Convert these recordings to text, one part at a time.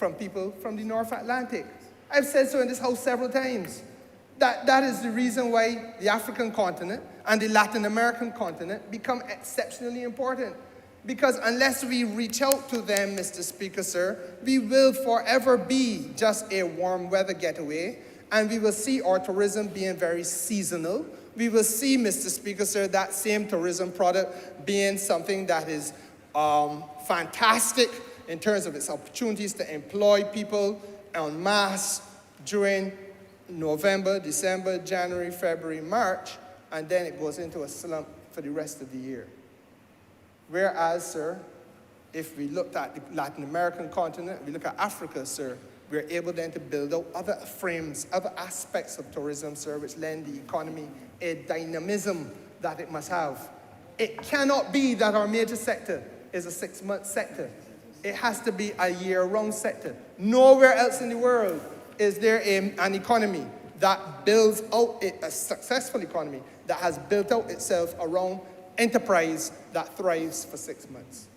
from people from the North Atlantic. I've said so in this house several times. That is the reason why the African continent and the Latin American continent become exceptionally important. Because unless we reach out to them, Mr. Speaker, sir, we will forever be just a warm weather getaway, and we will see our tourism being very seasonal. We will see, Mr. Speaker, sir, that same tourism product being something that is fantastic in terms of its opportunities to employ people en masse during November, December, January, February, March, and then it goes into a slump for the rest of the year. Whereas, sir, if we looked at the Latin American continent, we look at Africa, sir, we're able then to build out other frames, other aspects of tourism, sir, which lend the economy a dynamism that it must have. It cannot be that our major sector is a 6-month sector. It has to be a year-round sector. Nowhere else in the world is there an economy that builds out, a successful economy that has built out itself around enterprise that thrives for 6 months.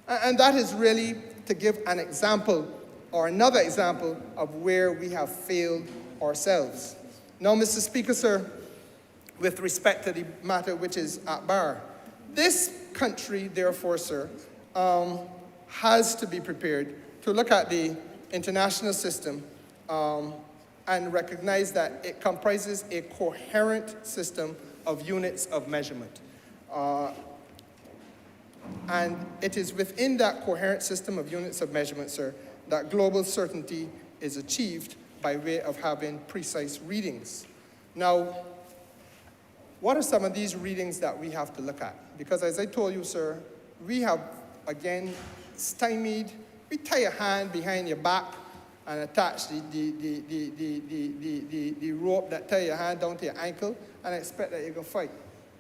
And that is really to give an example or another example of where we have failed ourselves. Now, Mr. Speaker, sir, with respect to the matter which is at bar, this country, therefore, sir, has to be prepared to look at the international system and recognize that it comprises a coherent system of units of measurement. And it is within that coherent system of units of measurement, sir, that global certainty is achieved by way of having precise readings. Now, what are some of these readings that we have to look at? Because as I told you, sir, we have, again, stymied. We tie your hand behind your back and attach the rope that tie your hand down to your ankle and expect that you're going to fight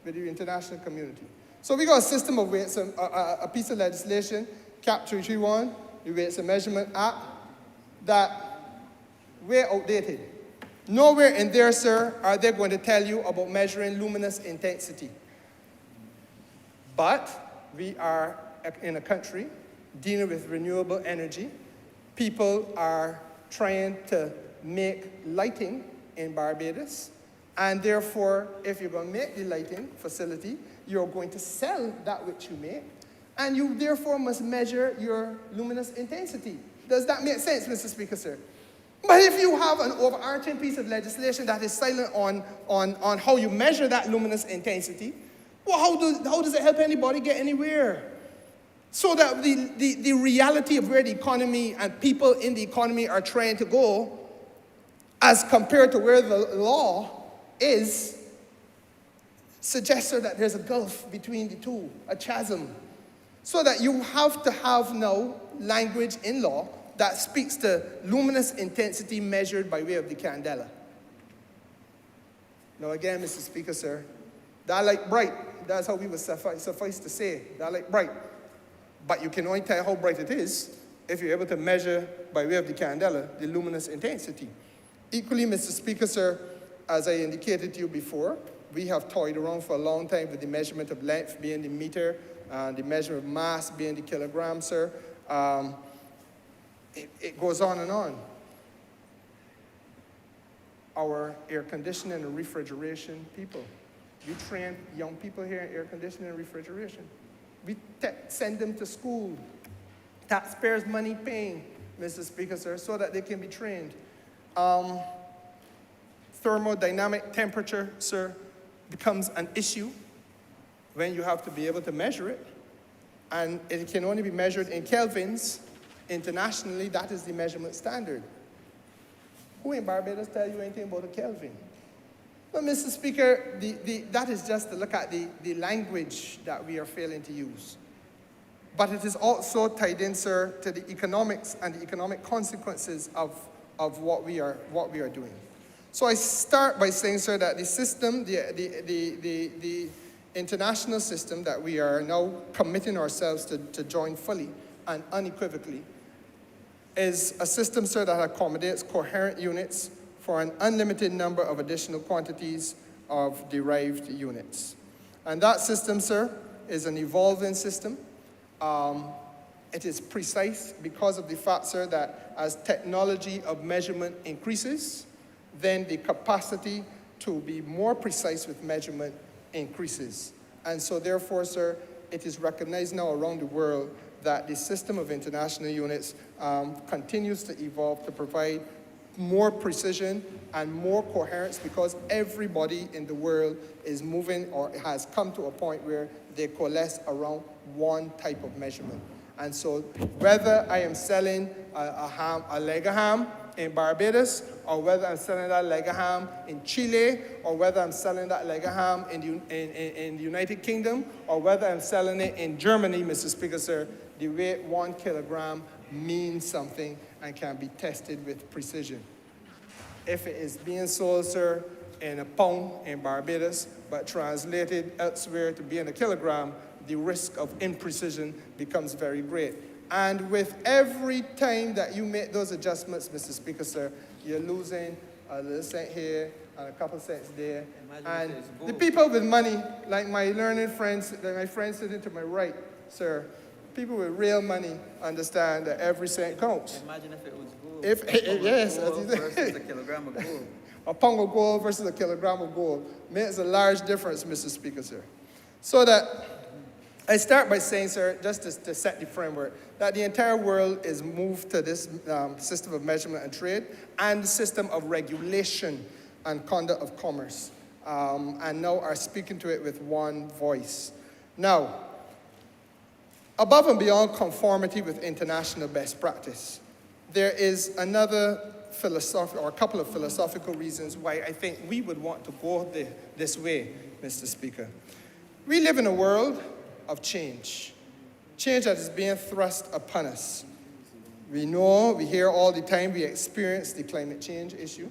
with the international community. So we got a system of weights, a piece of legislation, CAP 331, the Weights and Measurement Act, that we're outdated. Nowhere in there, sir, are they going to tell you about measuring luminous intensity. But we are in a country dealing with renewable energy. People are trying to make lighting in Barbados, and therefore, if you're going to make the lighting facility, you're going to sell that which you make, and you therefore must measure your luminous intensity. Does that make sense, Mr. Speaker, sir? But if you have an overarching piece of legislation that is silent on how you measure that luminous intensity, well, how does it help anybody get anywhere? So that the reality of where the economy and people in the economy are trying to go, as compared to where the law is, suggests that there's a gulf between the two, a chasm. So that you have to have now language in law that speaks to luminous intensity measured by way of the candela. Now again, Mr. Speaker, sir, that light bright, that's how we would suffice to say, that light bright. But you can only tell how bright it is if you're able to measure by way of the candela the luminous intensity. Equally, Mr. Speaker, sir, as I indicated to you before, we have toyed around for a long time with the measurement of length being the meter, and the measurement of mass being the kilogram, sir. It goes on and on. Our air conditioning and refrigeration people. We train young people here in air conditioning and refrigeration. We send them to school. Taxpayers' money paying, Mr. Speaker, sir, so that they can be trained. Thermodynamic temperature, sir, becomes an issue when you have to be able to measure it. And it can only be measured in kelvins. Internationally, that is the measurement standard. Who in Barbados tell you anything about a Kelvin? Well, Mr. Speaker, that is just to look at the language that we are failing to use. But it is also tied in, sir, to the economics and the economic consequences of what we are doing. So I start by saying, sir, that the system, the international system that we are now committing ourselves to join fully and unequivocally is a system, sir, that accommodates coherent units for an unlimited number of additional quantities of derived units. And that system, sir, is an evolving system. It is precise because of the fact, sir, that as technology of measurement increases, then the capacity to be more precise with measurement increases. And so therefore, sir, it is recognized now around the world that the system of international units continues to evolve to provide more precision and more coherence, because everybody in the world is moving or has come to a point where they coalesce around one type of measurement. And so whether I am selling a leg of ham in Barbados, or whether I'm selling that leg of ham in Chile, or whether I'm selling that leg of ham in the United Kingdom, or whether I'm selling it in Germany, Mr. Speaker, sir, the weight 1 kilogram means something and can be tested with precision. If it is being sold, sir, in a pound in Barbados, but translated elsewhere to be in a kilogram, the risk of imprecision becomes very great. And with every time that you make those adjustments, Mr. Speaker, sir, you're losing a little cent here and a couple cents there. And the people with money, like my learned friends, like my friend sitting to my right, sir, people with real money understand that every cent counts. Imagine if it was gold. Yes, as you said. Versus a kilogram of gold. A pound of gold versus a kilogram of gold makes a large difference, Mr. Speaker, sir. So that I start by saying, sir, just to set the framework, that the entire world is moved to this system of measurement and trade and system of regulation and conduct of commerce, and now are speaking to it with one voice. Now, above and beyond conformity with international best practice, there is another philosophical, or a couple of philosophical reasons why I think we would want to go this way, Mr. Speaker. We live in a world of change that is being thrust upon us. We know, we hear all the time, we experience the climate change issue.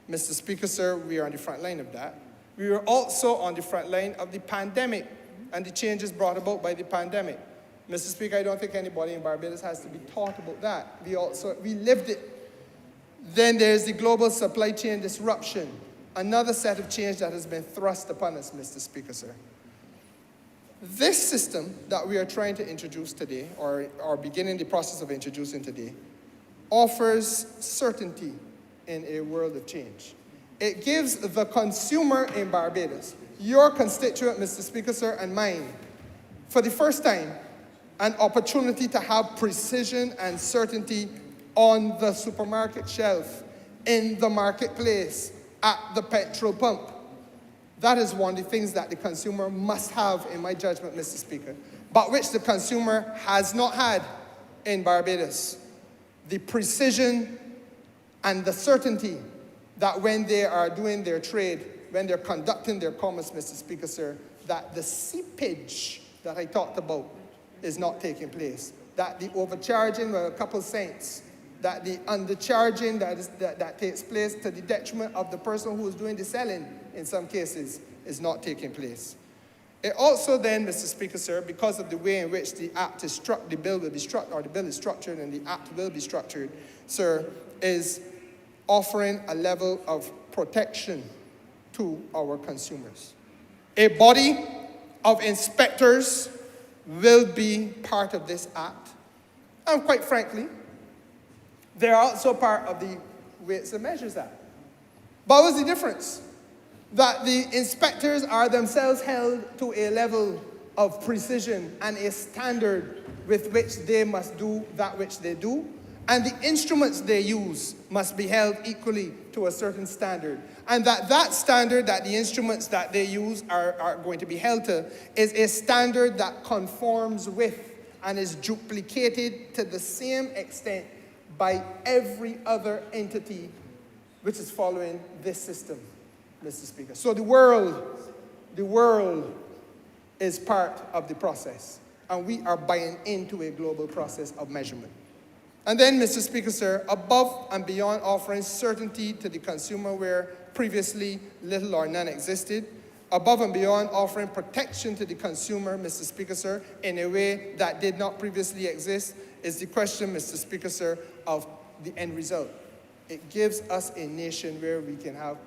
Mr. Speaker, sir, we are on the front line of that. We are also on the front line of the pandemic and the changes brought about by the pandemic. Mr. Speaker, I don't think anybody in Barbados has to be taught about that. We lived it. Then there's the global supply chain disruption, another set of change that has been thrust upon us, Mr. Speaker, sir. This system that we are trying to introduce today, or beginning the process of introducing today, offers certainty in a world of change. It gives the consumer in Barbados, your constituent, Mr. Speaker, sir, and mine, for the first time, an opportunity to have precision and certainty on the supermarket shelf, in the marketplace, at the petrol pump. That is one of the things that the consumer must have, in my judgment, Mr. Speaker, but which the consumer has not had in Barbados. The precision and the certainty that when they are doing their trade, when they're conducting their commerce, Mr. Speaker, sir, that the seepage that I talked about is not taking place, that the overcharging of a couple cents, that the undercharging that takes place to the detriment of the person who is doing the selling, in some cases, is not taking place. It also then, Mr. Speaker, sir, because of the way in which the act is struck, the bill is structured and the act will be structured, sir, is offering a level of protection to our consumers. A body of inspectors will be part of this act. And quite frankly, they're also part of the Weights and Measures Act. But what's the difference? That the inspectors are themselves held to a level of precision and a standard with which they must do that which they do, and the instruments they use must be held equally to a certain standard. And that standard, that the instruments that they use are going to be held to, is a standard that conforms with and is duplicated to the same extent by every other entity which is following this system, Mr. Speaker. So the world is part of the process, and we are buying into a global process of measurement. And then, Mr. Speaker, sir, above and beyond offering certainty to the consumer where previously little or none existed, above and beyond offering protection to the consumer, Mr. Speaker, sir, in a way that did not previously exist, is the question, Mr. Speaker, sir, of the end result. It gives us a nation where we can have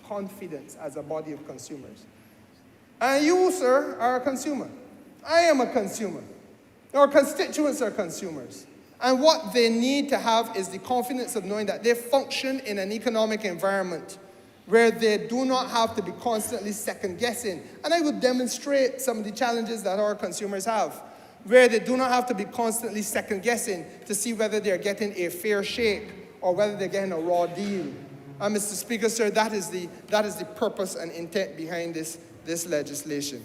confidence as a body of consumers. And you, sir, are a consumer. I am a consumer. Our constituents are consumers. And what they need to have is the confidence of knowing that they function in an economic environment where they do not have to be constantly second-guessing. And I will demonstrate some of the challenges that our consumers have, where they do not have to be constantly second-guessing to see whether they're getting a fair shake or whether they're getting a raw deal. And Mr. Speaker, sir, that is the purpose and intent behind this legislation.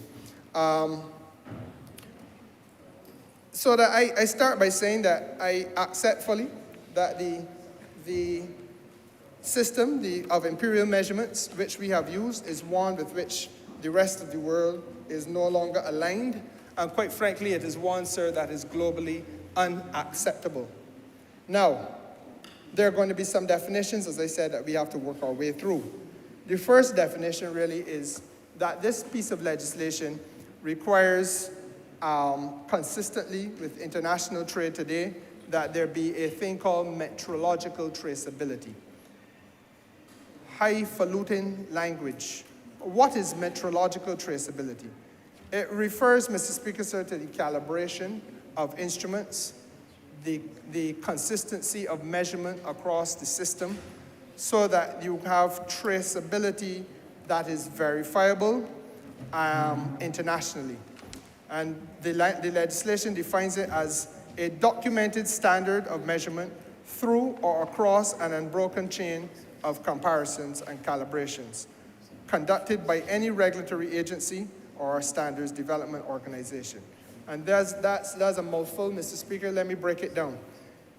So that I start by saying that I accept fully that the system of imperial measurements which we have used is one with which the rest of the world is no longer aligned. And quite frankly, it is one, sir, that is globally unacceptable. Now, there are going to be some definitions, as I said, that we have to work our way through. The first definition really is that this piece of legislation requires, consistently with international trade today, that there be a thing called metrological traceability. Highfalutin language. What is metrological traceability? It refers, Mr. Speaker, sir, to the calibration of instruments, the consistency of measurement across the system, so that you have traceability that is verifiable internationally. And the legislation defines it as a documented standard of measurement through or across an unbroken chain of comparisons and calibrations, conducted by any regulatory agency or standards development organization. And that's a mouthful, Mr. Speaker. Let me break it down.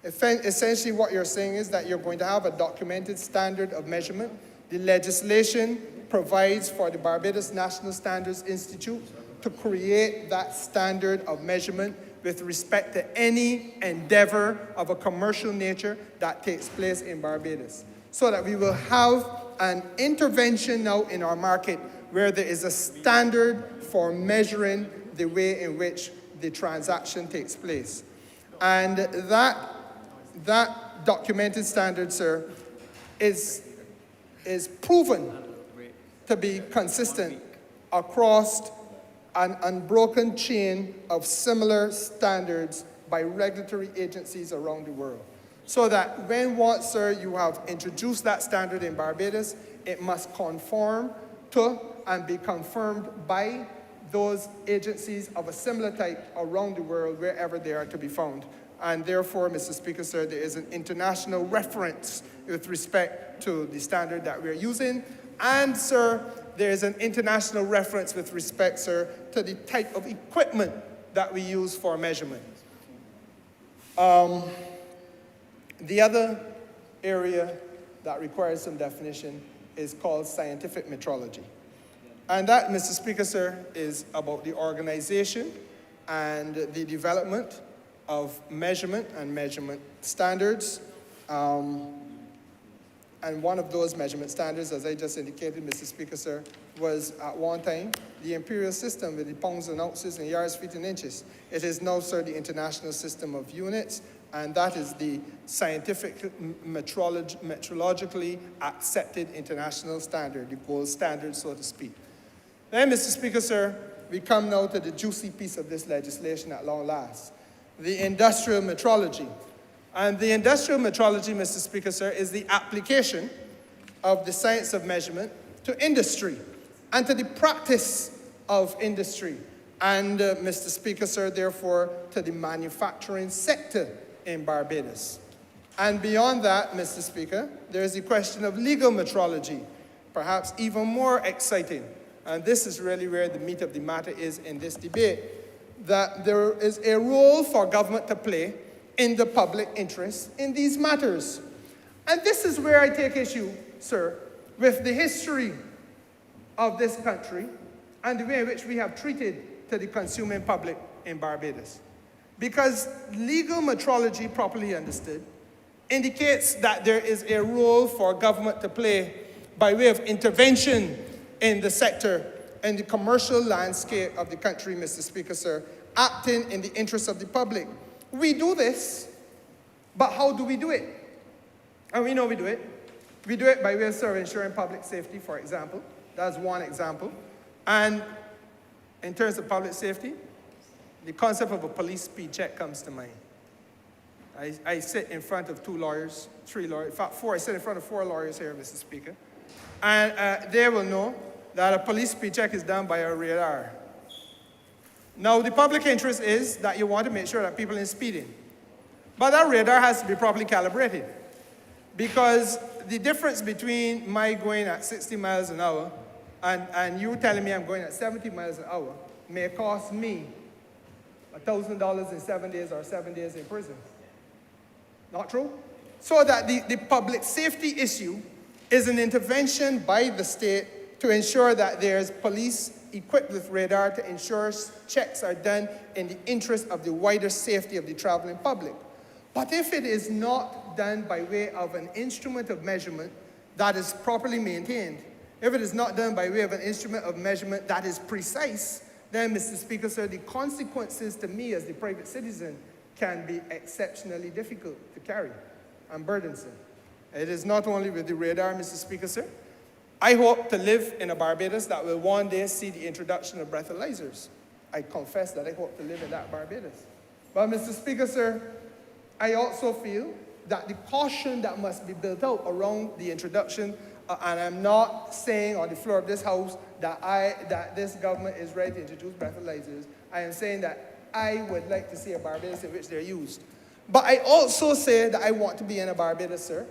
Essentially, what you're saying is that you're going to have a documented standard of measurement. The legislation provides for the Barbados National Standards Institute to create that standard of measurement with respect to any endeavor of a commercial nature that takes place in Barbados, so that we will have an intervention now in our market where there is a standard for measuring the way in which the transaction takes place. And that documented standard, sir, is proven to be consistent across an unbroken chain of similar standards by regulatory agencies around the world. So that when once, sir, you have introduced that standard in Barbados, it must conform to and be confirmed by those agencies of a similar type around the world, wherever they are to be found. And therefore, Mr. Speaker, sir, there is an international reference with respect to the standard that we're using. And, sir, there is an international reference with respect, sir, to the type of equipment that we use for measurement. The other area that requires some definition is called scientific metrology. And that, Mr. Speaker, sir, is about the organization and the development of measurement and measurement standards. And one of those measurement standards, as I just indicated, Mr. Speaker, sir, was at one time the imperial system with the pounds and ounces and yards, feet, and inches. It is now, sir, the international system of units, and that is the scientific, metrologically accepted international standard, the gold standard, so to speak. Then, Mr. Speaker, sir, we come now to the juicy piece of this legislation at long last, the industrial metrology. And the industrial metrology, Mr. Speaker, sir, is the application of the science of measurement to industry and to the practice of industry. And, Mr. Speaker, sir, therefore, to the manufacturing sector in Barbados. And beyond that, Mr. Speaker, there is the question of legal metrology, perhaps even more exciting. And this is really where the meat of the matter is in this debate, that there is a role for government to play in the public interest in these matters. And this is where I take issue, sir, with the history of this country and the way in which we have treated to the consuming public in Barbados. Because legal metrology, properly understood, indicates that there is a role for government to play by way of intervention in the sector and the commercial landscape of the country, Mr. Speaker, sir, acting in the interest of the public. We do this, but how do we do it? And we know we do it. We do it by way of, sir, ensuring public safety, for example. That's one example. And in terms of public safety, the concept of a police speed check comes to mind. I sit in front of 2 lawyers, 3 lawyers, in fact 4, I sit in front of 4 lawyers here, Mr. Speaker. And they will know that a police speed check is done by a radar. Now, the public interest is that you want to make sure that people are speeding. But that radar has to be properly calibrated. Because the difference between my going at 60 miles an hour and you telling me I'm going at 70 miles an hour may cost me $1,000 in 7 days or 7 days in prison. Not true? So that the public safety issue is an intervention by the state to ensure that there's police equipped with radar to ensure checks are done in the interest of the wider safety of the traveling public. But if it is not done by way of an instrument of measurement that is properly maintained, if it is not done by way of an instrument of measurement that is precise, then, Mr. Speaker, sir, the consequences to me as the private citizen can be exceptionally difficult to carry and burdensome. It is not only with the radar, Mr. Speaker, sir. I hope to live in a Barbados that will one day see the introduction of breathalyzers. I confess that I hope to live in that Barbados. But, Mr. Speaker, sir, I also feel that the caution that must be built out around the introduction, and I'm not saying on the floor of this House that this government is ready to introduce breathalyzers. I am saying that I would like to see a Barbados in which they're used. But I also say that I want to be in a Barbados, sir,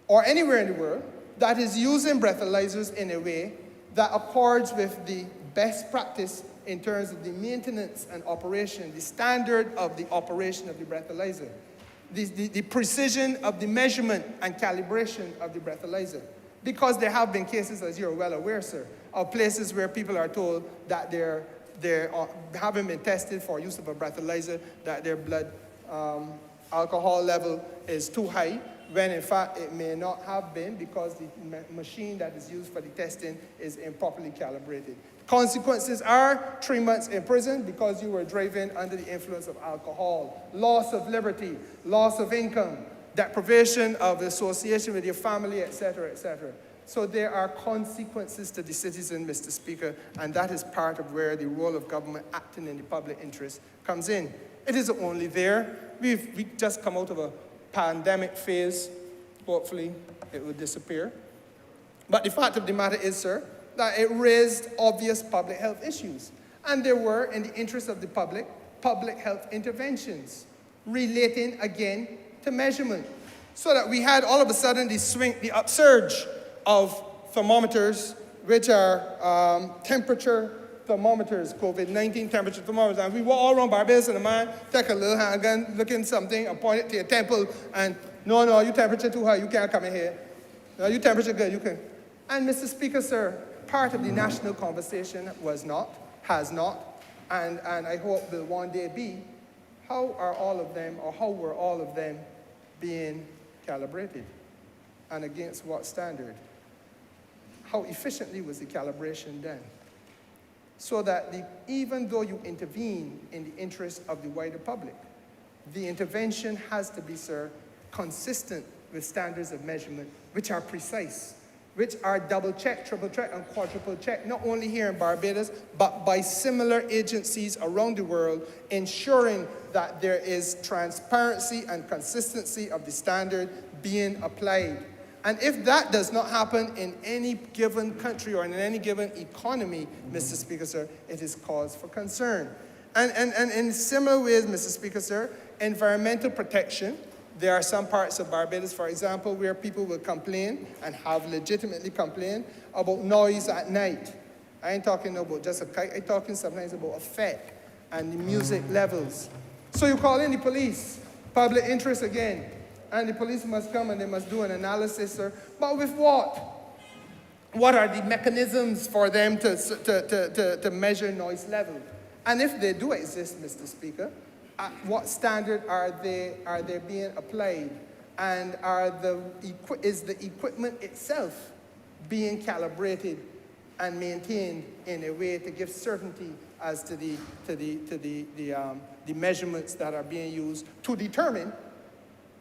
or anywhere in the world, that is using breathalyzers in a way that accords with the best practice in terms of the maintenance and operation, the standard of the operation of the breathalyzer, the precision of the measurement and calibration of the breathalyzer. Because there have been cases, as you're well aware, sir, of places where people are told that they haven't been tested for use of a breathalyzer, that their blood alcohol level is too high, when in fact it may not have been because the machine that is used for the testing is improperly calibrated. Consequences are 3 months in prison because you were driving under the influence of alcohol, loss of liberty, loss of income, deprivation of association with your family, etc., etc. So there are consequences to the citizen, Mr. Speaker, and that is part of where the role of government acting in the public interest comes in. It isn't only there. We've just come out of a pandemic phase. Hopefully it will disappear. But the fact of the matter is, sir, that it raised obvious public health issues. And there were, in the interest of the public health interventions relating, again, to measurement. So that we had all of a sudden the upsurge of thermometers, which are temperature thermometers, COVID-19 temperature thermometers. And we were all around Barbados, and a man take a little handgun, looking something, and point it to your temple, and no, your temperature too high, you can't come in here. No, your temperature good, you can. And Mr. Speaker, sir, part of the national conversation has not, and I hope will one day be, how are all of them, or how were all of them being calibrated? And against what standard? How efficiently was the calibration done? So that even though you intervene in the interest of the wider public, the intervention has to be, sir, consistent with standards of measurement, which are precise, which are double-checked, triple-checked, and quadruple-checked, not only here in Barbados, but by similar agencies around the world, ensuring that there is transparency and consistency of the standard being applied. And if that does not happen in any given country or in any given economy, Mr. Speaker, sir, it is cause for concern. And in similar ways, Mr. Speaker, sir, environmental protection, there are some parts of Barbados, for example, where people will complain and have legitimately complained about noise at night. I ain't talking about just a kite, I'm talking sometimes about effect and the music levels. So you call in the police, public interest again, and the police must come and they must do an analysis, sir. But with what? What are the mechanisms for them to measure noise level? And if they do exist, Mr. Speaker, at what standard are they being applied? And is the equipment itself being calibrated and maintained in a way to give certainty as to the measurements that are being used to determine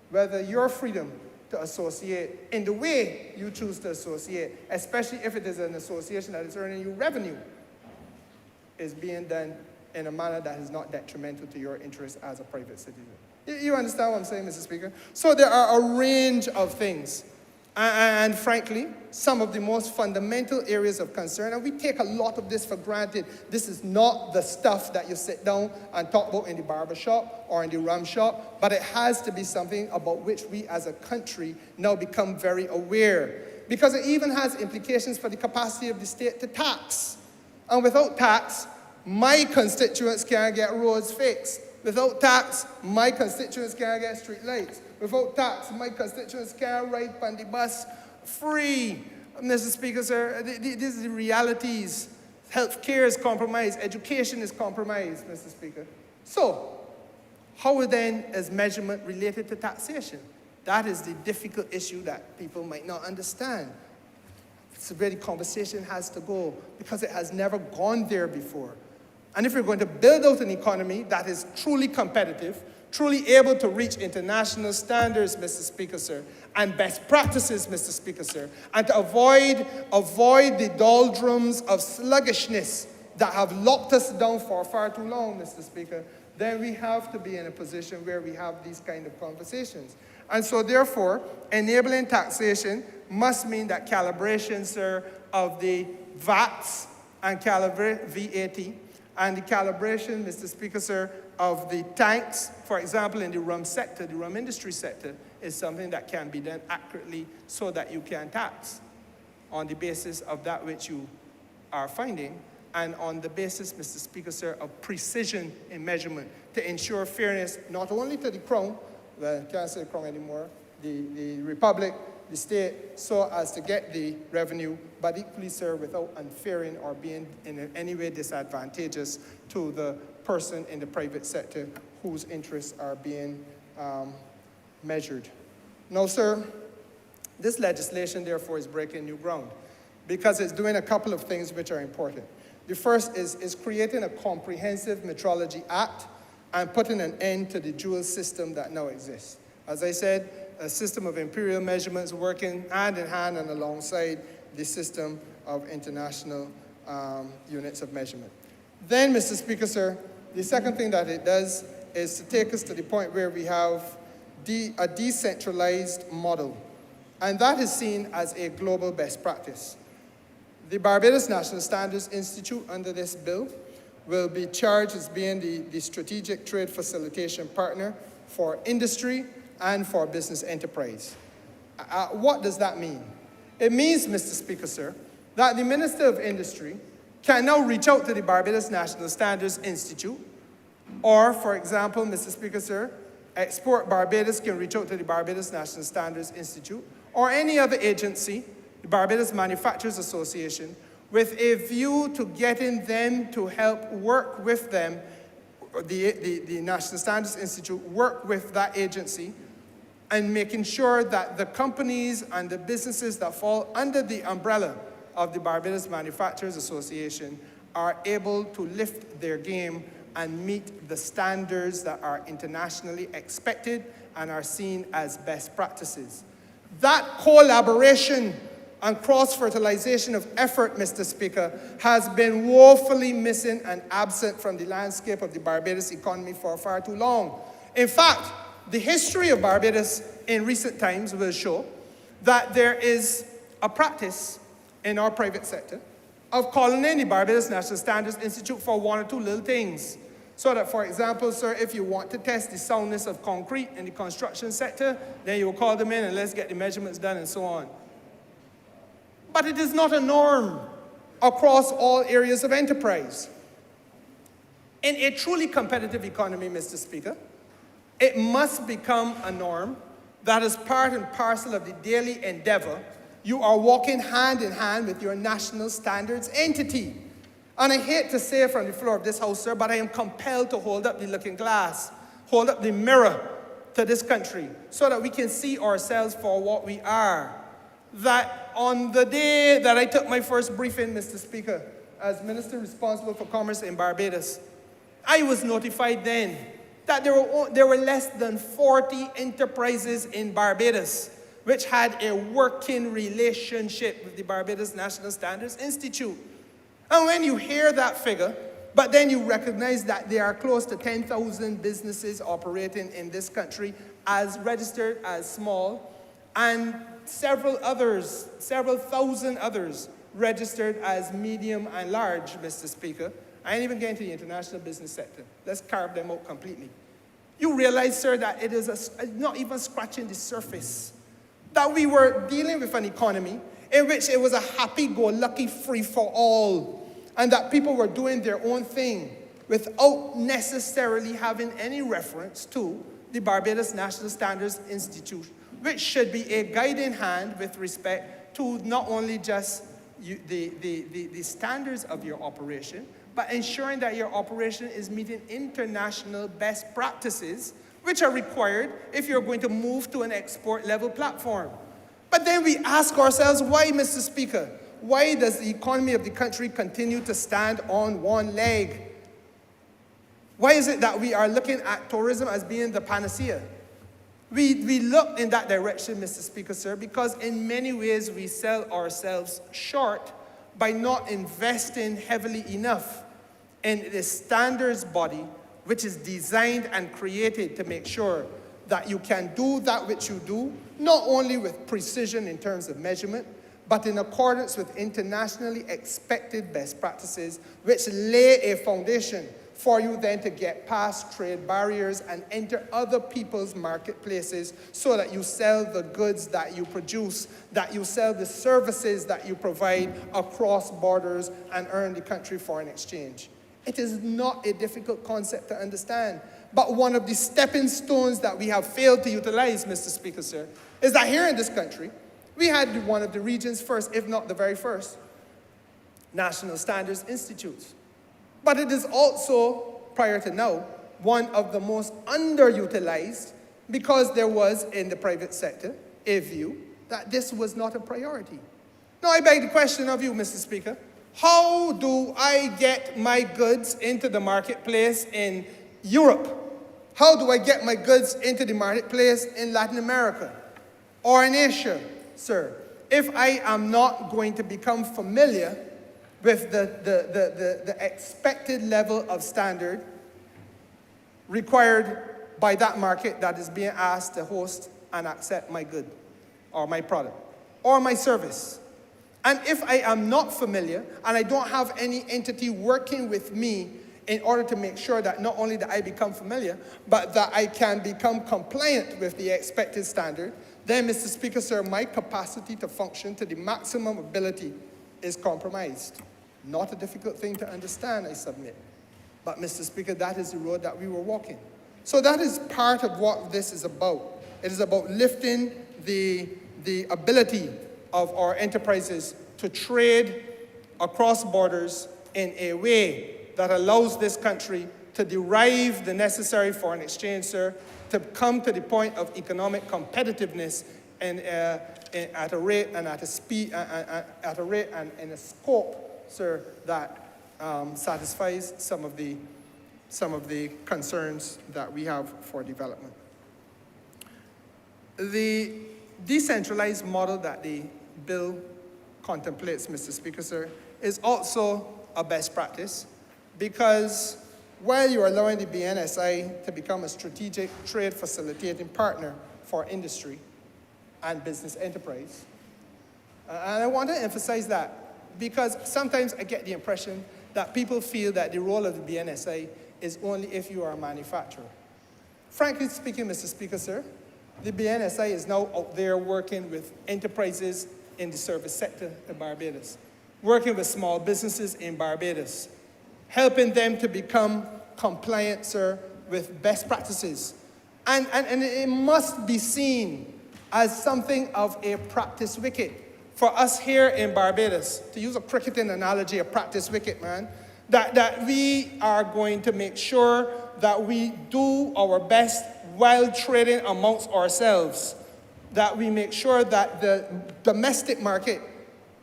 whether your freedom to associate in the way you choose to associate, especially if it is an association that is earning you revenue, is being done in a manner that is not detrimental to your interests as a private citizen. You understand what I'm saying, Mr. Speaker? So there are a range of things. And frankly, some of the most fundamental areas of concern, and we take a lot of this for granted. This is not the stuff that you sit down and talk about in the barber shop or in the rum shop, but it has to be something about which we as a country now become very aware, because it even has implications for the capacity of the state to tax. And without tax, my constituents can't get roads fixed. Without tax, my constituents can't get street lights. Without tax, my constituents can't ride on the bus free. Mr. Speaker, sir, these are the realities. Health care is compromised. Education is compromised, Mr. Speaker. So, how then is measurement related to taxation? That is the difficult issue that people might not understand. It's where the conversation has to go, because it has never gone there before. And if we're going to build out an economy that is truly competitive, truly able to reach international standards, Mr. Speaker, sir, and best practices, Mr. Speaker, sir, and to avoid the doldrums of sluggishness that have locked us down for far too long, Mr. Speaker, then we have to be in a position where we have these kind of conversations. And so, therefore, enabling taxation must mean that calibration, sir, of the VATs and VAT, and the calibration, Mr. Speaker, sir, of the tanks, for example, in the rum sector, the rum industry sector, is something that can be done accurately so that you can tax on the basis of that which you are finding, and on the basis, Mr. Speaker, sir, of precision in measurement to ensure fairness not only to the Crown, well, I can't say Crown anymore, the Republic, the state, so as to get the revenue, but equally, sir, without unfairing or being in any way disadvantageous to the person in the private sector whose interests are being measured. Now, sir, this legislation, therefore, is breaking new ground because it's doing a couple of things which are important. The first is creating a comprehensive metrology act and putting an end to the dual system that now exists. As I said, a system of imperial measurements working hand in hand and alongside the system of international units of measurement. Then, Mr. Speaker, sir, the second thing that it does is to take us to the point where we have a decentralized model, and that is seen as a global best practice. The Barbados National Standards Institute under this bill will be charged as being the strategic trade facilitation partner for industry and for business enterprise. What does that mean? It means, Mr. Speaker, sir, that the Minister of Industry can now reach out to the Barbados National Standards Institute, or, for example, Mr. Speaker, sir, Export Barbados can reach out to the Barbados National Standards Institute, or any other agency, the Barbados Manufacturers Association, with a view to getting them to help work with them, the National Standards Institute, work with that agency, and making sure that the companies and the businesses that fall under the umbrella of the Barbados Manufacturers Association are able to lift their game and meet the standards that are internationally expected and are seen as best practices. That collaboration and cross-fertilization of effort, Mr. Speaker, has been woefully missing and absent from the landscape of the Barbados economy for far too long. In fact, the history of Barbados in recent times will show that there is a practice in our private sector of calling in the Barbados National Standards Institute for one or two little things. So that, for example, sir, if you want to test the soundness of concrete in the construction sector, then you will call them in and let's get the measurements done and so on. But it is not a norm across all areas of enterprise. In a truly competitive economy, Mr. Speaker, it must become a norm that is part and parcel of the daily endeavor. You are walking hand in hand with your national standards entity. And I hate to say from the floor of this house, sir, but I am compelled to hold up the looking glass, hold up the mirror to this country so that we can see ourselves for what we are. That on the day that I took my first briefing, Mr. Speaker, as Minister responsible for Commerce in Barbados, I was notified then that there were less than 40 enterprises in Barbados which had a working relationship with the Barbados National Standards Institute. And when you hear that figure, But then you recognize that there are close to 10,000 businesses operating in this country as registered as small, and several thousand others registered as medium and large, Mr. Speaker. I ain't even getting to the international business sector. Let's carve them out completely. You realize, sir, that it is not even scratching the surface, that we were dealing with an economy in which it was a happy-go-lucky free-for-all, and that people were doing their own thing without necessarily having any reference to the Barbados National Standards Institute, which should be a guiding hand with respect to not only just the standards of your operation, but ensuring that your operation is meeting international best practices, which are required if you're going to move to an export level platform. But then we ask ourselves, why, Mr. Speaker? Why does the economy of the country continue to stand on one leg? Why is it that we are looking at tourism as being the panacea? We look in that direction, Mr. Speaker, sir, because in many ways we sell ourselves short by not investing heavily enough in the standards body, which is designed and created to make sure that you can do that which you do, not only with precision in terms of measurement, but in accordance with internationally expected best practices, which lay a foundation for you then to get past trade barriers and enter other people's marketplaces so that you sell the goods that you produce, that you sell the services that you provide across borders and earn the country foreign exchange. It is not a difficult concept to understand. But one of the stepping stones that we have failed to utilize, Mr. Speaker, sir, is that here in this country, we had one of the region's first, if not the very first, National Standards Institutes. But it is also, prior to now, one of the most underutilized because there was, in the private sector, a view that this was not a priority. Now, I beg the question of you, Mr. Speaker. How do I get my goods into the marketplace in Europe? How do I get my goods into the marketplace in Latin America or in Asia, sir, if I am not going to become familiar with the expected level of standard required by that market that is being asked to host and accept my good or my product or my service? And if I am not familiar and I don't have any entity working with me in order to make sure that not only that I become familiar, but that I can become compliant with the expected standard, then, Mr. Speaker, sir, my capacity to function to the maximum ability is compromised. Not a difficult thing to understand, I submit. But, Mr. Speaker, that is the road that we were walking. So that is part of what this is about. It is about lifting the ability of our enterprises to trade across borders in a way that allows this country to derive the necessary foreign exchange, sir, to come to the point of economic competitiveness and at a rate and at a speed, at a rate and in a scope, sir, that satisfies some of the concerns that we have for development. The decentralized model that the bill contemplates, Mr. Speaker, sir, is also a best practice because while you're allowing the BNSI to become a strategic trade facilitating partner for industry and business enterprise, and I want to emphasize that because sometimes I get the impression that people feel that the role of the BNSI is only if you are a manufacturer. Frankly speaking, Mr. Speaker, sir, the BNSI is now out there working with enterprises in the service sector in Barbados, working with small businesses in Barbados, helping them to become compliant, sir, with best practices. And it must be seen as something of a practice wicket for us here in Barbados, to use a cricketing analogy, a practice wicket, man, that we are going to make sure that we do our best while trading amongst ourselves, that we make sure that the domestic market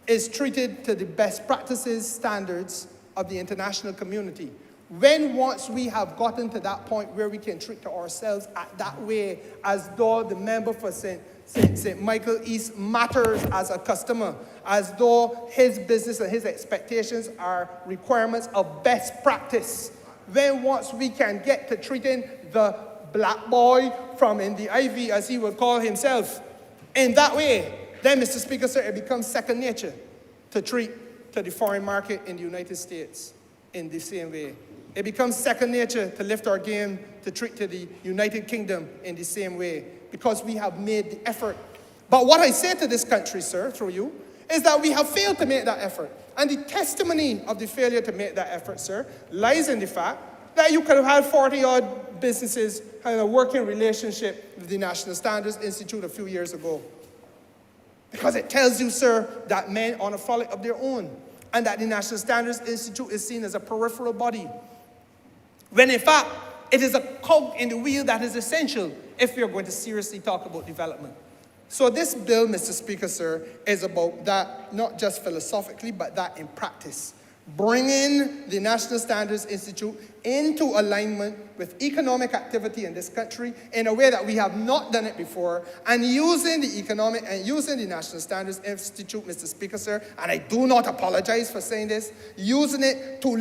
is treated to the best practices, standards of the international community, When once we have gotten to that point where we can treat ourselves at that way, as though the member for St. Michael East matters as a customer, as though his business and his expectations are requirements of best practice, when once we can get to treating the black boy from in the Ivy, as he would call himself, in that way, then, Mr. Speaker, sir, it becomes second nature to treat to the foreign market in the United States in the same way. It becomes second nature to lift our game to treat to the United Kingdom in the same way, because we have made the effort. But what I say to this country, sir, through you, is that we have failed to make that effort. And the testimony of the failure to make that effort, sir, lies in the fact that you could have had 40-odd businesses having a working relationship with the National Standards Institute a few years ago. Because it tells you, sir, that men on a frolic of their own, and that the National Standards Institute is seen as a peripheral body, when in fact, it is a cog in the wheel that is essential if we are going to seriously talk about development. So this bill, Mr. Speaker, sir, is about that, not just philosophically, but that in practice. Bringing the National Standards Institute into alignment with economic activity in this country in a way that we have not done it before, and using the economic and using the National Standards Institute, Mr. Speaker, sir, and I do not apologize for saying this, using it to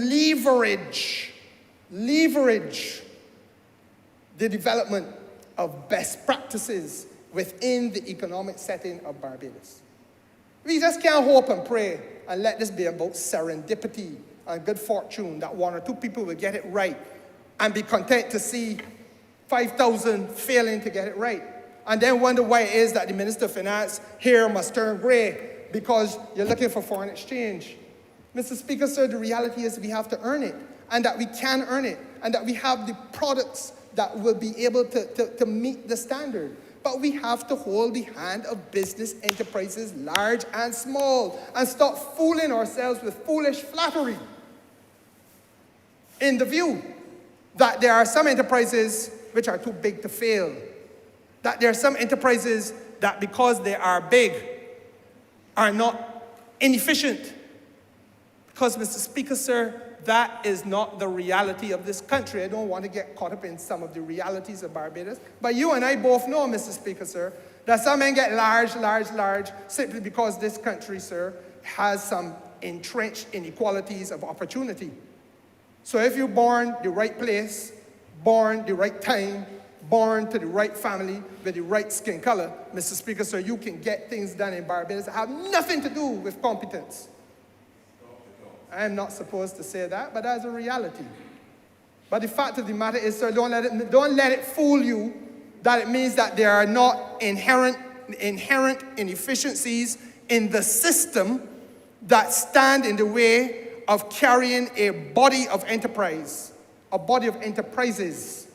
leverage the development of best practices within the economic setting of Barbados. We just can't hope and pray and let this be about serendipity and good fortune that one or two people will get it right and be content to see 5,000 failing to get it right, and then wonder why it is that the Minister of Finance here must turn gray because you're looking for foreign exchange. Mr. Speaker, sir, the reality is we have to earn it, and that we can earn it, and that we have the products that will be able to meet the standard. But we have to hold the hand of business enterprises, large and small, and stop fooling ourselves with foolish flattery in the view that there are some enterprises which are too big to fail, that there are some enterprises that because they are big are not inefficient. Because, Mr. Speaker, sir, that is not the reality of this country. I don't want to get caught up in some of the realities of Barbados. But you and I both know, Mr. Speaker, sir, that some men get large simply because this country, sir, has some entrenched inequalities of opportunity. So if you're born the right place, born the right time, born to the right family with the right skin color, Mr. Speaker, sir, you can get things done in Barbados that have nothing to do with competence. I am not supposed to say that, but that's a reality. But the fact of the matter is, sir, don't let it fool you that it means that there are not inherent inefficiencies in the system that stand in the way of carrying a body of enterprise, a body of enterprises,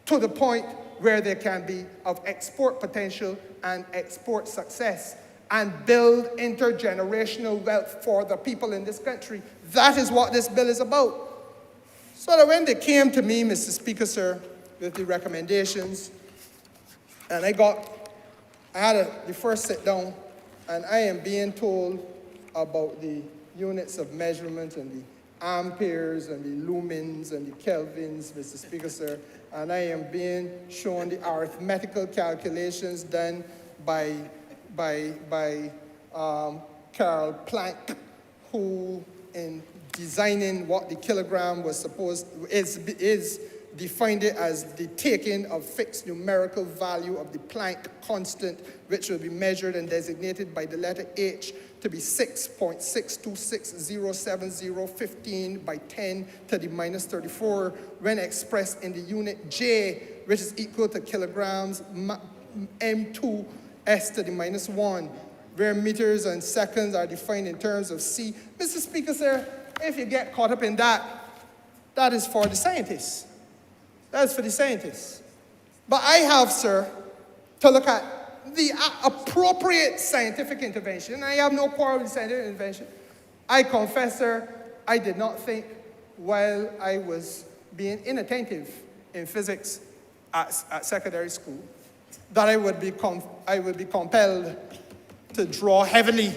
to the point where there can be of export potential and export success, and build intergenerational wealth for the people in this country. That is what this bill is about. So that when they came to me, Mr. Speaker, sir, with the recommendations, and I had the first sit down, and I am being told about the units of measurement and the amperes and the lumens and the kelvins, Mr. Speaker, sir, and I am being shown the arithmetical calculations done by Karl Planck, who in designing what the kilogram was is defined it as the taking of fixed numerical value of the Planck constant, which will be measured and designated by the letter H to be 6.6260715 by 10 to the minus 34 when expressed in the unit J, which is equal to kilograms M2 S to the minus 1, where meters and seconds are defined in terms of C. Mr. Speaker, sir, if you get caught up in that, that is for the scientists. That is for the scientists. But I have, sir, to look at the appropriate scientific intervention. I have no quarrel with scientific intervention. I confess, sir, I did not think while I was being inattentive in physics at secondary school that I would be compelled to draw heavily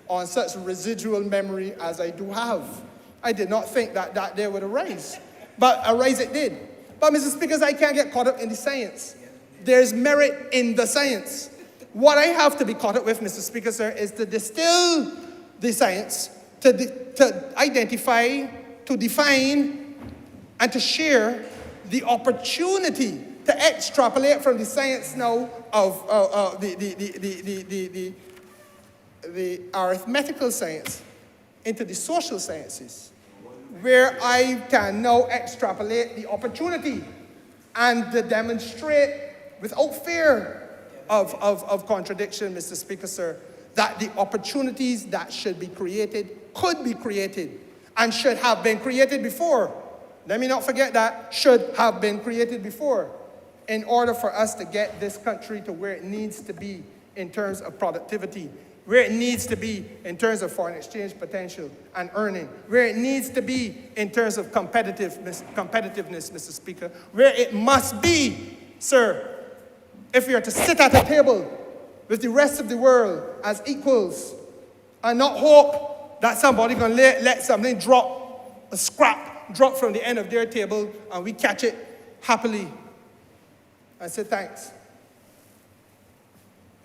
on such residual memory as I do have. I did not think that day would arise. but arise it did. But Mr. Speakers, I can't get caught up in the science. There's merit in the science. What I have to be caught up with, Mr. Speaker, sir, is to distill the science, to identify, to define, and to share the opportunity to extrapolate from the science now of the arithmetical science into the social sciences, where I can now extrapolate the opportunity and to demonstrate without fear of contradiction, Mr. Speaker, sir, that the opportunities that should be created could be created and should have been created before. Let me not forget that, should have been created before, in order for us to get this country to where it needs to be in terms of productivity, where it needs to be in terms of foreign exchange potential and earning, where it needs to be in terms of competitiveness, Mr. Speaker, where it must be, sir, if we are to sit at a table with the rest of the world as equals and not hope that somebody gonna let something drop, a scrap drop from the end of their table and we catch it happily and say thanks.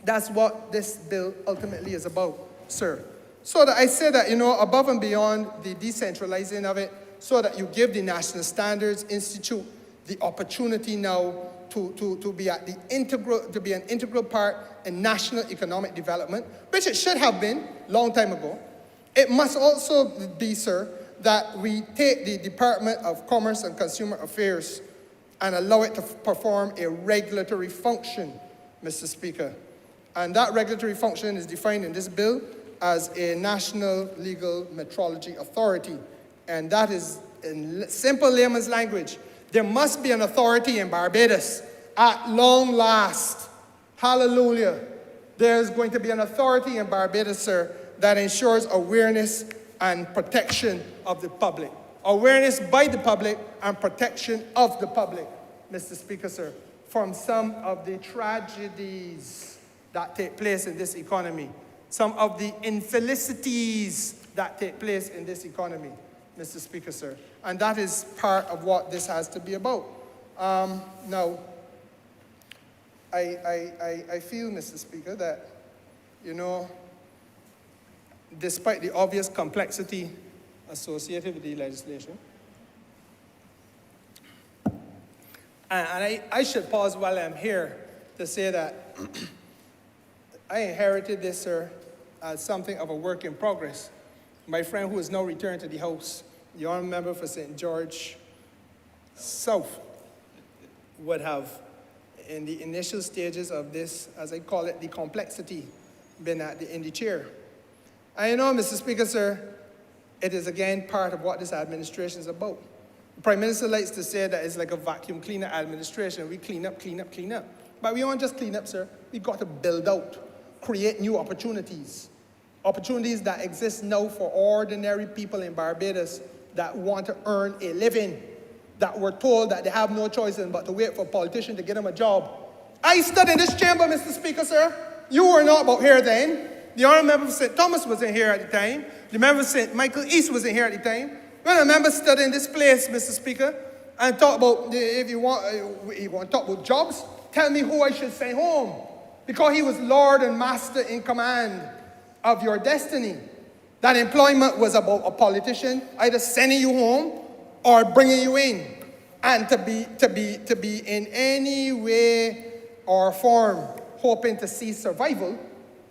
That's what this bill ultimately is about, sir. So that I say that, above and beyond the decentralizing of it, so that you give the National Standards Institute the opportunity now to be an integral part in national economic development, which it should have been long time ago. It must also be, sir, that we take the Department of Commerce and Consumer Affairs and allow it to perform a regulatory function, Mr. Speaker. And that regulatory function is defined in this bill as a National Legal Metrology Authority. And that is, in simple layman's language, there must be an authority in Barbados at long last. Hallelujah. There's going to be an authority in Barbados, sir, that ensures awareness and protection of the public. Awareness by the public and protection of the public, Mr. Speaker, sir, from some of the tragedies that take place in this economy, some of the infelicities that take place in this economy, Mr. Speaker, sir. And that is part of what this has to be about. Now, I feel, Mr. Speaker, that, despite the obvious complexity associated with the legislation, and I should pause while I'm here to say that I inherited this, sir, as something of a work in progress. My friend who is now returned to the House, the honourable member for St. George South, would have, in the initial stages of this, as I call it, the complexity, been in the chair. I know, Mr. Speaker, sir, it is again part of what this administration is about. The Prime Minister likes to say that it's like a vacuum cleaner administration. We clean up, clean up, clean up. But we won't just clean up, sir. We've got to build out, create new opportunities. Opportunities that exist now for ordinary people in Barbados that want to earn a living, that were told that they have no choice but to wait for a politician to get them a job. I stood in this chamber, Mr. Speaker, sir. You were not about here then. The honourable member for St. Thomas wasn't here at the time. The member for St. Michael East wasn't here at the time. When a member stood in this place, Mr. Speaker, and talk about, if you want to talk about jobs, tell me who I should send home. Because he was Lord and Master in command of your destiny. That employment was about a politician either sending you home or bringing you in. And to be in any way or form hoping to see survival,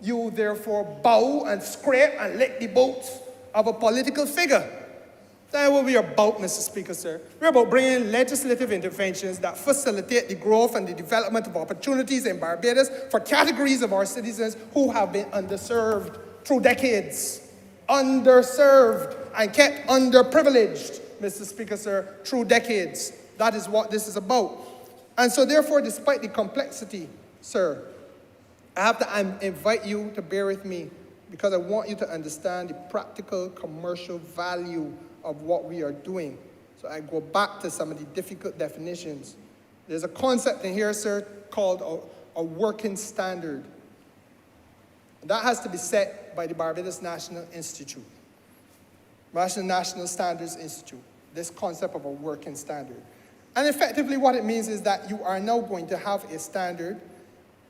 you therefore bow and scrape and lick the boots of a political figure. That's what we're about, Mr. Speaker, sir. We're about bringing legislative interventions that facilitate the growth and the development of opportunities in Barbados for categories of our citizens who have been underserved through decades. Underserved and kept underprivileged, Mr. Speaker, sir, through decades. That is what this is about. And so therefore, despite the complexity, sir, I have to invite you to bear with me because I want you to understand the practical commercial value of what we are doing. So I go back to some of the difficult definitions. There's a concept in here, sir, called a working standard. That has to be set by the Barbados National Institute, National Standards Institute. this concept of a working standard. And effectively what it means is that you are now going to have a standard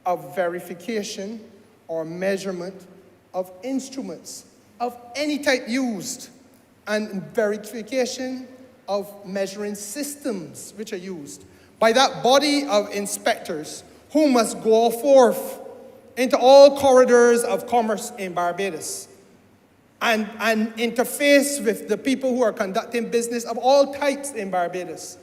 of verification or measurement of instruments of any type used, and verification of measuring systems which are used by that body of inspectors who must go forth into all corridors of commerce in Barbados and interface with the people who are conducting business of all types in Barbados,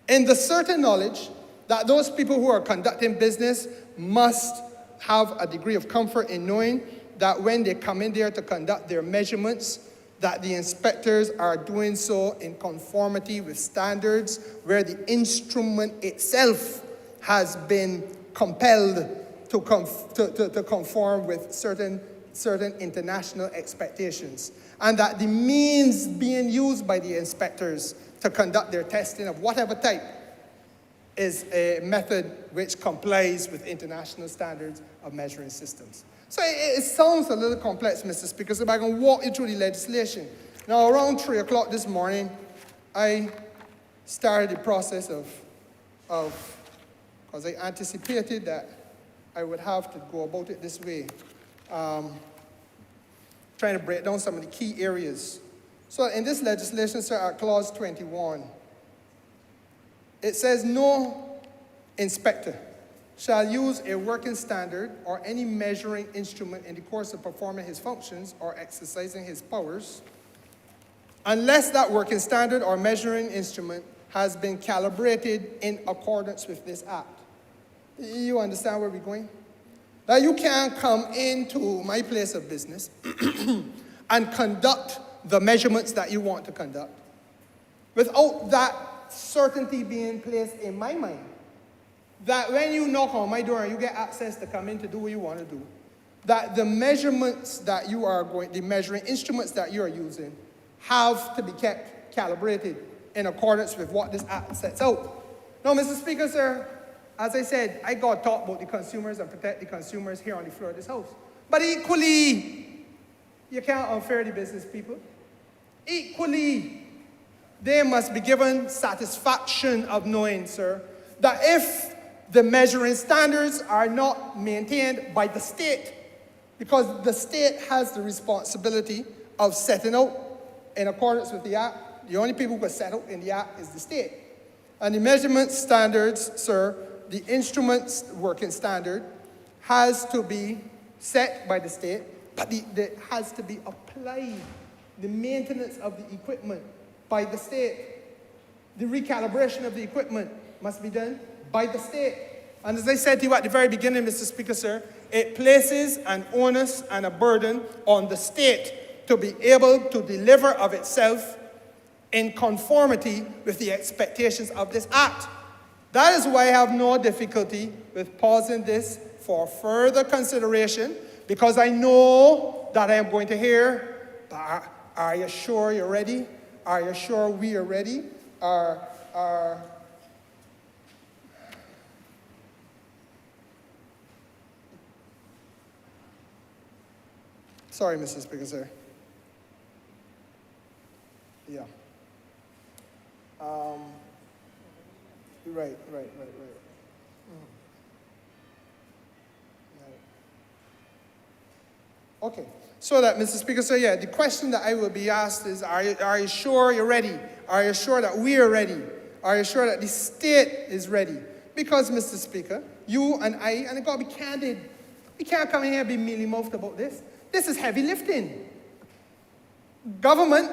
in the certain knowledge that those people who are conducting business must have a degree of comfort in knowing that when they come in there to conduct their measurements, that the inspectors are doing so in conformity with standards where the instrument itself has been compelled to conform with certain international expectations, and that the means being used by the inspectors to conduct their testing of whatever type is a method which complies with international standards of measuring systems. So it sounds a little complex, Mr. Speaker, so I'm going to walk you through the legislation. Now, around 3 o'clock this morning, I started the process because I anticipated that I would have to go about it this way, trying to break down some of the key areas. So in this legislation, sir, at Clause 21, it says no inspector shall use a working standard or any measuring instrument in the course of performing his functions or exercising his powers unless that working standard or measuring instrument has been calibrated in accordance with this act. You understand where we're going? Now you can't come into my place of business and conduct the measurements that you want to conduct without that certainty being placed in my mind that when you knock on my door and you get access to come in to do what you want to do, that the measurements that you are the measuring instruments that you are using have to be kept calibrated in accordance with what this act sets out. Now, Mr. Speaker, sir, as I said, I got to talk about the consumers and protect the consumers here on the floor of this House. But equally, you can't unfair the business people. Equally, they must be given satisfaction of knowing, sir, that if the measuring standards are not maintained by the state, because the state has the responsibility of setting out in accordance with the Act. The only people who can set out in the Act is the state. And the measurement standards, sir, the instruments working standard has to be set by the state, but it has to be applied. The maintenance of the equipment by the state. The recalibration of the equipment must be done by the state. And as I said to you at the very beginning, Mr. Speaker, sir, it places an onus and a burden on the state to be able to deliver of itself in conformity with the expectations of this act. That is why I have no difficulty with pausing this for further consideration, because I know that I am going to hear, are you sure you're ready? Are you sure we are ready? Sorry, Mr. Speaker, sir. Yeah. Right. Okay. So that, Mr. Speaker, sir, yeah, the question that I will be asked is, are you sure you're ready? Are you sure that we are ready? Are you sure that the state is ready? Because, Mr. Speaker, you and I got to be candid. We can't come in here and be mealy-mouthed about this. This is heavy lifting. Government,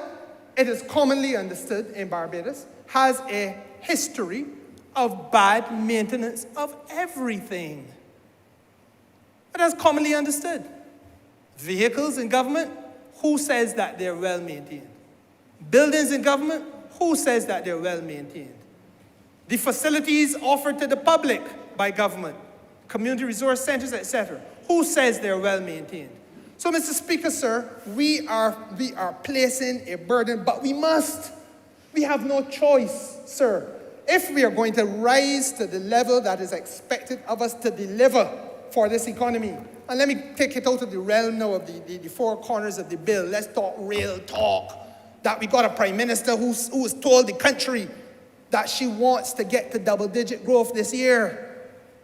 it is commonly understood in Barbados, has a history of bad maintenance of everything. It is commonly understood. Vehicles in government, who says that they're well maintained? Buildings in government, who says that they're well maintained? The facilities offered to the public by government, community resource centers, etc., who says they're well maintained? So, Mr. Speaker, sir, we are placing a burden, but we must. We have no choice, sir. If we are going to rise to the level that is expected of us to deliver for this economy, and let me take it out of the realm now of the four corners of the bill. Let's talk real talk. that we got a prime minister who has told the country that she wants to get to double-digit growth this year.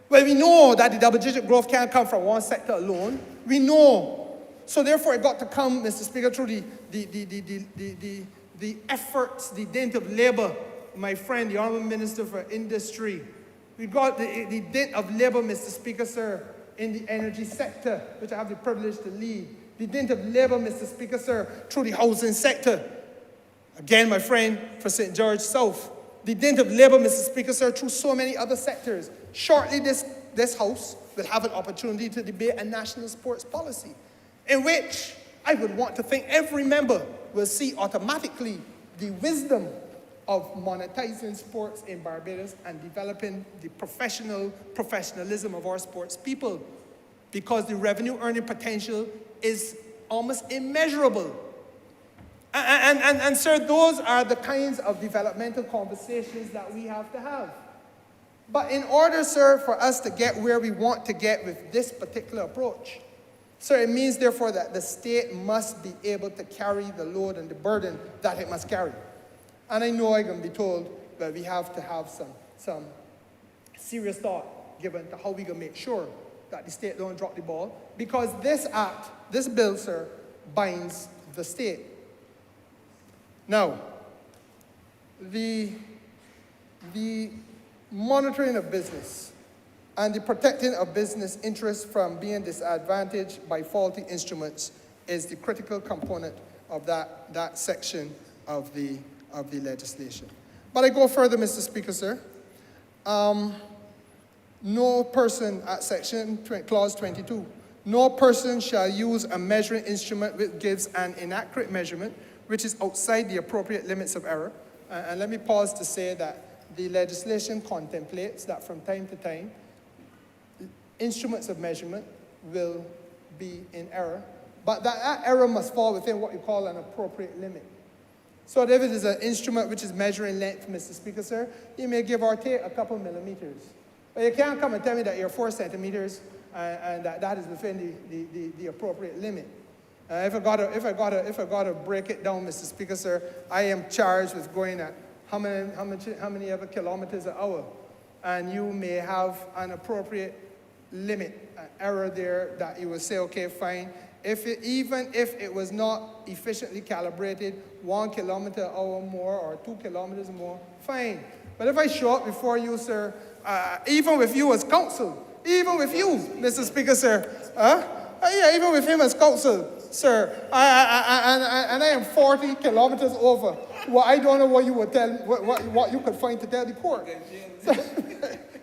Well, we know that the double-digit growth can't come from one sector alone. We know. So therefore, it got to come, Mr. Speaker, through the efforts, the dint of labor, my friend, the Honourable Minister for Industry. We got the dint of labor, Mr. Speaker, sir, in the energy sector, which I have the privilege to lead. The dint of labor, Mr. Speaker, sir, through the housing sector. Again, my friend, for St. George South. The dint of labor, Mr. Speaker, sir, through so many other sectors. Shortly, this House will have an opportunity to debate a national sports policy, in which I would want to think every member will see automatically the wisdom of monetizing sports in Barbados and developing the professionalism of our sports people, because the revenue earning potential is almost immeasurable. And sir, those are the kinds of developmental conversations that we have to have. But in order, sir, for us to get where we want to get with this particular approach, sir, it means, therefore, that the state must be able to carry the load and the burden that it must carry. And I know I'm going to be told that we have to have some serious thought given to how we can make sure that the state don't drop the ball, because this act, this bill, sir, binds the state. Now, the monitoring of business and the protecting of business interests from being disadvantaged by faulty instruments is the critical component of that section of the legislation. But I go further, Mr. Speaker, sir. No person at clause 22, no person shall use a measuring instrument which gives an inaccurate measurement which is outside the appropriate limits of error. And let me pause to say that the legislation contemplates that from time to time, instruments of measurement will be in error, but that error must fall within what you call an appropriate limit. So if it is an instrument which is measuring length, Mr. Speaker, sir, you may give or take a couple millimeters. But you can't come and tell me that you're 4 centimeters and that is within the appropriate limit. If I gotta break it down, Mr. Speaker, sir, I am charged with going at how many ever kilometers an hour, and you may have an appropriate limit, an error there that you will say, okay, fine. Even if it was not efficiently calibrated, 1 kilometer an hour more or 2 kilometers more, fine. But if I show up before you, sir, even with you as counsel, even with you, Mr. Speaker, sir, yeah, even with him as counsel, sir, and I am 40 kilometers over. Well, I don't know what you would tell, what you could find to tell the court.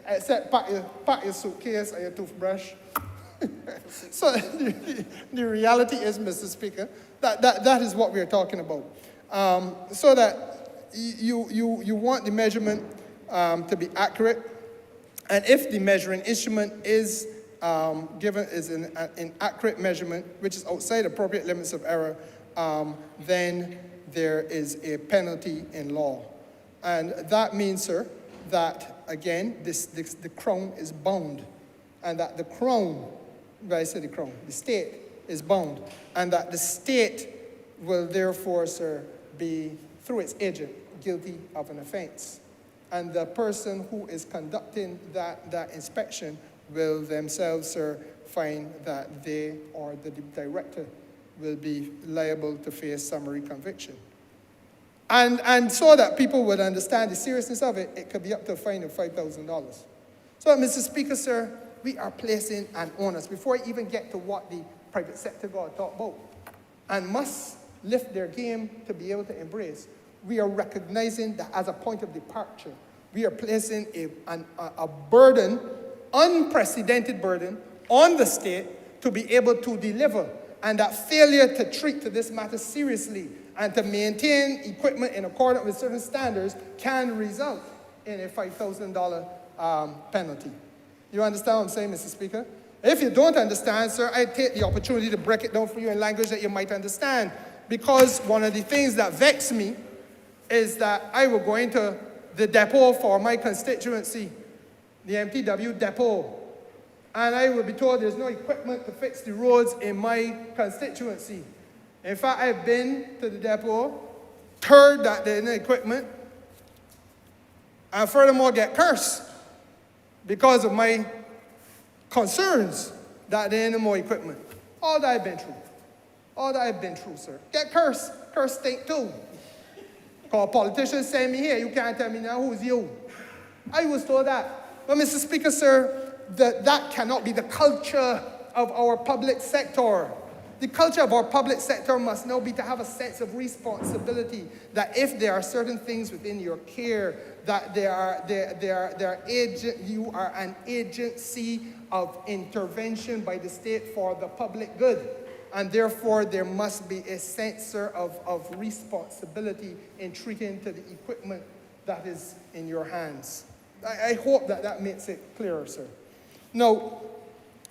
Except pack your suitcase and your toothbrush. So the reality is, Mr. Speaker, that is what we're talking about. So that you want the measurement to be accurate, and if the measuring instrument is given is an inaccurate measurement, which is outside appropriate limits of error, then there is a penalty in law. And that means, sir, that, again, the Crown is bound, and that the Crown, when I say the Crown, the state is bound, and that the state will therefore, sir, be, through its agent, guilty of an offense. And the person who is conducting that inspection will themselves, sir, find that they or the director will be liable to face summary conviction. And so that people would understand the seriousness of it, it could be up to a fine of $5,000. So, Mr. Speaker, sir, we are placing an onus, before I even get to what the private sector got to talk about, and must lift their game to be able to embrace. We are recognizing that as a point of departure, we are placing a burden, unprecedented burden, on the state to be able to deliver, and that failure to treat to this matter seriously and to maintain equipment in accordance with certain standards can result in a $5,000 penalty. You understand what I'm saying, Mr. Speaker? If you don't understand, sir, I take the opportunity to break it down for you in language that you might understand, because one of the things that vex me is that I will go into the depot for my constituency, the MTW depot, and I will be told there's no equipment to fix the roads in my constituency. In fact, I've been to the depot Third, that they're in the equipment. And furthermore, get cursed because of my concerns that they're in more equipment. All that I've been through. All that I've been through, sir. Get cursed. Cursed stink too. Because politicians send me here, you can't tell me now who's you. I was told that. But Mr. Speaker, sir, that cannot be the culture of our public sector. The culture of our public sector must now be to have a sense of responsibility, that if there are certain things within your care, that you are an agency of intervention by the state for the public good. And therefore, there must be a sense, sir, of responsibility in treating to the equipment that is in your hands. I hope that makes it clearer, sir. Now,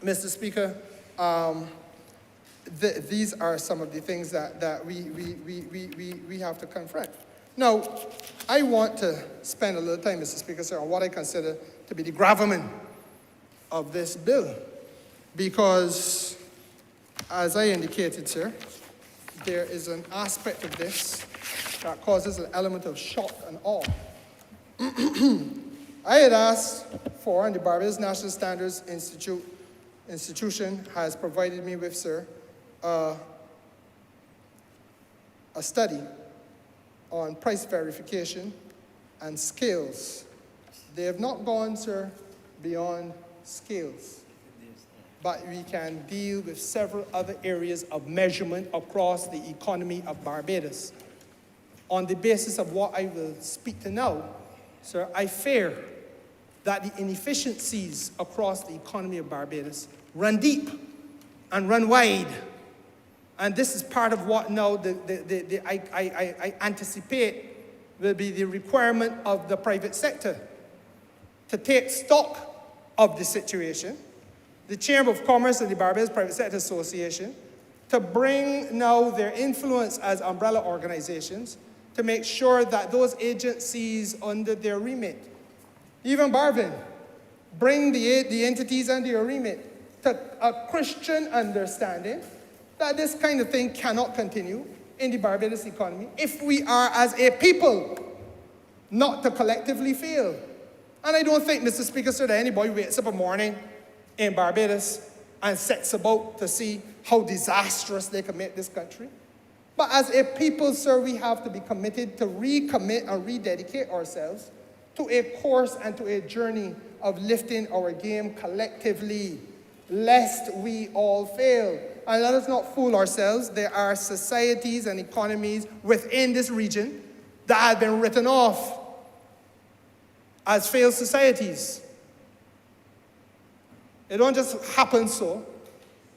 Mr. Speaker, these are some of the things that we have to confront. Now, I want to spend a little time, Mr. Speaker, sir, on what I consider to be the gravamen of this bill, because, as I indicated, sir, there is an aspect of this that causes an element of shock and awe. I had asked for, and the Barbados National Standards Institution has provided me with, sir, a study on price verification and scales. They have not gone, sir, beyond scales, but we can deal with several other areas of measurement across the economy of Barbados. On the basis of what I will speak to now, sir, I fear that the inefficiencies across the economy of Barbados run deep and run wide. And this is part of what now I anticipate will be the requirement of the private sector to take stock of the situation. The Chamber of Commerce and the Barbados Private Sector Association to bring now their influence as umbrella organizations to make sure that those agencies under their remit, even Barvin, bring the entities under your remit to a Christian understanding that this kind of thing cannot continue in the Barbados economy if we are, as a people, not to collectively fail. And I don't think, Mr. Speaker, sir, that anybody wakes up a morning in Barbados and sets about to see how disastrous they can make this country. But as a people, sir, we have to be committed to recommit and rededicate ourselves to a course and to a journey of lifting our game collectively, lest we all fail. And let us not fool ourselves. There are societies and economies within this region that have been written off as failed societies. It don't just happen so.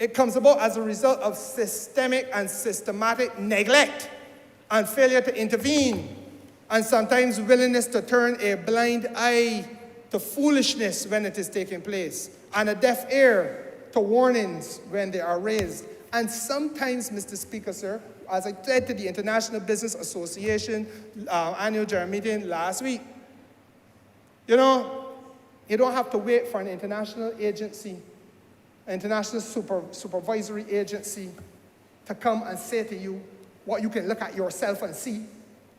It comes about as a result of systemic and systematic neglect and failure to intervene, and sometimes willingness to turn a blind eye to foolishness when it is taking place, and a deaf ear to warnings when they are raised. And sometimes, Mr. Speaker, sir, as I said to the International Business Association annual general meeting last week, you know, you don't have to wait for an international agency, an international supervisory agency to come and say to you what you can look at yourself and see,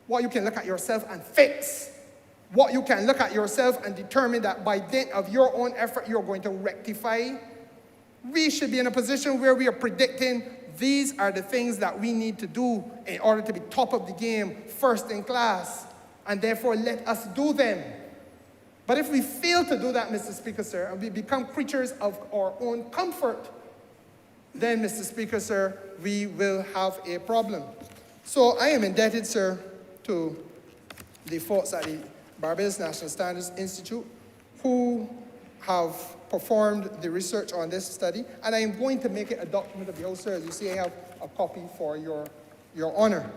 what you can look at yourself and fix, what you can look at yourself and determine that by dint of your own effort you're going to rectify. We should be in a position where we are predicting these are the things that we need to do in order to be top of the game, first in class, and therefore let us do them. But if we fail to do that, Mr. Speaker, sir, and we become creatures of our own comfort, then, Mr. Speaker, sir, we will have a problem. So I am indebted, sir, to the folks at the Barbados National Standards Institute who have performed the research on this study, and I am going to make it a document of the House, sir. As you see, I have a copy for your honor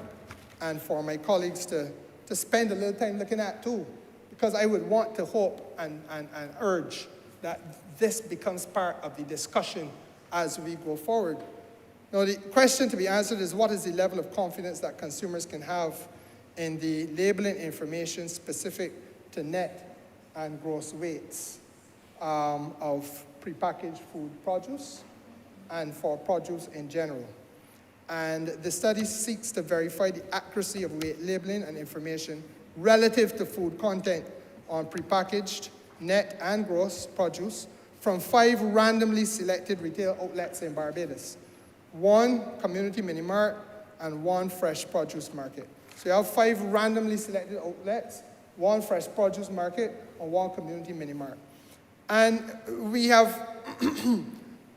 and for my colleagues to spend a little time looking at too, because I would want to hope and urge that this becomes part of the discussion as we go forward. Now, the question to be answered is, what is the level of confidence that consumers can have in the labeling information specific to net and gross weights of prepackaged food produce and for produce in general? And the study seeks to verify the accuracy of weight labeling and information relative to food content on prepackaged, net, and gross produce from 5 randomly selected retail outlets in Barbados. 1 community mini mart and 1 fresh produce market. So you have 5 randomly selected outlets, 1 fresh produce market, and 1 community mini mart. And we have,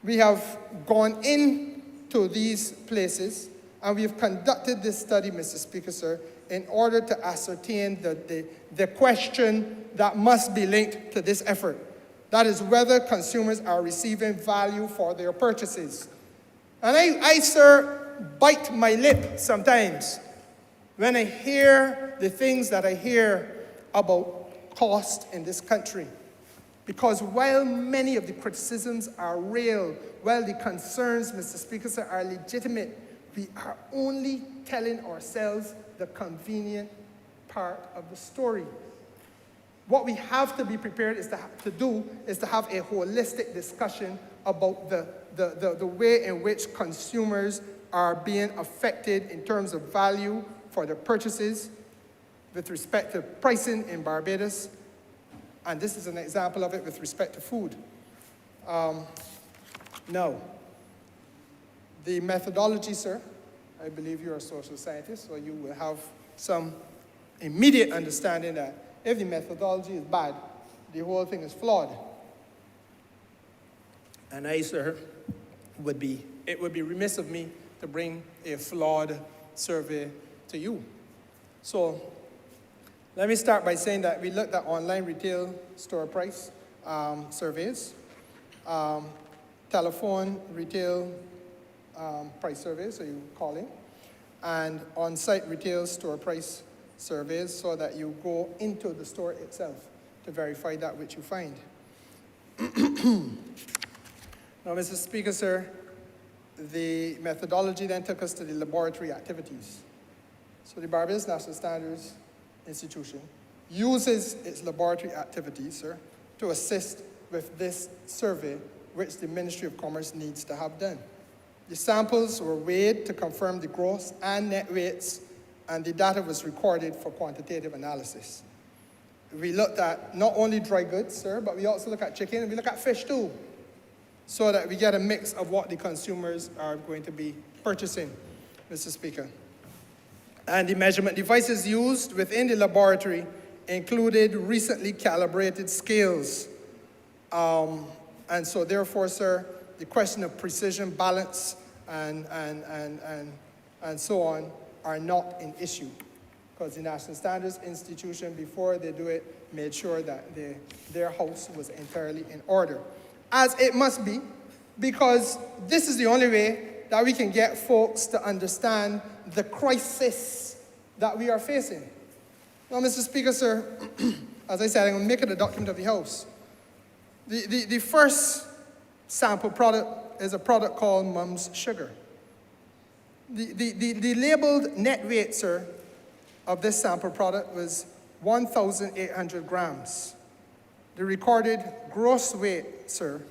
we have gone into these places and we have conducted this study, Mr. Speaker, sir, in order to ascertain the question that must be linked to this effort. That is whether consumers are receiving value for their purchases. And I, sir, bite my lip sometimes when I hear the things that I hear about cost in this country. Because while many of the criticisms are real, while the concerns, Mr. Speaker, sir, are legitimate, we are only telling ourselves the convenient part of the story. What we have to be prepared is to have a holistic discussion about the way in which consumers are being affected in terms of value for their purchases with respect to pricing in Barbados. And this is an example of it with respect to food. Now, the methodology, sir, I believe you're a social scientist, so you will have some immediate understanding that if the methodology is bad, the whole thing is flawed. And I, sir, it would be remiss of me to bring a flawed survey to you. So let me start by saying that we looked at online retail store price surveys, telephone retail price surveys, so you call in, and on-site retail store price surveys, so that you go into the store itself to verify that which you find. Now, Mr. Speaker, sir, the methodology then took us to the laboratory activities. So the Barbados National Standards Institution uses its laboratory activities, sir, to assist with this survey, which the Ministry of Commerce needs to have done. The samples were weighed to confirm the gross and net weights, and the data was recorded for quantitative analysis. We looked at not only dry goods, sir, but we also look at chicken and we look at fish too, so that we get a mix of what the consumers are going to be purchasing, Mr. Speaker. And the measurement devices used within the laboratory included recently calibrated scales. And so therefore, sir, the question of precision, balance, and so on are not an issue. Because the National Standards Institution, before they do it, made sure that their house was entirely in order. As it must be, because this is the only way that we can get folks to understand the crisis that we are facing. Now, Mr. Speaker, sir, as I said, I'm going to make it a document of the House. The first sample product is a product called Mum's Sugar. The labeled net weight, sir, of this sample product was 1,800 grams. The recorded gross weight, sir,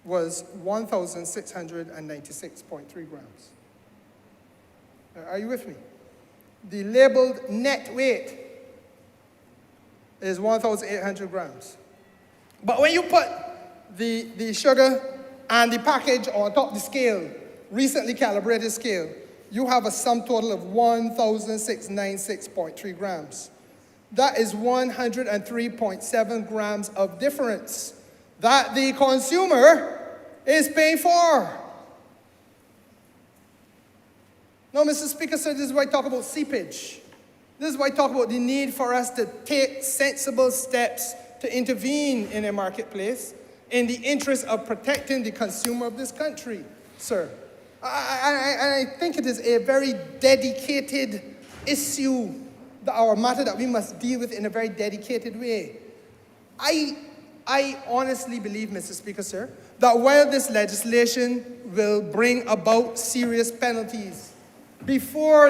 was 1,696.3 grams. Are you with me? The labeled net weight is 1,800 grams. But when you put the sugar and the package on top of the scale, recently calibrated scale, you have a sum total of 1,696.3 grams. That is 103.7 grams of difference that the consumer is paying for. Now, Mr. Speaker, so this is why I talk about seepage. This is why I talk about the need for us to take sensible steps to intervene in a marketplace in the interest of protecting the consumer of this country, sir. I think it is a very dedicated issue, our matter that we must deal with in a very dedicated way. I honestly believe, Mr. Speaker, sir, that while this legislation will bring about serious penalties, before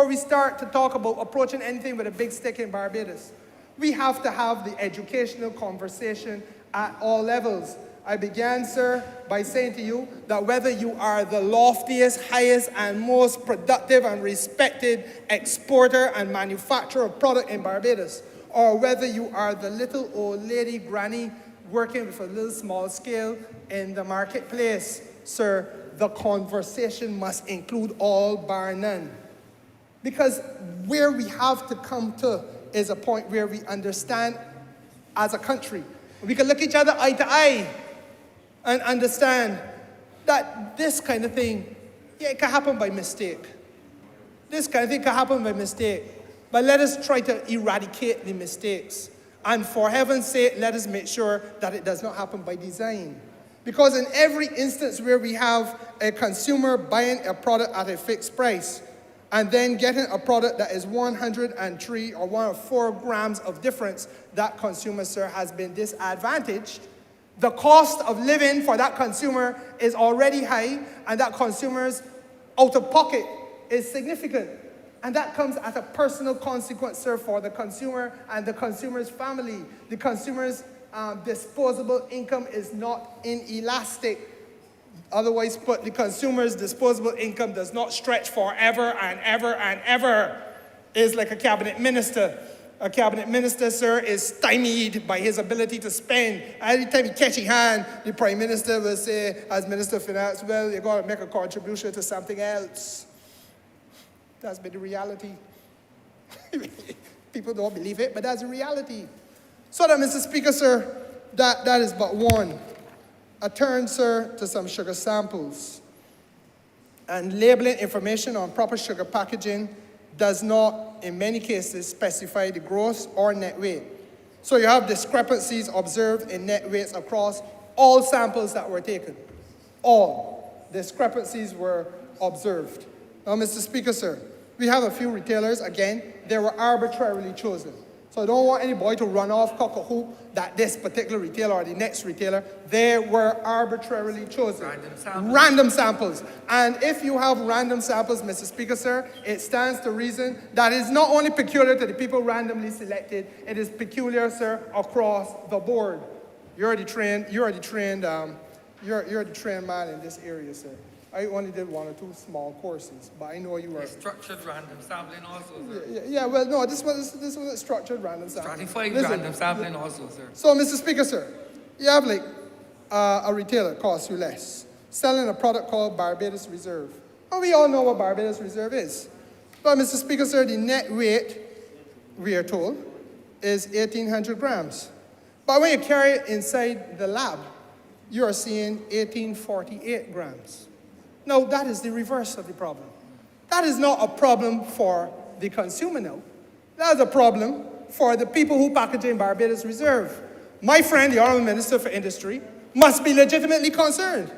we start to talk about approaching anything with a big stick in Barbados, we have to have the educational conversation at all levels. I began, sir, by saying to you that whether you are the loftiest, highest, and most productive and respected exporter and manufacturer of product in Barbados, or whether you are the little old lady granny working with a little small scale in the marketplace, sir, the conversation must include all bar none. Because where we have to come to is a point where we understand as a country. We can look each other eye to eye and understand that this kind of thing, yeah, it can happen by mistake. This kind of thing can happen by mistake. But let us try to eradicate the mistakes. And for heaven's sake, let us make sure that it does not happen by design. Because in every instance where we have a consumer buying a product at a fixed price, and then getting a product that is 103 or 104 grams of difference, that consumer, sir, has been disadvantaged. The cost of living for that consumer is already high, and that consumer's out-of-pocket is significant. And that comes at a personal consequence, sir, for the consumer and the consumer's family. The consumer's disposable income is not inelastic. Otherwise put, the consumer's disposable income does not stretch forever and ever and ever. It's like a cabinet minister. A cabinet minister, sir, is stymied by his ability to spend. Every time he catch his hand, the prime minister will say, as Minister of Finance, well, you're going to make a contribution to something else. That's been the reality. People don't believe it, but that's the reality. So that, Mr. Speaker, sir, that is but one. A turn, sir, to some sugar samples. And labeling information on proper sugar packaging does not, in many cases, specify the gross or net weight. So you have discrepancies observed in net weights across all samples that were taken. All discrepancies were observed. Now, Mr. Speaker, sir, we have a few retailers, again, they were arbitrarily chosen. So I don't want any boy to run off cock-a-hoop that this particular retailer or the next retailer, they were arbitrarily chosen. Random samples. And if you have random samples, Mr. Speaker, sir, it stands to reason that it's not only peculiar to the people randomly selected, it is peculiar, sir, across the board. You're the trained man in this area, sir. I only did 1 or 2 small courses, but I know you were... Structured random sampling also, sir. Yeah, well, no, this was a structured random sampling. Stratified random sampling also, sir. So, Mr. Speaker, sir, you have like a retailer costs you less, selling a product called Barbados Reserve. And we all know what Barbados Reserve is. But, Mr. Speaker, sir, the net weight, we are told, is 1,800 grams. But when you carry it inside the lab, you are seeing 1,848 grams. Now, that is the reverse of the problem. That is not a problem for the consumer now. That is a problem for the people who package in Barbados Reserve. My friend, the Honourable Minister for Industry, must be legitimately concerned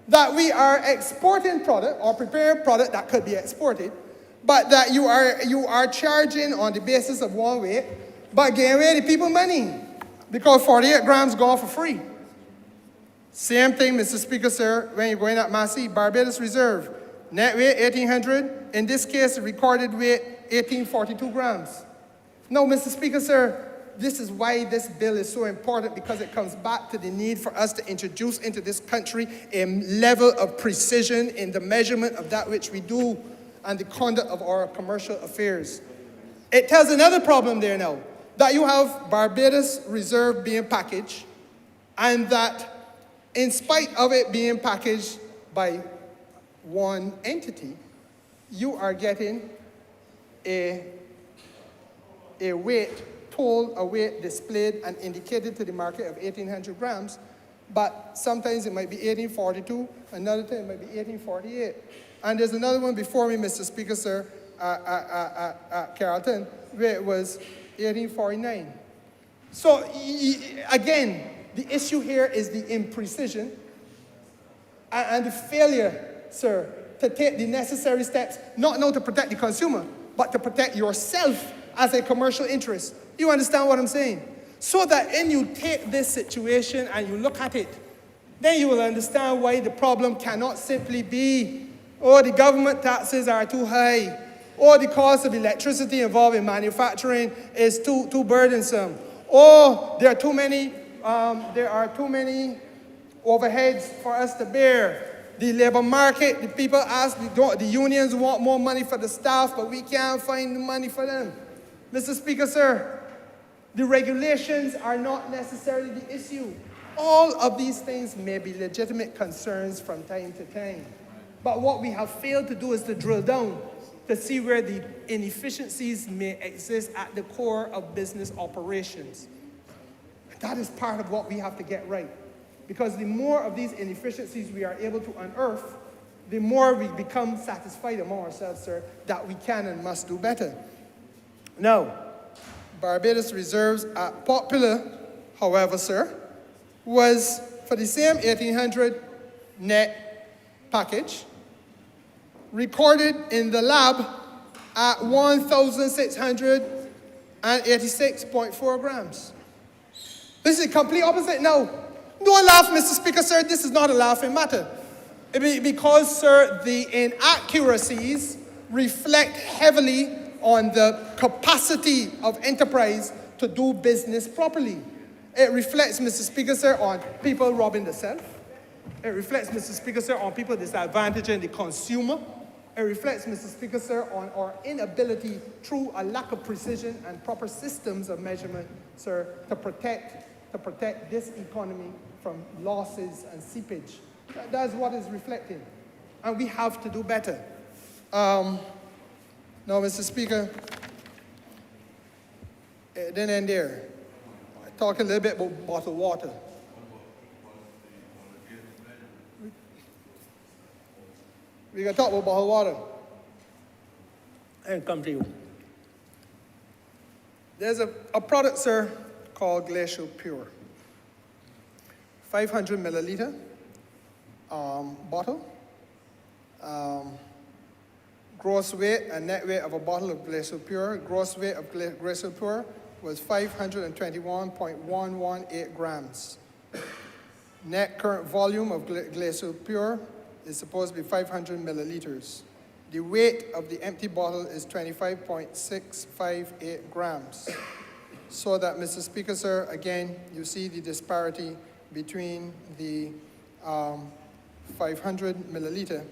that we are exporting product or preparing product that could be exported, but that you are charging on the basis of one weight, but giving away the people money because 48 grams gone for free. Same thing, Mr. Speaker, sir, when you're going at Massey, Barbados Reserve, net weight 1,800, in this case, the recorded weight 1,842 grams. Now, Mr. Speaker, sir, this is why this bill is so important, because it comes back to the need for us to introduce into this country a level of precision in the measurement of that which we do and the conduct of our commercial affairs. It tells another problem there now, that you have Barbados Reserve being packaged, and that in spite of it being packaged by one entity, you are getting a weight told, a weight displayed and indicated to the market of 1,800 grams, but sometimes it might be 1,842, another time it might be 1,848. And there's another one before me, Mr. Speaker, sir, Carrollton, where it was 1,849. So, again, the issue here is the imprecision and the failure, sir, to take the necessary steps, not to protect the consumer, but to protect yourself as a commercial interest. You understand what I'm saying? So that when you take this situation and you look at it, then you will understand why the problem cannot simply be, oh, the government taxes are too high, or the cost of electricity involved in manufacturing is too burdensome, or there are too many overheads for us to bear. The labor market, the people ask, the unions want more money for the staff, but we can't find the money for them. Mr. Speaker, sir, the regulations are not necessarily the issue. All of these things may be legitimate concerns from time to time. But what we have failed to do is to drill down to see where the inefficiencies may exist at the core of business operations. That is part of what we have to get right. Because the more of these inefficiencies we are able to unearth, the more we become satisfied among ourselves, sir, that we can and must do better. Now, Barbados reserves at Popular, however, sir, was for the same 1800 net package, recorded in the lab at 1,686.4 grams. This is the complete opposite. Now, don't laugh, Mr. Speaker, sir. This is not a laughing matter. Because, sir, the inaccuracies reflect heavily on the capacity of enterprise to do business properly. It reflects, Mr. Speaker, sir, on people robbing themselves. It reflects, Mr. Speaker, sir, on people disadvantaging the consumer. It reflects, Mr. Speaker, sir, on our inability through a lack of precision and proper systems of measurement, sir, to protect this economy from losses and seepage. That's what is reflecting. And we have to do better. Now, Mr. Speaker, it didn't end there. I talk a little bit about bottled water. We're going to talk about bottled water. And come to you. There's a product, sir, called Glacial Pure. 500 milliliter bottle. Gross weight and net weight of a bottle of Glacial Pure. Gross weight of Glacial Pure was 521.118 grams. Net current volume of Glacial Pure is supposed to be 500 milliliters. The weight of the empty bottle is 25.658 grams. So that, Mr. Speaker, sir, again, you see the disparity between the 500 milliliter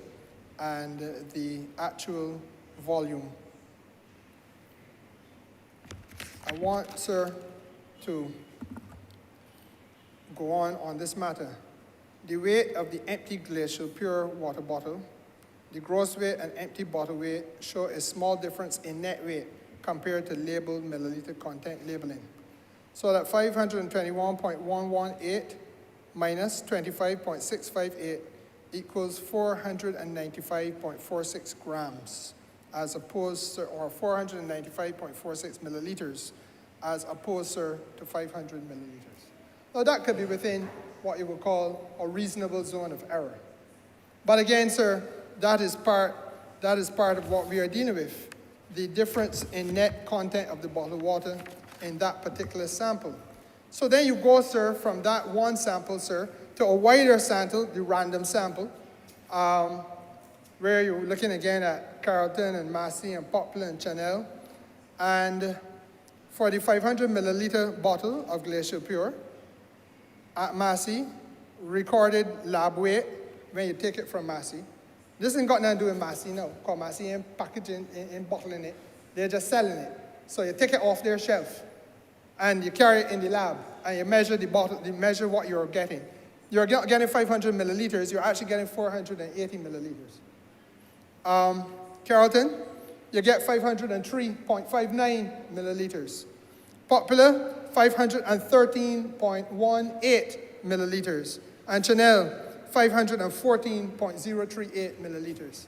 and the actual volume. I want, sir, to go on this matter. The weight of the empty Glacial Pure water bottle, the gross weight and empty bottle weight show a small difference in net weight compared to labeled milliliter content labeling. So that 521.118 minus 25.658 equals 495.46 grams, as opposed to, or 495.46 milliliters, as opposed, sir, to 500 milliliters. Now that could be within what you would call a reasonable zone of error. But again, sir, that is part of what we are dealing with, the difference in net content of the bottled water in that particular sample. So then you go, sir, from that one sample, sir, to a wider sample, the random sample, where you're looking again at Carlton and Massey and Poplar and Chanel. And for the 500 milliliter bottle of Glacial Pure, at Massey, recorded lab weight, when you take it from Massey. This ain't got nothing to do with Massey, no, because Massey ain't packaging, ain't bottling it. They're just selling it. So you take it off their shelf, and you carry it in the lab, and you measure the bottle, you measure what you're getting. You're not getting 500 milliliters, you're actually getting 480 milliliters. Carlton, you get 503.59 milliliters. Popular, 513.18 milliliters. And Chanel, 514.038 milliliters.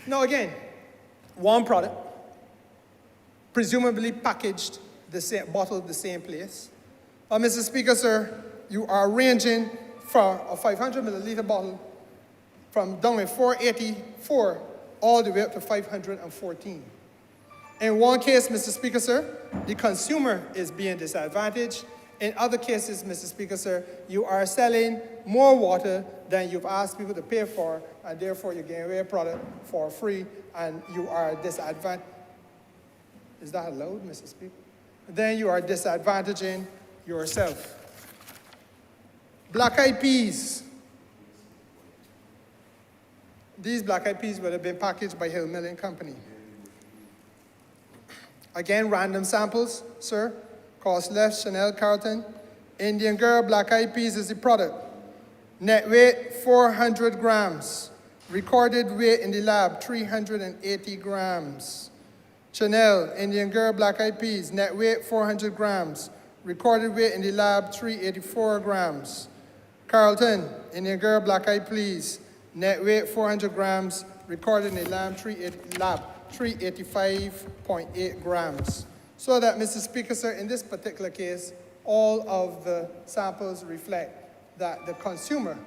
Now again, one product, presumably packaged, the same, bottled the same place. Mr. Speaker, sir, you are ranging for a 500 milliliter bottle from down at 484 all the way up to 514. In one case, Mr. Speaker, sir, the consumer is being disadvantaged. In other cases, Mr. Speaker, sir, you are selling more water than you've asked people to pay for, and therefore you're giving away a product for free, and you are disadvantaged. Is that allowed, Mr. Speaker? Then you are disadvantaging yourself. Black-eyed peas. These black-eyed peas would have been packaged by Hill Milling Company. Again, random samples, sir. Cost less, Chanel, Carlton. Indian Girl, black-eyed peas is the product. Net weight, 400 grams. Recorded weight in the lab, 380 grams. Chanel, Indian Girl, black-eyed peas, net weight, 400 grams. Recorded weight in the lab, 384 grams. Carlton, Indian Girl, black-eyed peas, net weight, 400 grams. Recorded in the lab, 385.8 grams. So that, Mr. Speaker, sir, in this particular case, all of the samples reflect that the consumer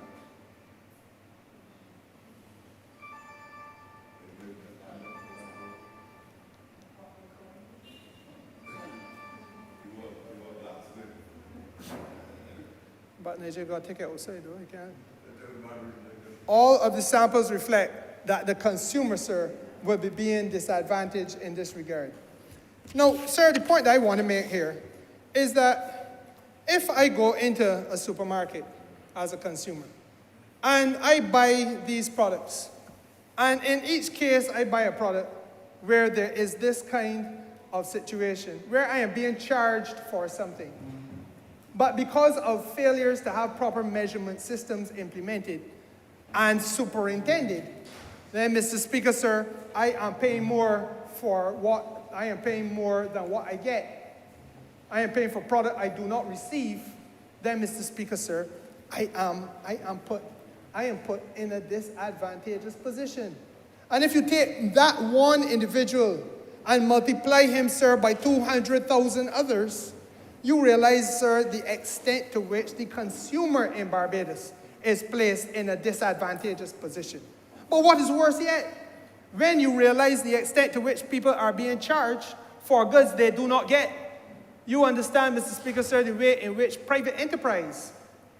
but Niger got to take it outside, though, you can't. All of the samples reflect that the consumer, sir, will be being disadvantaged in this regard. Now, sir, the point that I want to make here is that if I go into a supermarket as a consumer and I buy these products, and in each case I buy a product where there is this kind of situation, where I am being charged for something, but because of failures to have proper measurement systems implemented and superintended, then, Mr. Speaker, sir, I am paying more than what I get. I am paying for product I do not receive. Then, Mr. Speaker, sir, I am put in a disadvantageous position. And if you take that one individual and multiply him, sir, by 200,000 others, you realize, sir, the extent to which the consumer in Barbados is placed in a disadvantageous position. But what is worse yet, when you realize the extent to which people are being charged for goods they do not get, you understand, Mr. Speaker, sir, the way in which private enterprise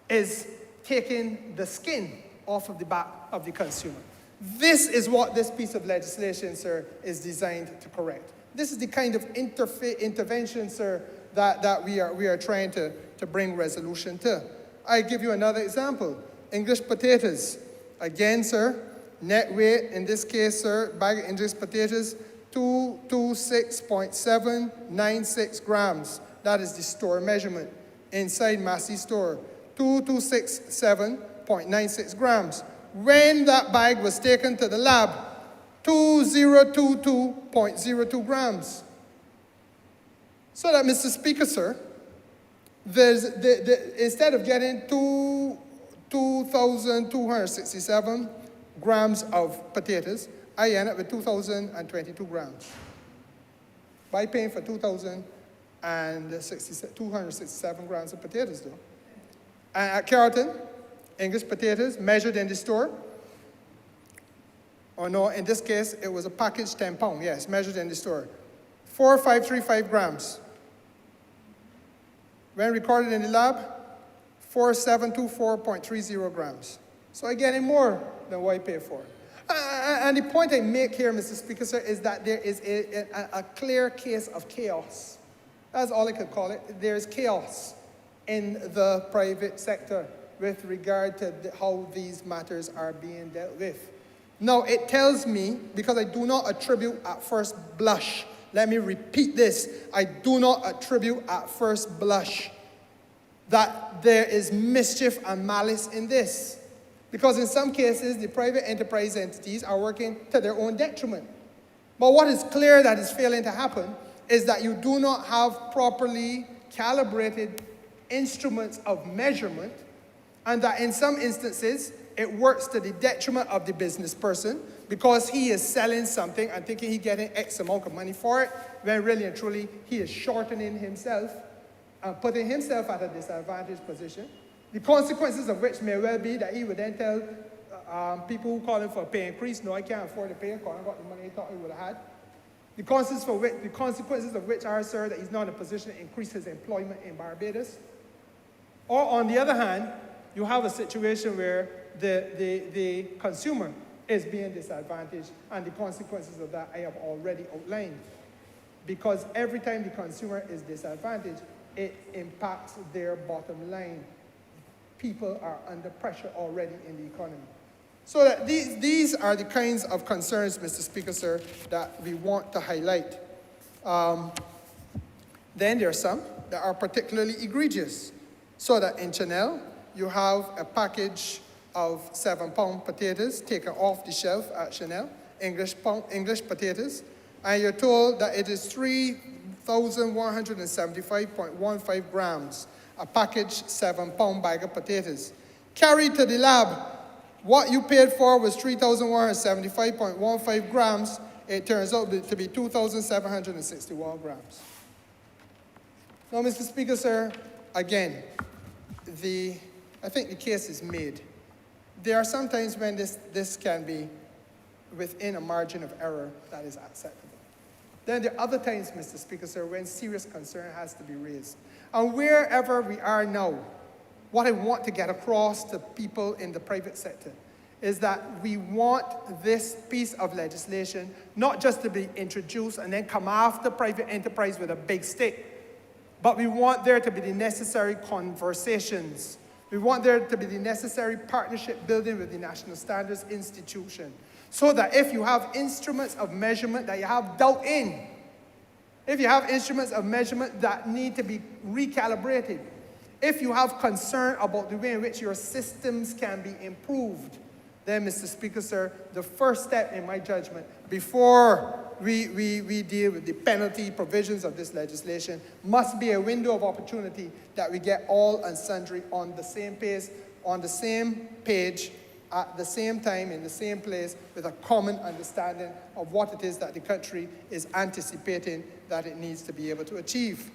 is taking the skin off of the back of the consumer. This is what this piece of legislation, sir, is designed to correct. This is the kind of intervention, sir, that we are trying to bring resolution to. I give you another example. English potatoes. Again, sir, net weight, in this case, sir, bag of English potatoes, 226.796 grams. That is the store measurement inside Massey store. 226.796 grams. When that bag was taken to the lab, 2022.02 grams. So that, Mr. Speaker, sir, instead of getting 2,267 grams of potatoes, I end up with 2,022 grams by paying for 267 grams of potatoes, though. And at Carlton, English potatoes measured in the store, or no, in this case, it was a package 10 pound, yes, measured in the store, 4,535 grams. When recorded in the lab, 4,724.30 grams. So I'm getting more than what I pay for. And the point I make here, Mr. Speaker, sir, is that there is a clear case of chaos. That's all I could call it. There's chaos in the private sector with regard to how these matters are being dealt with. Now, it tells me, because I do not attribute at first blush, let me repeat this, I do not attribute at first blush that there is mischief and malice in this. Because in some cases, the private enterprise entities are working to their own detriment. But what is clear that is failing to happen is that you do not have properly calibrated instruments of measurement, and that in some instances, it works to the detriment of the business person because he is selling something and thinking he's getting X amount of money for it, when really and truly he is shortening himself and putting himself at a disadvantaged position. The consequences of which may well be that he would then tell people who call him for a pay increase, no, I can't afford to pay, I got the money he thought he would have had. The consequences of which are, sir, that he's not in a position to increase his employment in Barbados. Or on the other hand, you have a situation where the consumer is being disadvantaged, and the consequences of that I have already outlined. Because every time the consumer is disadvantaged, it impacts their bottom line. people are under pressure already in the economy. So that these are the kinds of concerns, Mr. Speaker, sir, that we want to highlight. Then there are some that are particularly egregious. So that in Chanel, you have a package of 7-pound potatoes taken off the shelf at Chanel, English potatoes, and you're told that it is 3,175.15 grams, a package 7-pound bag of potatoes. Carried to the lab, what you paid for was 3,175.15 grams. It turns out to be 2,761 grams. Now, Mr. Speaker, sir, again, I think the case is made. There are some times when this can be within a margin of error that is acceptable. Then there are other times, Mr. Speaker, sir, when serious concern has to be raised. And wherever we are now, what I want to get across to people in the private sector is that we want this piece of legislation not just to be introduced and then come after private enterprise with a big stick, but we want there to be the necessary conversations. We want there to be the necessary partnership building with the National Standards Institution, so that if you have instruments of measurement that you have doubt in, if you have instruments of measurement that need to be recalibrated, if you have concern about the way in which your systems can be improved, then, Mr. Speaker, sir, the first step in my judgment, before we deal with the penalty provisions of this legislation, must be a window of opportunity that we get all and sundry on the same pace, on the same page, at the same time, in the same place, with a common understanding of what it is that the country is anticipating that it needs to be able to achieve.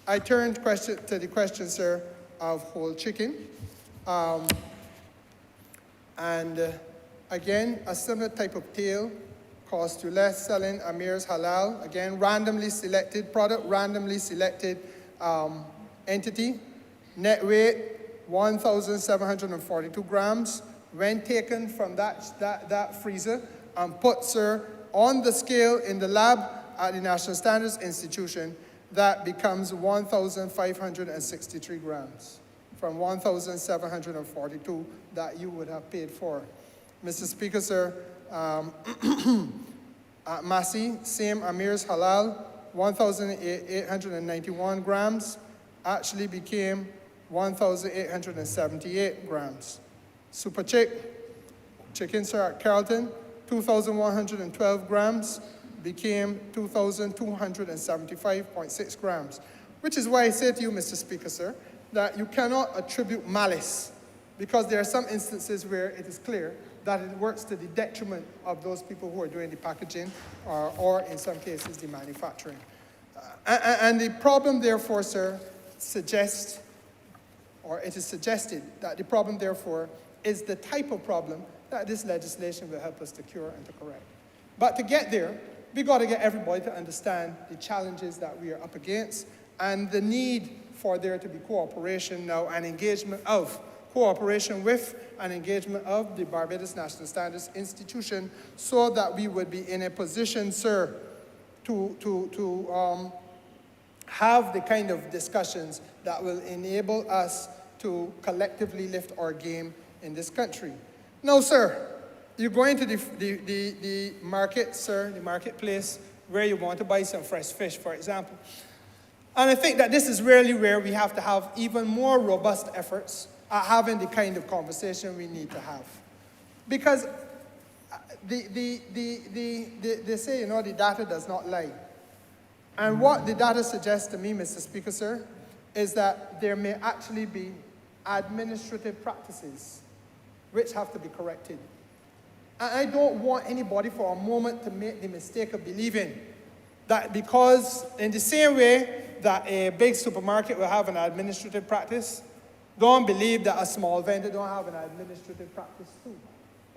I turn to the question, sir, of whole chicken. Again, a similar type of tale, cost you less, selling Amir's Halal. Again, randomly selected product, randomly selected entity. Net weight, 1,742 grams. When taken from that freezer and put, sir, on the scale in the lab at the National Standards Institution, that becomes 1,563 grams from 1,742 that you would have paid for. Mr. Speaker, sir, at Massey, same Amir's Halal, 1,891 grams, actually became 1,878 grams. Super chicken, sir, at Carlton, 2,112 grams, became 2,275.6 grams. Which is why I say to you, Mr. Speaker, sir, that you cannot attribute malice, because there are some instances where it is clear that it works to the detriment of those people who are doing the packaging or in some cases, the manufacturing. And the problem, therefore, sir, suggests, or it is suggested that the problem, therefore, is the type of problem that this legislation will help us to cure and to correct. But to get there, we've got to get everybody to understand the challenges that we are up against and the need for there to be cooperation now and engagement of, cooperation with and engagement of the Barbados National Standards Institution, so that we would be in a position, sir, to have the kind of discussions that will enable us to collectively lift our game in this country. Now, sir, you go into the market, sir, the marketplace, where you want to buy some fresh fish, for example. And I think that this is really where we have to have even more robust efforts at having the kind of conversation we need to have. Because they say, you know, the data does not lie. And what the data suggests to me, Mr. Speaker, sir, is that there may actually be administrative practices which have to be corrected. And I don't want anybody for a moment to make the mistake of believing that because in the same way that a big supermarket will have an administrative practice, don't believe that a small vendor don't have an administrative practice too.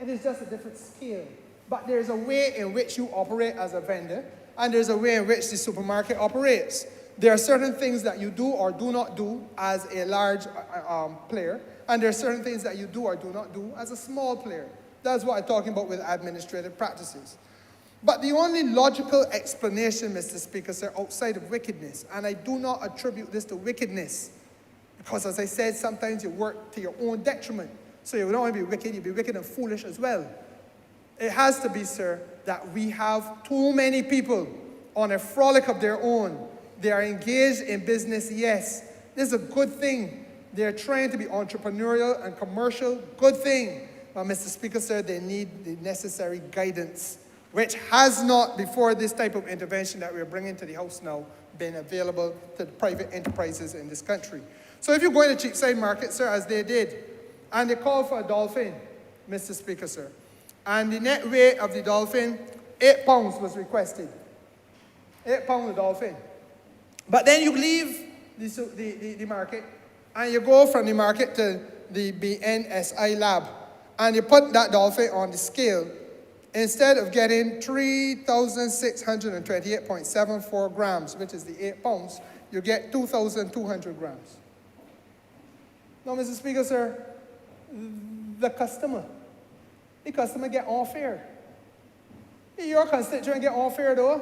It is just a different scale. But there's a way in which you operate as a vendor, and there's a way in which the supermarket operates. There are certain things that you do or do not do as a large player, and there are certain things that you do or do not do as a small player. That's what I'm talking about with administrative practices. But the only logical explanation, Mr. Speaker, sir, outside of wickedness, and I do not attribute this to wickedness, Because as I said, sometimes you work to your own detriment. So you don't want to be wicked, you'll be wicked and foolish as well. It has to be, sir, that we have too many people on a frolic of their own. They are engaged in business, yes. This is a good thing. They're trying to be entrepreneurial and commercial, good thing. But Mr. Speaker, sir, they need the necessary guidance, which has not, before this type of intervention that we're bringing to the House now, been available to the private enterprises in this country. So if you go in the Cheapside market, sir, as they did, and they called for a dolphin, Mr. Speaker, sir, and the net weight of the dolphin, 8 pounds was requested. 8 pounds of dolphin. But then you leave the market, and you go from the market to the BNSI lab, and you put that dolphin on the scale. Instead of getting 3,628.74 grams, which is the 8 pounds, you get 2,200 grams. Now, Mr. Speaker, sir, the customer get unfair. Your constituent get unfair, though.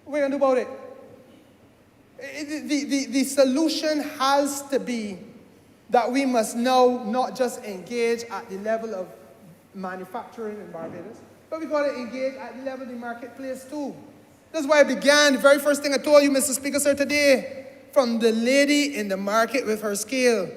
What are you going to do about it? The solution has to be that we must now not just engage at the level of manufacturing in Barbados, but we got to engage at the level of the marketplace too. That's why I began, the very first thing I told you, Mr. Speaker, sir, today, from the lady in the market with her scale,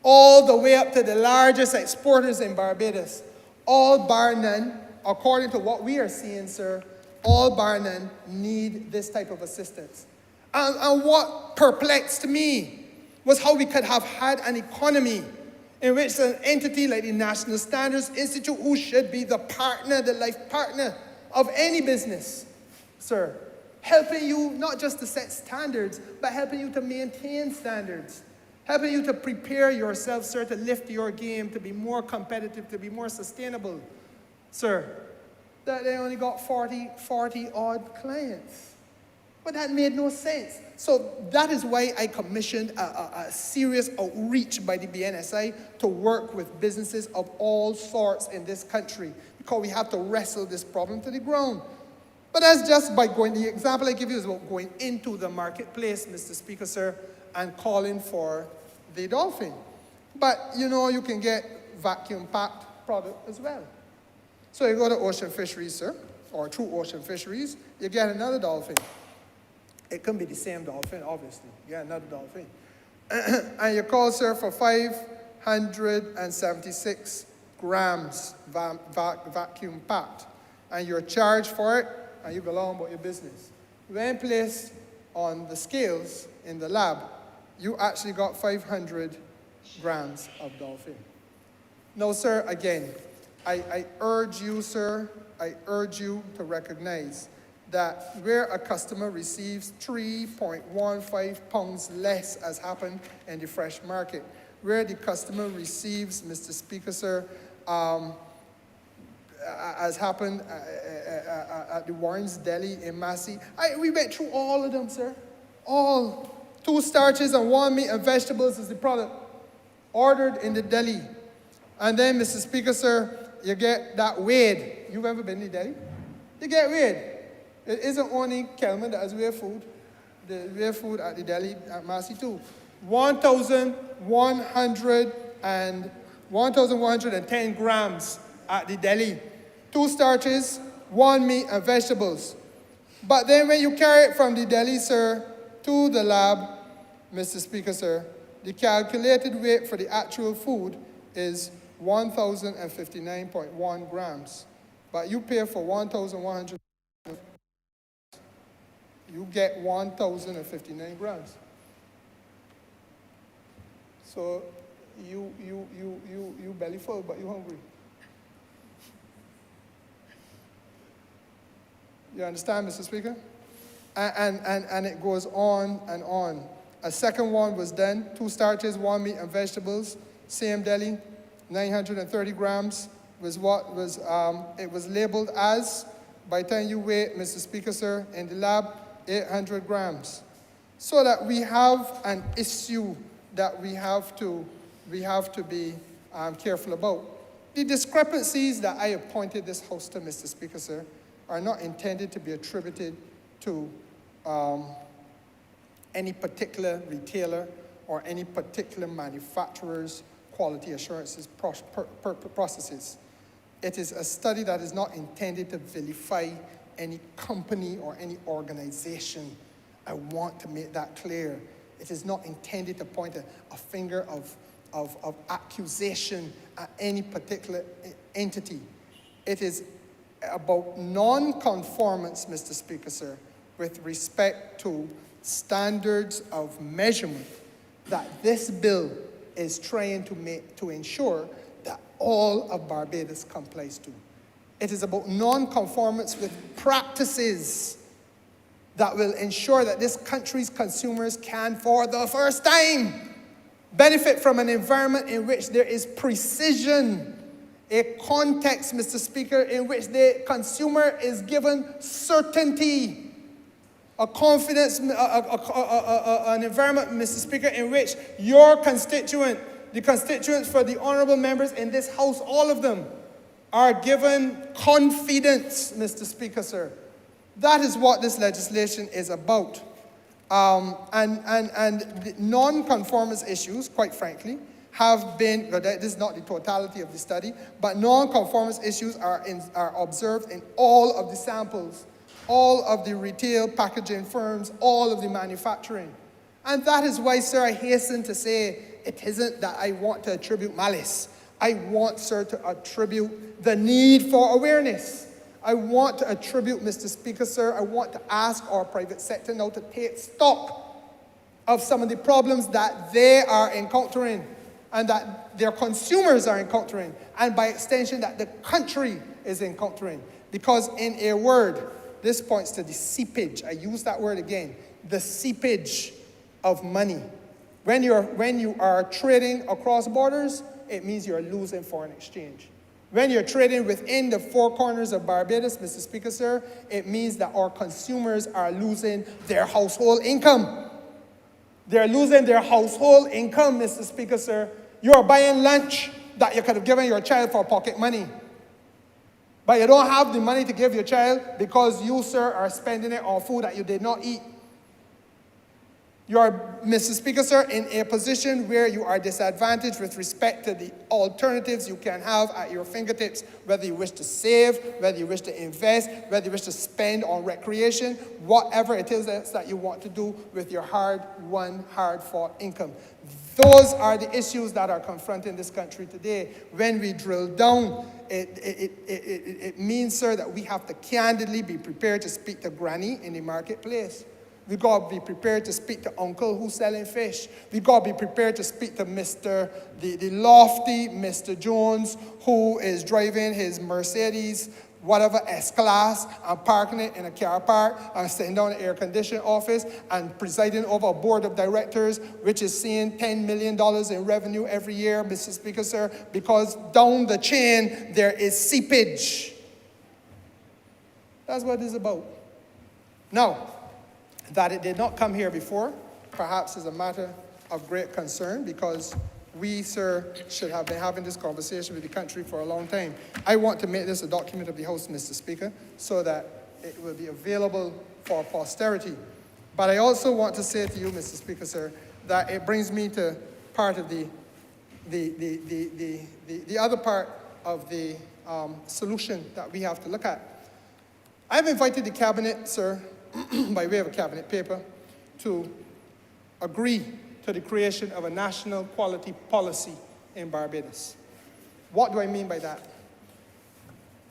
all the way up to the largest exporters in Barbados, all bar none, according to what we are seeing, sir, all bar none need this type of assistance. And what perplexed me was how we could have had an economy in which an entity like the National Standards Institute, who should be the partner, the life partner of any business, sir, helping you not just to set standards, but helping you to maintain standards, helping you to prepare yourself, sir, to lift your game, to be more competitive, to be more sustainable, sir, that they only got 40 odd clients. But that made no sense. So that is why I commissioned a serious outreach by the BNSI to work with businesses of all sorts in this country, because we have to wrestle this problem to the ground. But that's just by going, the example I give you is about going into the marketplace, Mr. Speaker, sir, and calling for the dolphin. But you know, you can get vacuum-packed product as well. So you go to Ocean Fisheries, sir, or through Ocean Fisheries, you get another dolphin. It can be the same dolphin, obviously. You get another dolphin. And you call, sir, for 576 grams vacuum packed. And you're charged for it, and you go along about your business. When placed on the scales in the lab, you actually got 500 grams of dolphin. Now, sir, again, I urge you, sir, I urge you to recognize that where a customer receives 3.15 pounds less, as happened in the fresh market, where the customer receives, Mr. Speaker, sir, as happened at the Warren's Deli in Massey. We went through all of them, sir. All. 2 starches and 1 meat and vegetables is the product ordered in the deli. And then, Mr. Speaker, sir, you get that weighed. You've ever been in the deli? You get weighed. It isn't only Kelman that has weigh food. They weigh food at the deli at Massey too. 1,110 grams at the deli. 2 starches, 1 meat and vegetables. But then when you carry it from the deli, sir, to the lab, Mr. Speaker, sir, the calculated weight for the actual food is 1,059.1 grams. But you pay for 1,100. You get 1,059 grams. So you belly full, but you hungry. You understand, Mr. Speaker? And it goes on and on. A second one was done, 2 starches, 1 meat and vegetables, same deli, 930 grams was what was, it was labeled as, by the time you weigh it, Mr. Speaker, sir, in the lab, 800 grams. So that we have an issue that we have to be careful about. The discrepancies that I have pointed this House to, Mr. Speaker, sir, are not intended to be attributed to any particular retailer or any particular manufacturer's quality assurances processes. It is a study that is not intended to vilify any company or any organization. I want to make that clear. It is not intended to point a finger of accusation at any particular entity. It is about non-conformance, Mr. Speaker, sir, with respect to standards of measurement that this bill is trying to ensure that all of Barbados complies to. It is about non-conformance with practices that will ensure that this country's consumers can, for the first time, benefit from an environment in which there is precision, a context, Mr. Speaker, in which the consumer is given certainty, a confidence, an environment, Mr. Speaker, in which your constituent, the constituents for the honourable members in this House, all of them, are given confidence, Mr. Speaker, sir. That is what this legislation is about. And the non-conformance issues, quite frankly, have been, this is not the totality of the study, but non-conformance issues are observed in all of the samples, all of the retail packaging firms, all of the manufacturing. And that is why, sir, I hasten to say it isn't that I want to attribute malice. I want, sir, to attribute the need for awareness. I want to attribute, Mr. Speaker, sir, I want to ask our private sector now to take stock of some of the problems that they are encountering and that their consumers are encountering, and by extension that the country is encountering. Because in a word, this points to the seepage. I use that word again, the seepage of money. When you are trading across borders, it means you're losing foreign exchange. When you're trading within the four corners of Barbados, Mr. Speaker, sir, it means that our consumers are losing their household income. They're losing their household income, Mr. Speaker, sir. You're buying lunch that you could have given your child for pocket money. But you don't have the money to give your child because you, sir, are spending it on food that you did not eat. You are, Mr. Speaker, sir, in a position where you are disadvantaged with respect to the alternatives you can have at your fingertips, whether you wish to save, whether you wish to invest, whether you wish to spend on recreation, whatever it is that you want to do with your hard-won, hard-fought income. Those are the issues that are confronting this country today. When we drill down, it means, sir, that we have to candidly be prepared to speak to Granny in the marketplace. We got to be prepared to speak to Uncle who's selling fish. We got to be prepared to speak to the lofty Mr. Jones who is driving his Mercedes, whatever S-Class, and parking it in a car park and sitting down in an air-conditioned office and presiding over a board of directors which is seeing $10 million in revenue every year, Mr. Speaker, sir, because down the chain there is seepage. That's what it is about. Now, that it did not come here before, perhaps is a matter of great concern because we, sir, should have been having this conversation with the country for a long time. I want to make this a document of the House, Mr. Speaker, so that it will be available for posterity. But I also want to say to you, Mr. Speaker, sir, that it brings me to part of the other part of the solution that we have to look at. I've invited the Cabinet, sir, by way of a Cabinet paper, to agree to the creation of a national quality policy in Barbados. What do I mean by that?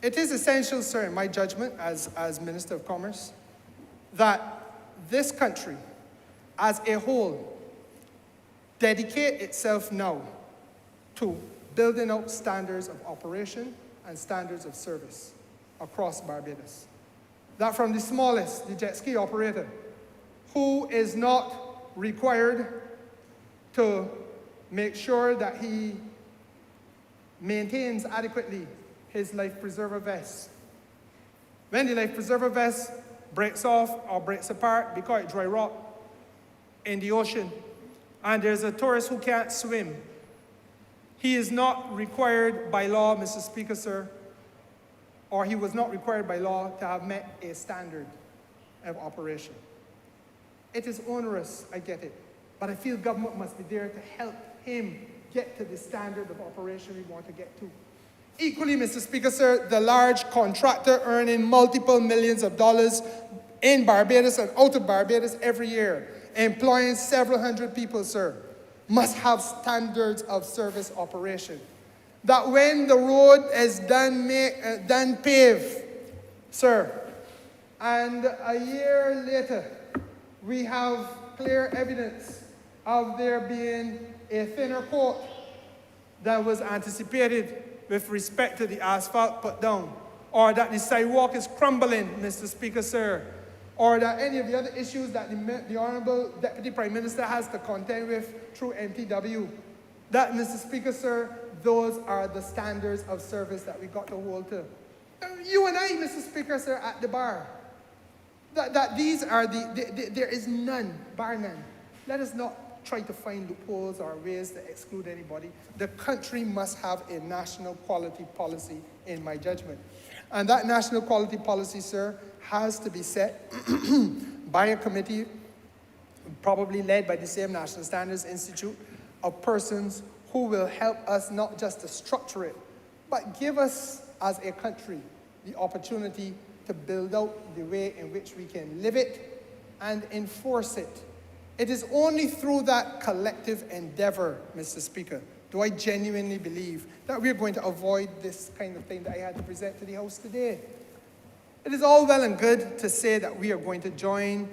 It is essential, sir, in my judgment as Minister of Commerce, that this country as a whole dedicate itself now to building out standards of operation and standards of service across Barbados. That from the smallest, the jet ski operator, who is not required to make sure that he maintains adequately his life preserver vest. When the life preserver vest breaks off or breaks apart because it dry rot in the ocean, and there's a tourist who can't swim, he is not required by law, Mr. Speaker, sir, or he was not required by law to have met a standard of operation. It is onerous, I get it, But I feel government must be there to help him get to the standard of operation we want to get to. Equally, Mr. Speaker, sir, the large contractor earning multiple millions of dollars in Barbados and out of Barbados every year, employing several hundred people, sir, must have standards of service operation. That when the road is done paved, sir, and a year later, we have clear evidence of there being a thinner coat than was anticipated with respect to the asphalt put down, or that the sidewalk is crumbling, Mr. Speaker, sir, or that any of the other issues that the Honourable Deputy Prime Minister has to contend with through MTW. That, Mr. Speaker, sir, those are the standards of service that we got to hold to. You and I, Mr. Speaker, sir, at the bar, that these are there is none, bar none. Let us not try to find loopholes or ways to exclude anybody. The country must have a national quality policy, in my judgment. And that national quality policy, sir, has to be set by a committee, probably led by the same National Standards Institute, of persons who will help us not just to structure it, but give us as a country the opportunity to build out the way in which we can live it and enforce it. It is only through that collective endeavor, Mr. Speaker, do I genuinely believe that we're going to avoid this kind of thing that I had to present to the House today. It is all well and good to say that we are going to join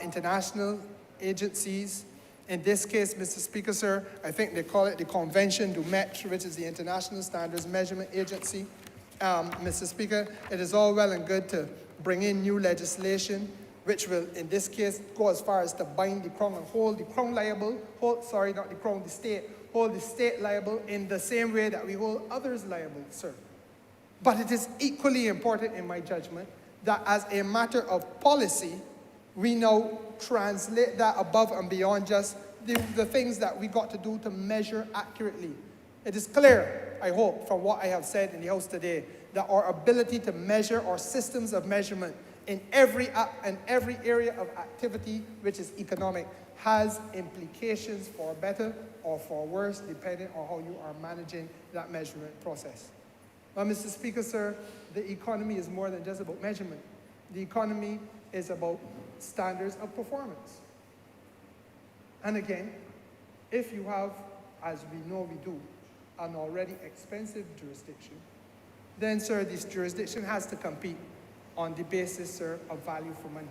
international agencies. In this case, Mr. Speaker, sir, I think they call it the Convention du Mètre, which is the International Standards Measurement Agency. Mr. Speaker, it is all well and good to bring in new legislation, which will, in this case, go as far as to bind the Crown and hold the Crown liable, hold the state liable in the same way that we hold others liable, sir. But it is equally important, in my judgment, that as a matter of policy, we now translate that above and beyond just the things that we got to do to measure accurately. It is clear, I hope, from what I have said in the House today, that our ability to measure, our systems of measurement in every area of activity which is economic has implications for better or for worse, depending on how you are managing that measurement process. Well, Mr. Speaker, sir, the economy is more than just about measurement. The economy is about standards of performance. And again, if you have, as we know we do, an already expensive jurisdiction, then, sir, this jurisdiction has to compete on the basis, sir, of value for money.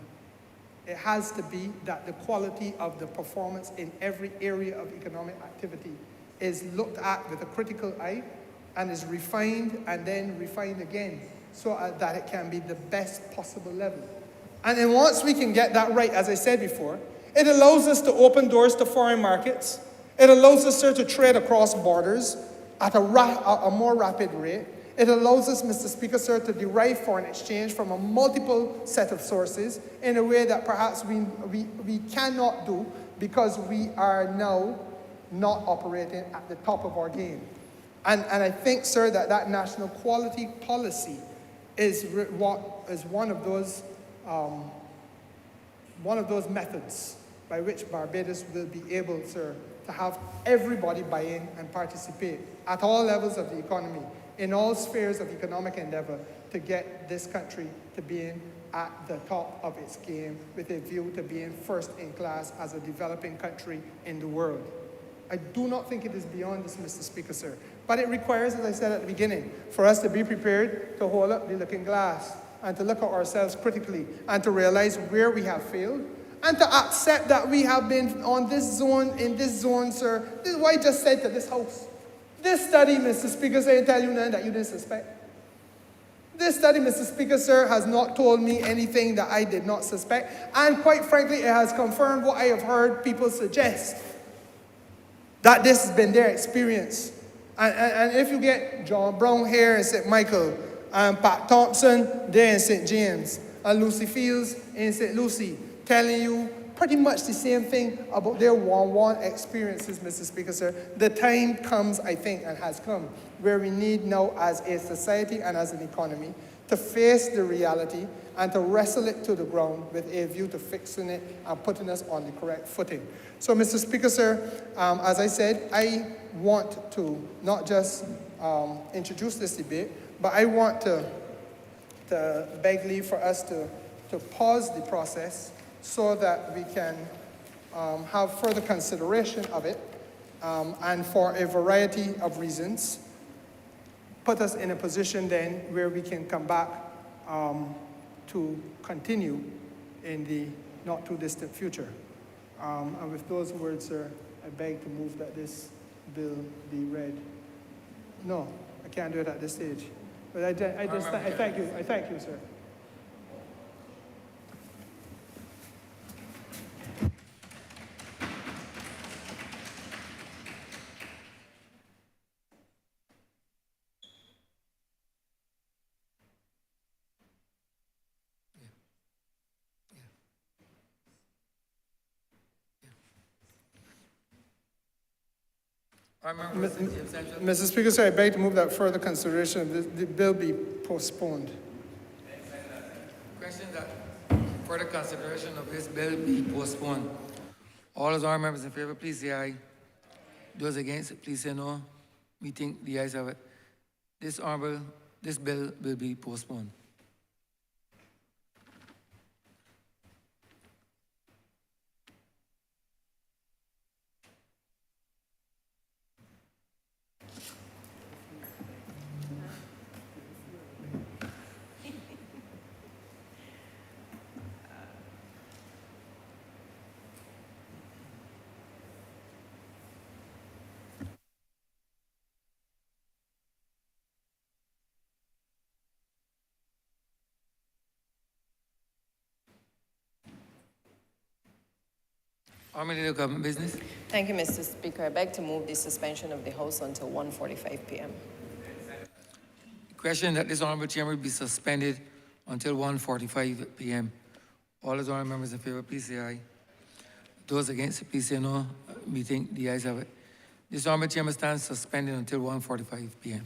It has to be that the quality of the performance in every area of economic activity is looked at with a critical eye and is refined and then refined again so that it can be the best possible level. And then once we can get that right, as I said before, it allows us to open doors to foreign markets. It allows us, sir, to trade across borders at a more rapid rate. It allows us, Mr. Speaker, sir, to derive foreign exchange from a multiple set of sources in a way that perhaps we cannot do because we are now not operating at the top of our game. And I think, sir, that national quality policy is one of those methods by which Barbados will be able, sir, to have everybody buy in and participate at all levels of the economy, in all spheres of economic endeavor, to get this country to being at the top of its game with a view to being first in class as a developing country in the world. I do not think it is beyond this, Mr. Speaker, sir. But it requires, as I said at the beginning, for us to be prepared to hold up the looking glass and to look at ourselves critically and to realize where we have failed and to accept that we have been on this zone, in this zone, sir. This is what I just said to this House. This study, Mr. Speaker, sir, tell you none that you didn't suspect. This study, Mr. Speaker, sir, has not told me anything that I did not suspect. And quite frankly, it has confirmed what I have heard people suggest, that this has been their experience. And if you get John Brown here in St. Michael, and Pat Thompson there in St. James, and Lucy Fields in St. Lucie, telling you pretty much the same thing about their one-on-one experiences, Mr. Speaker, sir. The time comes, I think, and has come, where we need now as a society and as an economy to face the reality and to wrestle it to the ground with a view to fixing it and putting us on the correct footing. So, Mr. Speaker, sir, as I said, I want to not just introduce this debate, but I want to beg leave for us to pause the process so that we can have further consideration of it, and for a variety of reasons, put us in a position then where we can come back to continue in the not too distant future. And with those words, sir, I beg to move that this bill be read. No, I can't do it at this stage. But I thank you, sir. Honourable President James Central. Mr. Speaker, sir, I beg to move that further consideration of the bill be postponed. Question that further consideration of this bill be postponed. All those honourable members in favor, please say aye. Those against, please say no. We think the ayes have it. This bill will be postponed. Honourable Leader of Government Business. Thank you, Mr. Speaker. I beg to move the suspension of the House until 1:45 p.m. Question that this honourable chamber be suspended until 1:45 p.m. All those honourable members in favor, please say aye. Those against, please say no. We think the ayes have it. This honourable chamber stands suspended until 1:45 p.m.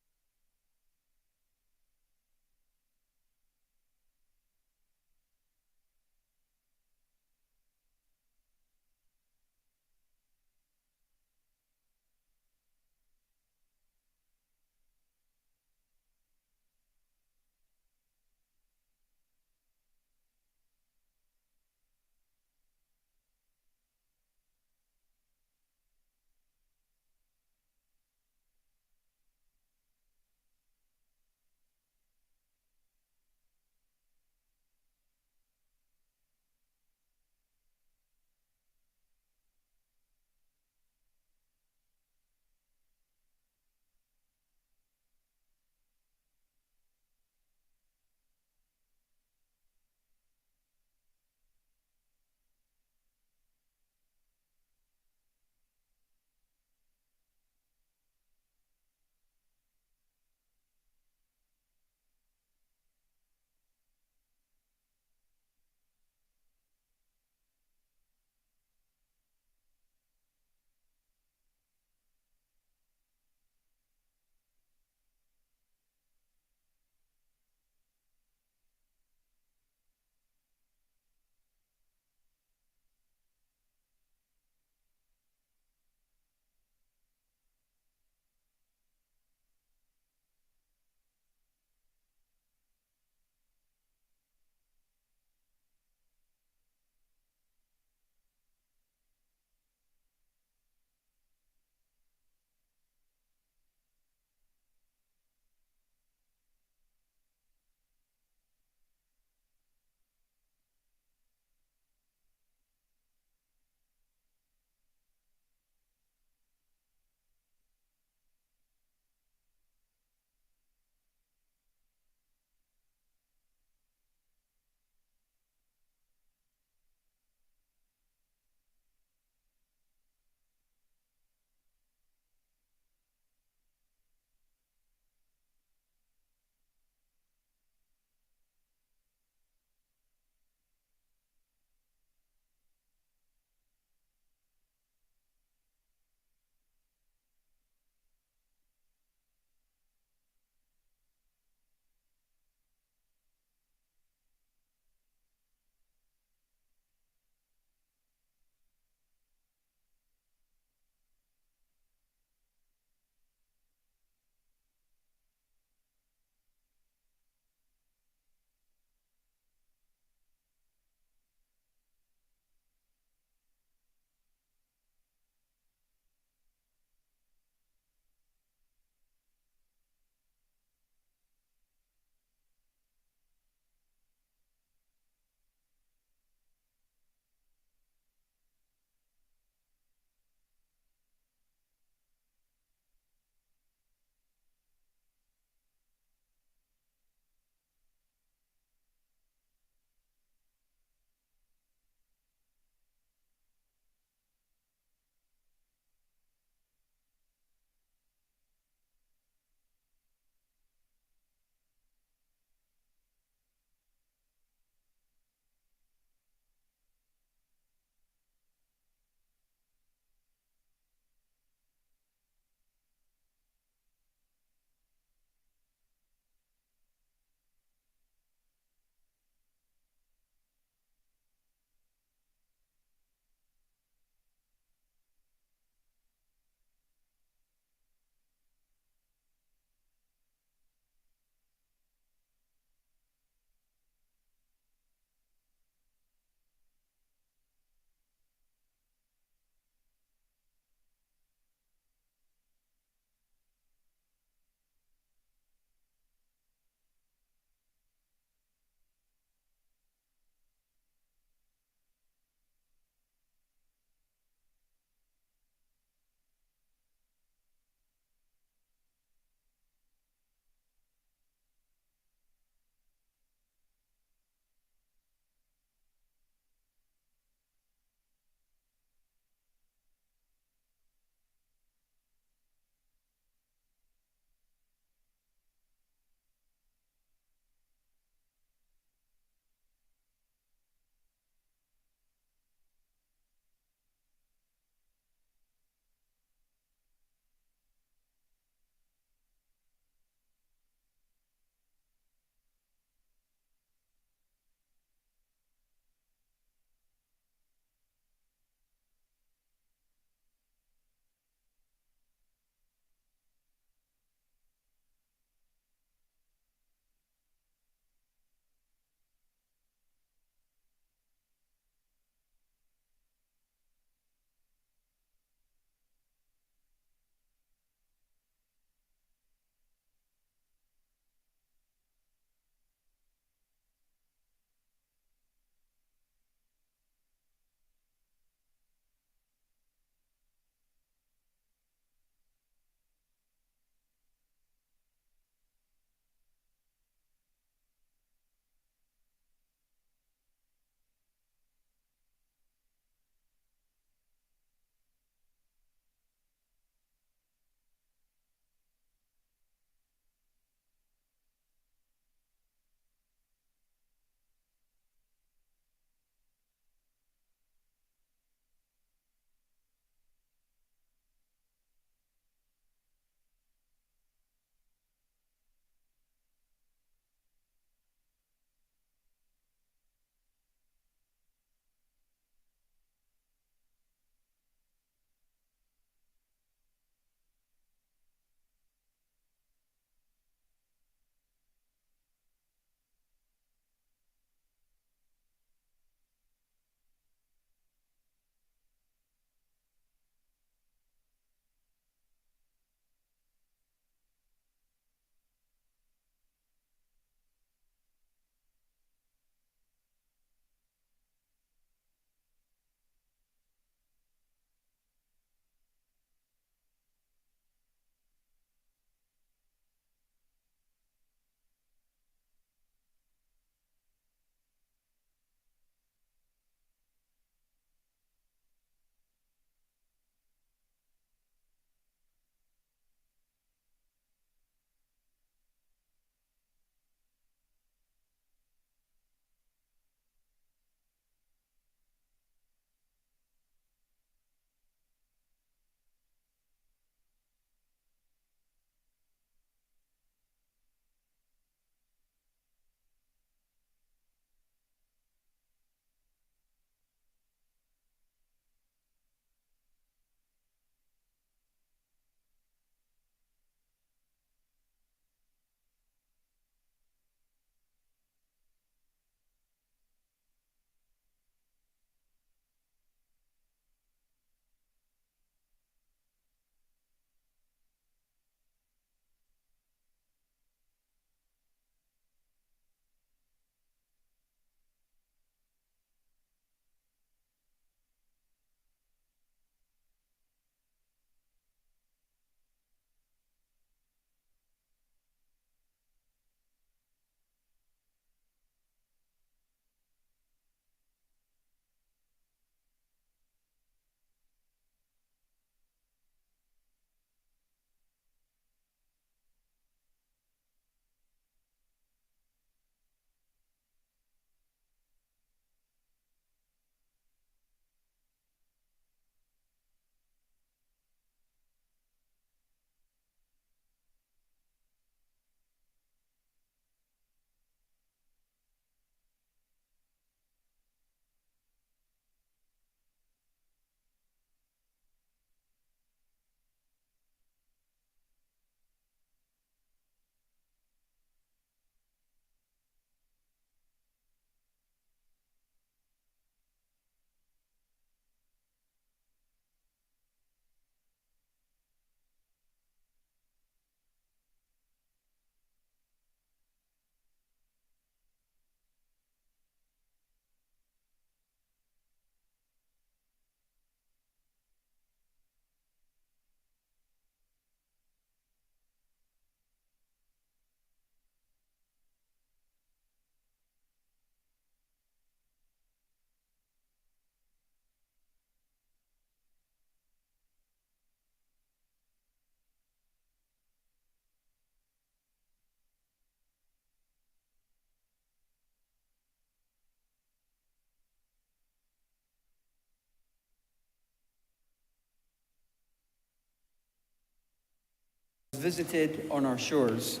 visited on our shores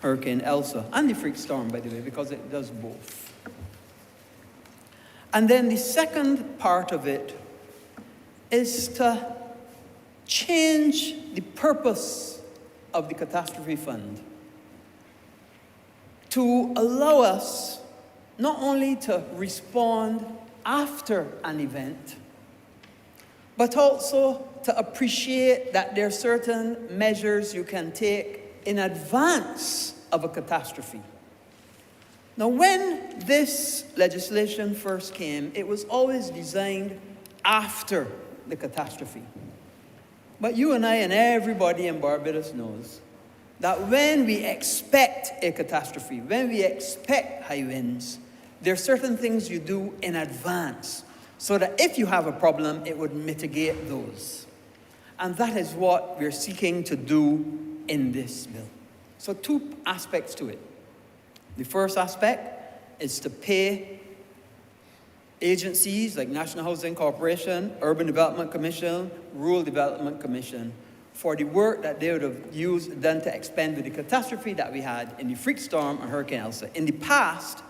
Hurricane Elsa, and the freak storm, by the way, because it does both. And then the second part of it is to change the purpose of the catastrophe fund to allow us not only to respond after an event, but also to appreciate that there are certain measures you can take in advance of a catastrophe. Now, when this legislation first came, it was always designed after the catastrophe. But you and I and everybody in Barbados knows that when we expect a catastrophe, when we expect high winds, there are certain things you do in advance so that if you have a problem, it would mitigate those. And that is what we're seeking to do in this bill. So two aspects to it. The first aspect is to pay agencies like National Housing Corporation, Urban Development Commission, Rural Development Commission for the work that they would have done to expend with the catastrophe that we had in the freak storm and Hurricane Elsa. In the past,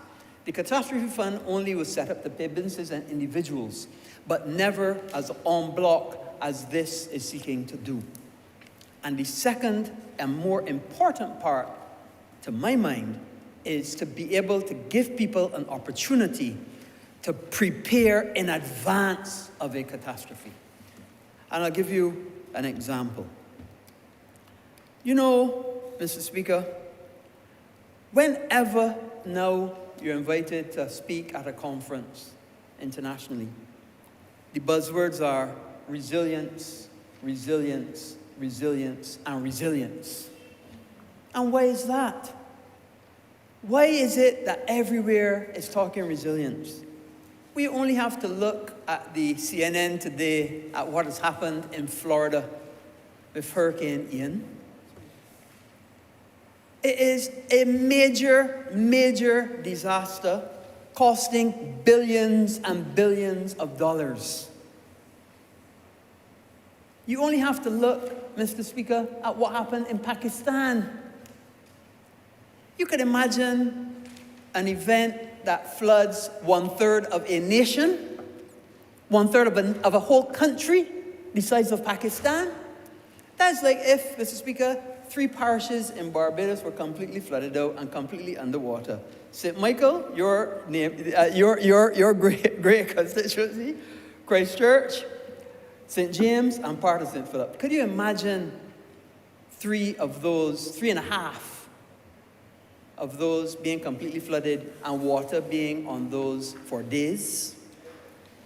the catastrophe fund only was set up to pay businesses and individuals, but never as en bloc as this is seeking to do. And the second and more important part, to my mind, is to be able to give people an opportunity to prepare in advance of a catastrophe. And I'll give you an example. You know, Mr. Speaker, whenever now you're invited to speak at a conference internationally, the buzzwords are resilience, resilience, resilience, and resilience. And why is that? Why is it that everywhere is talking resilience? We only have to look at the CNN today at what has happened in Florida with Hurricane Ian. It is a major, major disaster costing billions and billions of dollars. You only have to look, Mr. Speaker, at what happened in Pakistan. You could imagine an event that floods 1/3 of a nation, 1/3 of a whole country, the size of Pakistan. That's like if, Mr. Speaker, 3 parishes in Barbados were completely flooded out and completely underwater. St. Michael, your great constituency, Christchurch, St. James, and part of St. Philip. Could you imagine 3.5 of those being completely flooded and water being on those for days?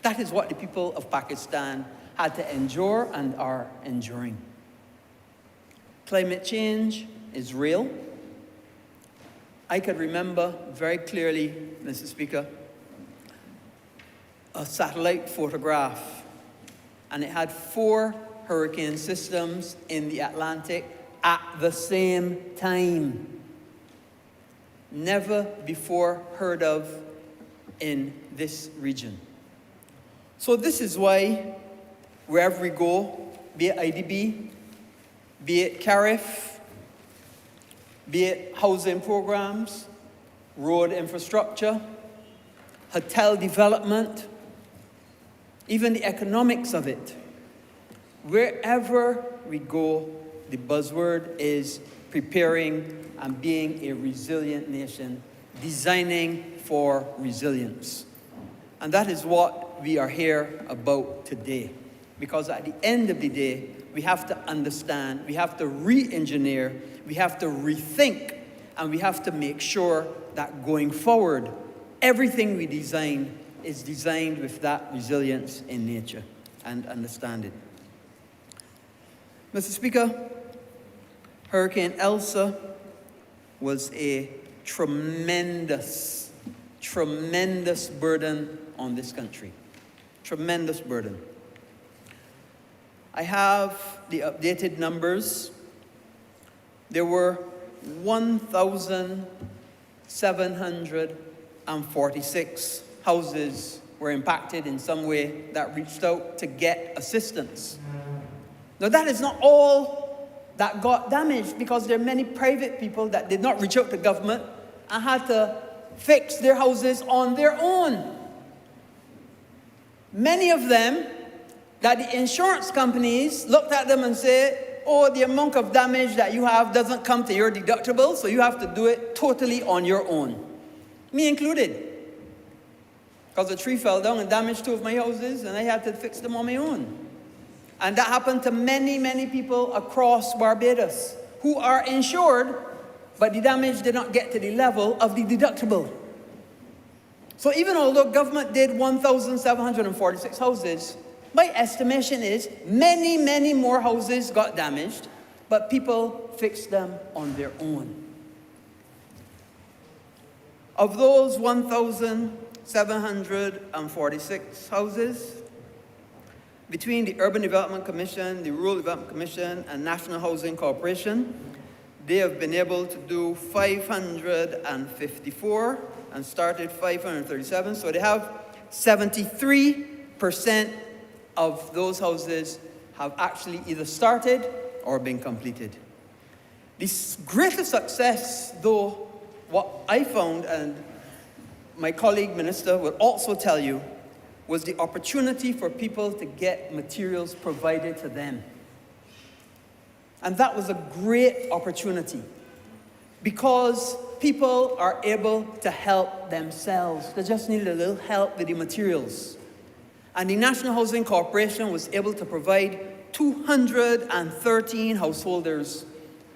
That is what the people of Pakistan had to endure and are enduring. Climate change is real. I could remember very clearly, Mr. Speaker, a satellite photograph, and it had 4 hurricane systems in the Atlantic at the same time. Never before heard of in this region. So this is why wherever we go, be it IDB, be it CARIF, be it housing programs, road infrastructure, hotel development, even the economics of it, wherever we go, the buzzword is preparing and being a resilient nation, designing for resilience. And that is what we are here about today. Because at the end of the day, we have to understand, we have to re-engineer, we have to rethink, and we have to make sure that going forward, everything we design is designed with that resilience in nature and understand it. Mr. Speaker, Hurricane Elsa was a tremendous, tremendous burden on this country. Tremendous burden. I have the updated numbers. There were 1,746 houses were impacted in some way that reached out to get assistance. Now that is not all that got damaged because there are many private people that did not reach out to government and had to fix their houses on their own. Many of them that the insurance companies looked at them and said, oh, the amount of damage that you have doesn't come to your deductible, so you have to do it totally on your own. Me included. Because a tree fell down and damaged 2 of my houses, and I had to fix them on my own. And that happened to many, many people across Barbados who are insured, but the damage did not get to the level of the deductible. So even although government did 1,746 houses, my estimation is many, many more houses got damaged, but people fixed them on their own. Of those 1,746 houses, between the Urban Development Commission, the Rural Development Commission, and National Housing Corporation, they have been able to do 554 and started 537. So they have 73% of those houses have actually either started or been completed. This greater success, though, what I found, and my colleague minister will also tell you, was the opportunity for people to get materials provided to them. And that was a great opportunity because people are able to help themselves. They just needed a little help with the materials. And the National Housing Corporation was able to provide 213 householders,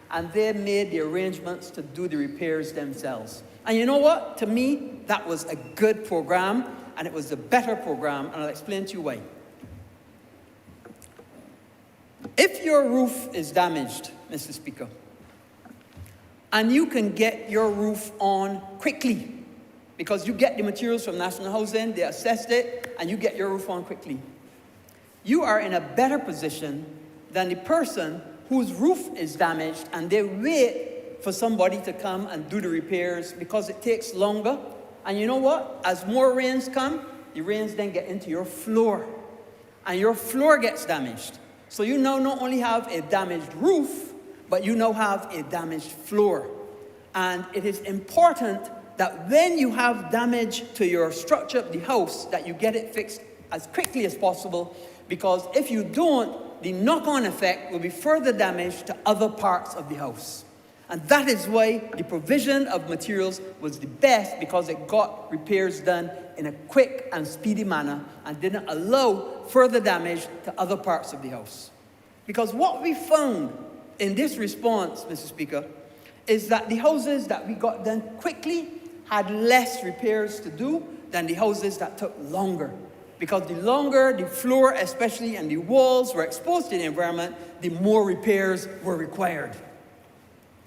and they made the arrangements to do the repairs themselves. And you know what? To me, that was a good program, and it was a better program, and I'll explain to you why. If your roof is damaged, Mr. Speaker, and you can get your roof on quickly, because you get the materials from National Housing, they assessed it, and you get your roof on quickly, you are in a better position than the person whose roof is damaged and they wait for somebody to come and do the repairs because it takes longer. And you know what? As more rains come, the rains then get into your floor, and your floor gets damaged. So you now not only have a damaged roof, but you now have a damaged floor. And it is important that when you have damage to your structure of the house, that you get it fixed as quickly as possible, because if you don't, the knock-on effect will be further damage to other parts of the house. And that is why the provision of materials was the best, because it got repairs done in a quick and speedy manner and didn't allow further damage to other parts of the house. Because what we found in this response, Mr. Speaker, is that the houses that we got done quickly had less repairs to do than the houses that took longer. Because the longer the floor, especially, and the walls were exposed to the environment, the more repairs were required.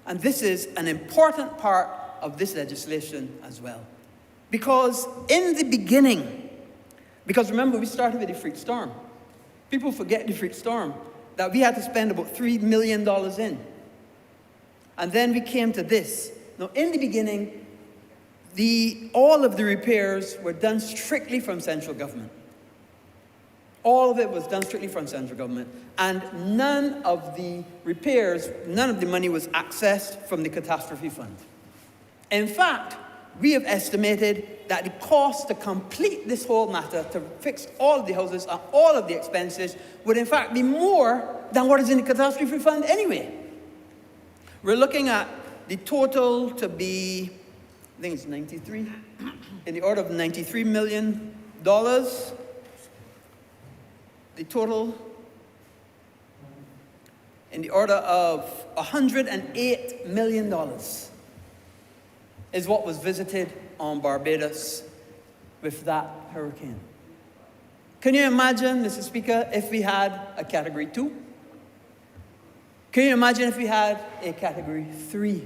And this is an important part of this legislation as well. Because in the beginning, because remember, we started with the freak storm. People forget the freak storm, that we had to spend about $3 million in. And then we came to this. Now, in the beginning, all of the repairs were done strictly from central government. All of it was done strictly from central government. And none of the repairs, none of the money was accessed from the catastrophe fund. In fact, we have estimated that the cost to complete this whole matter, to fix all of the houses and all of the expenses, would in fact be more than what is in the catastrophe fund anyway. We're looking at the total to be, I think it's 93, in the order of $93 million. The total in the order of $108 million is what was visited on Barbados with that hurricane. Can you imagine, Mr. Speaker, if we had a Category 2? Can you imagine if we had a Category 3?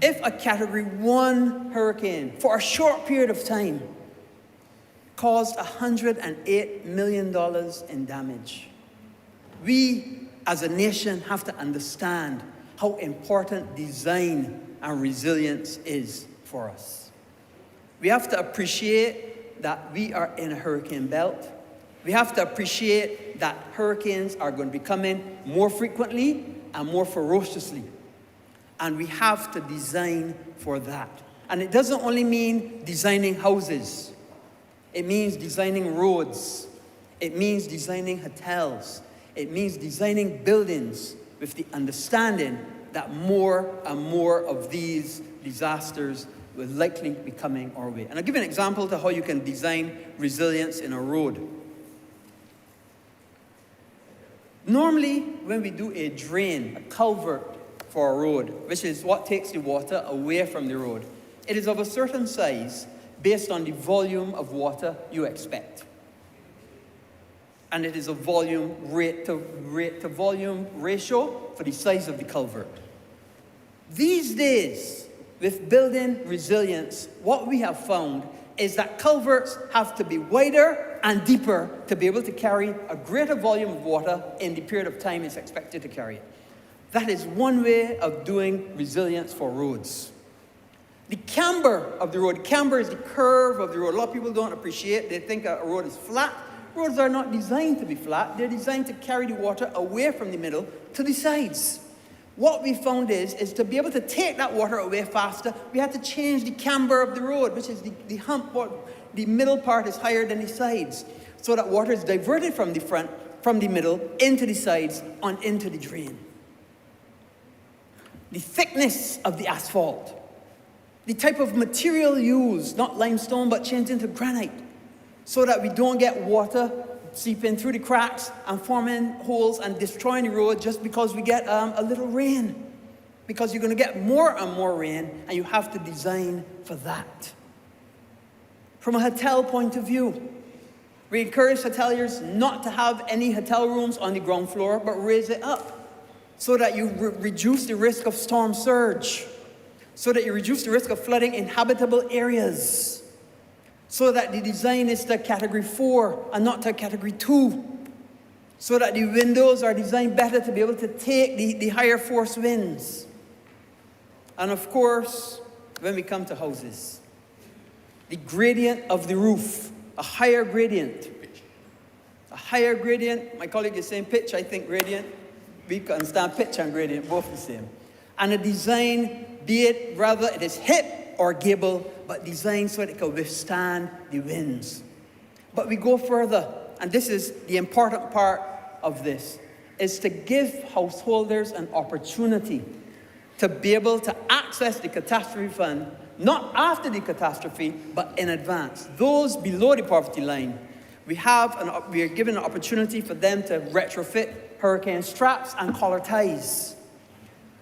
If a Category 1 hurricane, for a short period of time, caused $108 million in damage. We, as a nation, have to understand how important design and resilience is for us. We have to appreciate that we are in a hurricane belt. We have to appreciate that hurricanes are going to be coming more frequently and more ferociously. And we have to design for that. And it doesn't only mean designing houses. It means designing roads. It means designing hotels. It means designing buildings with the understanding that more and more of these disasters will likely be coming our way. And I'll give you an example to how you can design resilience in a road. Normally, when we do a drain, a culvert for a road, which is what takes the water away from the road, it is of a certain size based on the volume of water you expect. And it is a volume rate to volume ratio for the size of the culvert. These days, with building resilience, what we have found is that culverts have to be wider and deeper to be able to carry a greater volume of water in the period of time it's expected to carry it. That is one way of doing resilience for roads. The camber of the road, camber is the curve of the road. A lot of people don't appreciate, they think a road is flat. Roads are not designed to be flat. They're designed to carry the water away from the middle to the sides. What we found is to be able to take that water away faster, we had to change the camber of the road, which is the hump. The middle part is higher than the sides, so that water is diverted from the front, from the middle, into the sides, on into the drain. The thickness of the asphalt, the type of material used, not limestone, but changed into granite, so that we don't get water seeping through the cracks and forming holes and destroying the road just because we get a little rain. Because you're going to get more and more rain, and you have to design for that. From a hotel point of view, we encourage hoteliers not to have any hotel rooms on the ground floor, but raise it up so that you reduce the risk of storm surge, so that you reduce the risk of flooding in habitable areas, so that the design is to category 4 and not to category 2, so that the windows are designed better to be able to take the higher force winds. And of course, when we come to houses, the gradient of the roof, a higher gradient. A higher gradient, my colleague is saying pitch, I think gradient. We can understand pitch and gradient, both the same. And a design, be it rather it is hip or gable, but designed so that it can withstand the winds. But we go further, and this is the important part of this, is to give householders an opportunity to be able to access the catastrophe fund, not after the catastrophe, but in advance. Those below the poverty line, we are given an opportunity for them to retrofit hurricane straps and collar ties.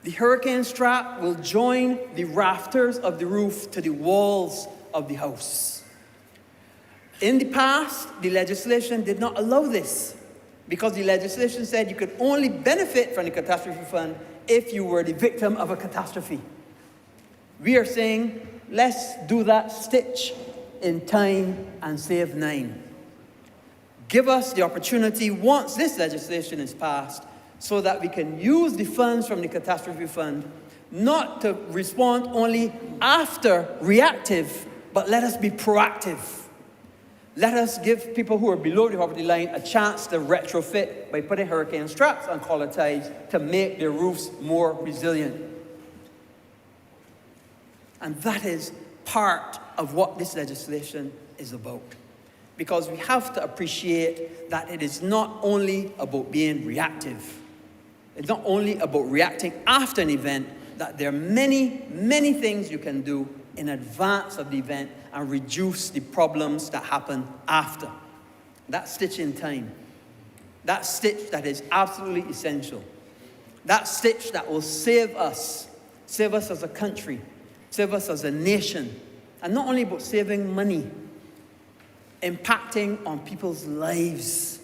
The hurricane strap will join the rafters of the roof to the walls of the house. In the past, the legislation did not allow this, because the legislation said you could only benefit from the catastrophe fund if you were the victim of a catastrophe. We are saying, let's do that stitch in time and save 9. Give us the opportunity, once this legislation is passed, so that we can use the funds from the catastrophe fund, not to respond only after reactive, but let us be proactive. Let us give people who are below the poverty line a chance to retrofit by putting hurricane straps and collar ties to make their roofs more resilient. And that is part of what this legislation is about. Because we have to appreciate that it is not only about being reactive. It's not only about reacting after an event, that there are many, many things you can do in advance of the event and reduce the problems that happen after. That stitch in time. That stitch that is absolutely essential. That stitch that will save us as a country, save us as a nation. And not only about saving money, impacting on people's lives.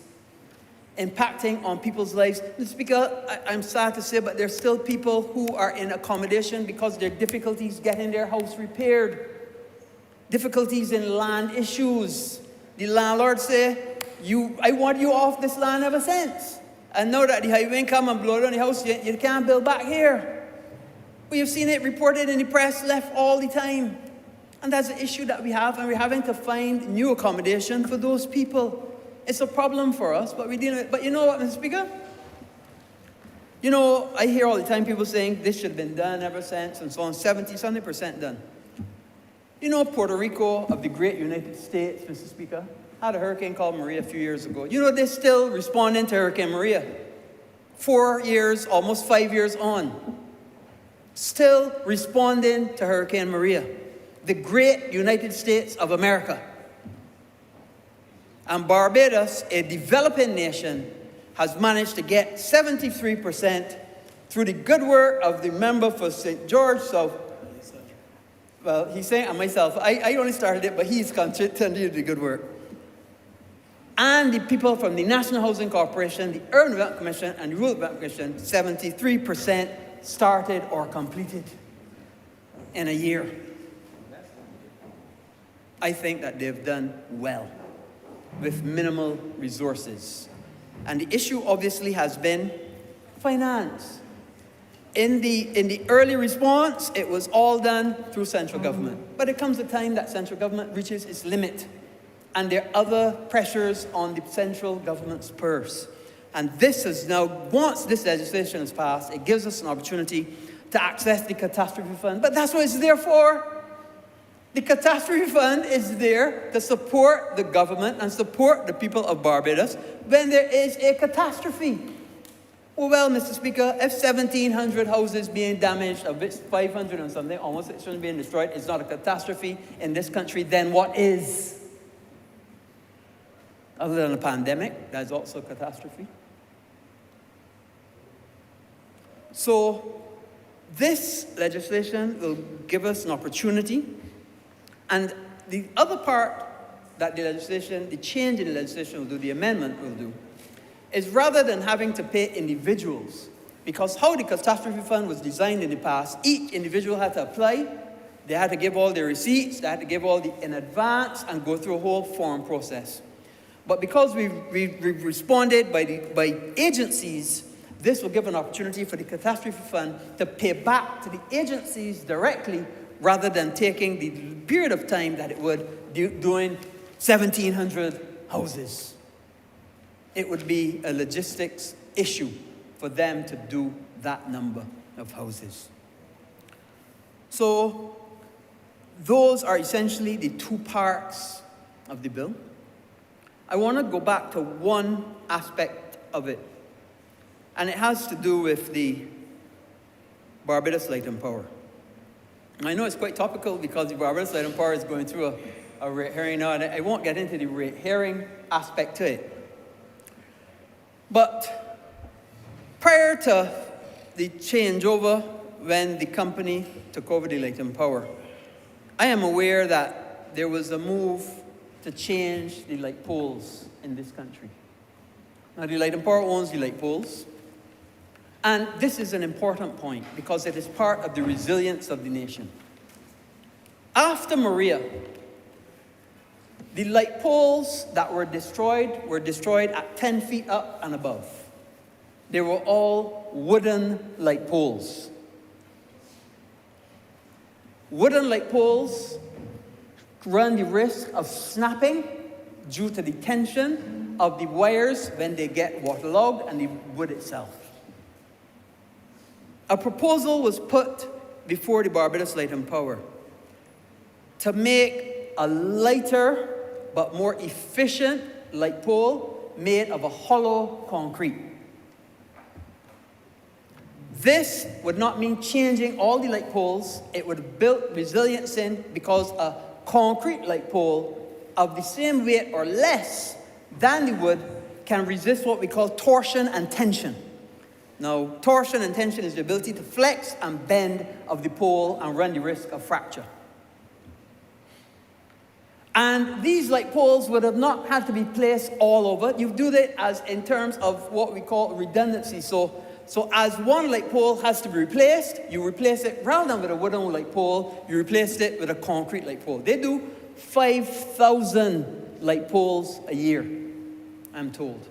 Impacting on people's lives. Mr. Speaker, I'm sad to say, but there's still people who are in accommodation because there are difficulties getting their house repaired. Difficulties in land issues. The landlord say, I want you off this land ever since. And now that the highway come and blow down the house, you can't build back here. We have seen it reported in the press left all the time. And that's an issue that we have, and we're having to find new accommodation for those people. It's a problem for us, but we deal with it. But you know what, Mr. Speaker? You know, I hear all the time people saying this should have been done ever since and so on, 70% done. You know, Puerto Rico of the great United States, Mr. Speaker, had a hurricane called Maria a few years ago. You know, they're still responding to Hurricane Maria. 4 years, almost 5 years on. Still responding to Hurricane Maria. The great United States of America. And Barbados, a developing nation, has managed to get 73% through the good work of the member for St. George South. Well, he's saying, and myself, I only started it, but he's continued the good work. And the people from the National Housing Corporation, the Urban Development Commission, and the Rural Development Commission, 73% started or completed in a year. I think that they've done well with minimal resources. And the issue obviously has been finance. In the early response, it was all done through central government. But it comes a time that central government reaches its limit. And there are other pressures on the central government's purse. And this is now, once this legislation is passed, it gives us an opportunity to access the catastrophe fund. But that's what it's there for. The catastrophe fund is there to support the government and support the people of Barbados when there is a catastrophe. Well, Mr. Speaker, if 1,700 houses being damaged, of which 500 and something, almost 600 being destroyed, is not a catastrophe in this country, then what is? Other than a pandemic, that's also a catastrophe. So, this legislation will give us an opportunity. And the other part that the legislation, the change in the legislation will do, the amendment will do, is rather than having to pay individuals, because how the catastrophe fund was designed in the past, each individual had to apply, they had to give all their receipts, they had to give all the in advance and go through a whole form process. But because we responded by agencies, this will give an opportunity for the catastrophe fund to pay back to the agencies directly rather than taking the period of time that it would doing 1,700 houses. It would be a logistics issue for them to do that number of houses. So those are essentially the two parts of the bill. I want to go back to one aspect of it, and it has to do with the Barbados Light and Power. I know it's quite topical because the Barbados Light and Power is going through a rate hearing now, and I won't get into the rate hearing aspect to it. But prior to the changeover when the company took over the Light and Power, I am aware that there was a move to change the light poles in this country. Now, the Light and Power owns the light poles. And this is an important point because it is part of the resilience of the nation. After Maria, the light poles that were destroyed at 10 feet up and above. They were all wooden light poles. Wooden light poles run the risk of snapping due to the tension of the wires when they get waterlogged and the wood itself. A proposal was put before the Barbados Light and Power to make a lighter but more efficient light pole made of a hollow concrete. This would not mean changing all the light poles. It would build resilience in because a concrete light pole of the same weight or less than the wood can resist what we call torsion and tension. Now, torsion and tension is the ability to flex and bend of the pole and run the risk of fracture. And these light poles would have not had to be placed all over. You do that as in terms of what we call redundancy. So as one light pole has to be replaced, you replace it rather than with a wooden light pole, you replace it with a concrete light pole. They do 5,000 light poles a year, I'm told.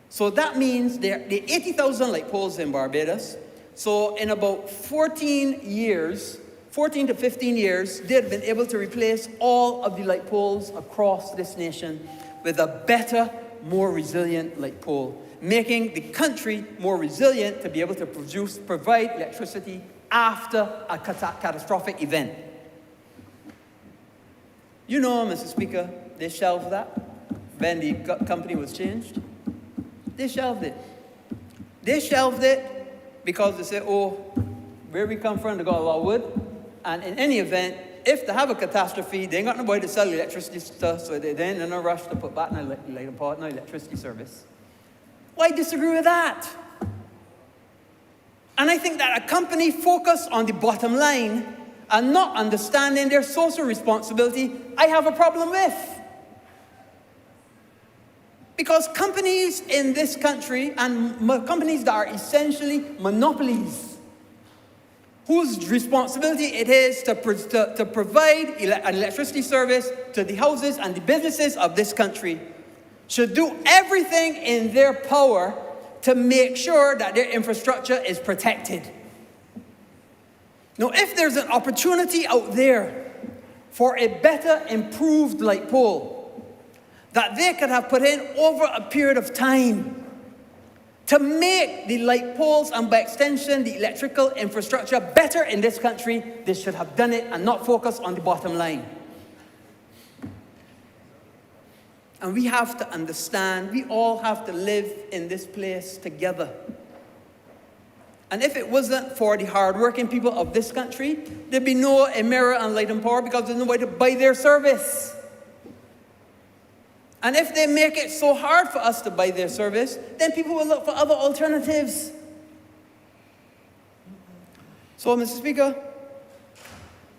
So that means there are 80,000 light poles in Barbados. So in about 14 to 15 years, they've been able to replace all of the light poles across this nation with a better, more resilient light pole, making the country more resilient to be able to provide electricity after a catastrophic event. You know, Mr. Speaker, they shelved that when the company was changed. They shelved it. They shelved it because they said, oh, where we come from, they got a lot of wood. And in any event, if they have a catastrophe, they ain't got nobody to sell electricity stuff, so they're in a rush to put back in the electricity service. Well, I disagree with that. And I think that a company focused on the bottom line and not understanding their social responsibility, I have a problem with. Because companies in this country, and companies that are essentially monopolies, whose responsibility it is to provide an electricity service to the houses and the businesses of this country, should do everything in their power to make sure that their infrastructure is protected. Now, if there's an opportunity out there for a better, improved light pole that they could have put in over a period of time to make the light poles and, by extension, the electrical infrastructure better in this country, they should have done it and not focus on the bottom line. And we have to understand, we all have to live in this place together. And if it wasn't for the hard-working people of this country, there'd be no Emera and Light and Power because there's nobody to buy their service. And if they make it so hard for us to buy their service, then people will look for other alternatives. So, Mr. Speaker,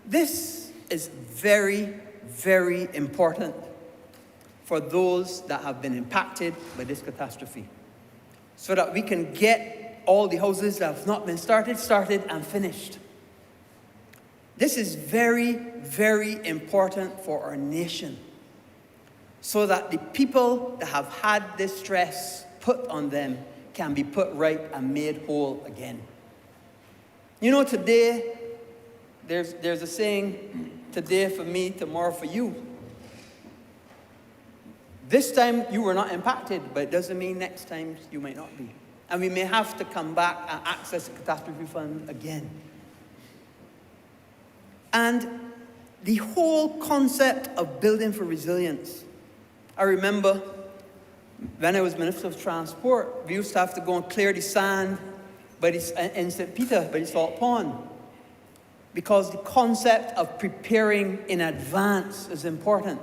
this is very, very important for those that have been impacted by this catastrophe, so that we can get all the houses that have not been started and finished. This is very, very important for our nation, so that the people that have had this stress put on them can be put right and made whole again. You know, today, there's a saying, today for me, tomorrow for you. This time you were not impacted, but it doesn't mean next time you might not be. And we may have to come back and access the catastrophe fund again. And the whole concept of building for resilience. I remember when I was Minister of Transport, we used to have to go and clear the sand in St. Peter by the salt pond, because the concept of preparing in advance is important.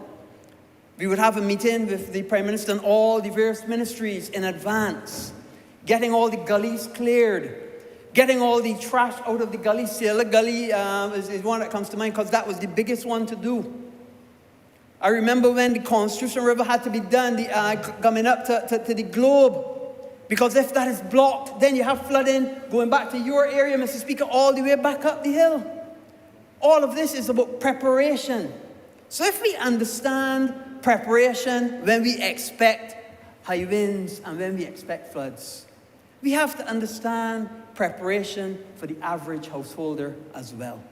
We would have a meeting with the Prime Minister and all the various ministries in advance, getting all the gullies cleared, getting all the trash out of the gully. Sailor Gully is one that comes to mind because that was the biggest one to do. I remember when the Constitution River had to be done, coming up to the Globe, because if that is blocked, then you have flooding going back to your area, Mr. Speaker, all the way back up the hill. All of this is about preparation. So if we understand preparation when we expect high winds and when we expect floods, we have to understand preparation for the average householder as well.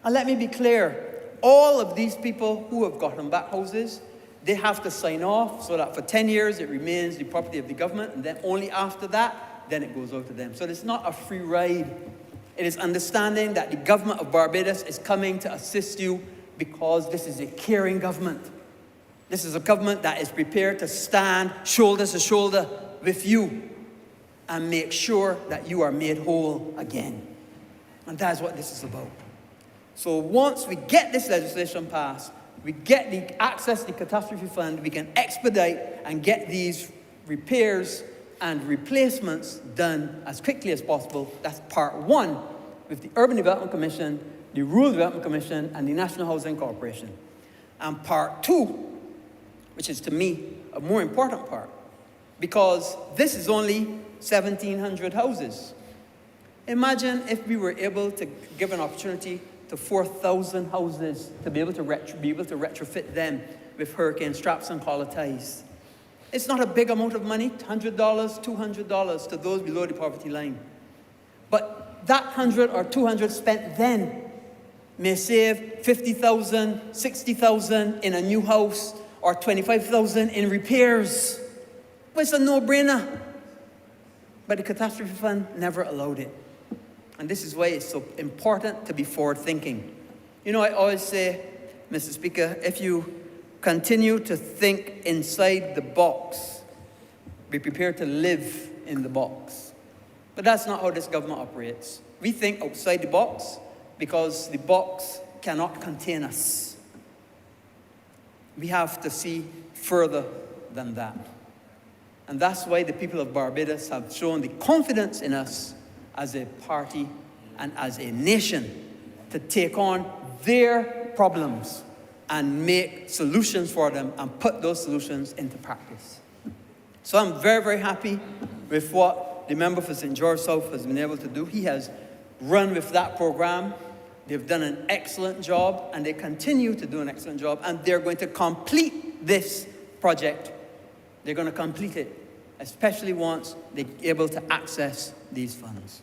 And let me be clear, all of these people who have gotten back houses, they have to sign off so that for 10 years it remains the property of the government, and then only after that, then it goes out to them. So it's not a free ride. It is understanding that the government of Barbados is coming to assist you because this is a caring government. This is a government that is prepared to stand shoulder to shoulder with you and make sure that you are made whole again. And that's what this is about. So once we get this legislation passed, we get the access to the catastrophe fund, we can expedite and get these repairs and replacements done as quickly as possible. That's part one with the Urban Development Commission, the Rural Development Commission, and the National Housing Corporation. And part two, which is to me a more important part, because this is only 1,700 houses. Imagine if we were able to give an opportunity to 4,000 houses to be able to retrofit them with hurricane straps and collar ties. It's not a big amount of money, $100, $200 to those below the poverty line. But that 100 or 200 spent then may save 50,000, 60,000 in a new house, or 25,000 in repairs. Well, it's a no-brainer. But the catastrophe fund never allowed it. And this is why it's so important to be forward-thinking. You know, I always say, Mr. Speaker, if you continue to think inside the box, be prepared to live in the box. But that's not how this government operates. We think outside the box because the box cannot contain us. We have to see further than that. And that's why the people of Barbados have shown the confidence in us as a party and as a nation to take on their problems and make solutions for them and put those solutions into practice. So I'm very, very happy with what the member for St. George South has been able to do. He has run with that program. They've done an excellent job, and they continue to do an excellent job, and they're going to complete this project. They're going to complete it, especially once they're able to access these funds.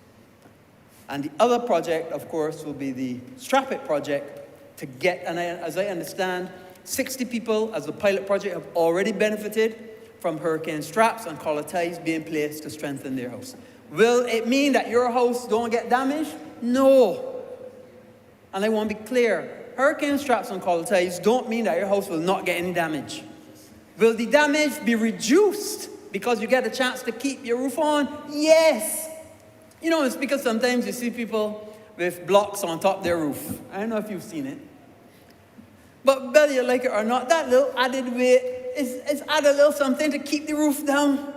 And the other project, of course, will be the Strap It project to get, and as I understand, 60 people as a pilot project have already benefited from hurricane straps and collar ties being placed to strengthen their house. Will it mean that your house don't get damaged? No. And I want to be clear, hurricane straps and collar ties don't mean that your house will not get any damage. Will the damage be reduced because you get a chance to keep your roof on? Yes. You know, it's because sometimes you see people with blocks on top of their roof. I don't know if you've seen it. But whether you like it or not, that little added weight is add a little something to keep the roof down.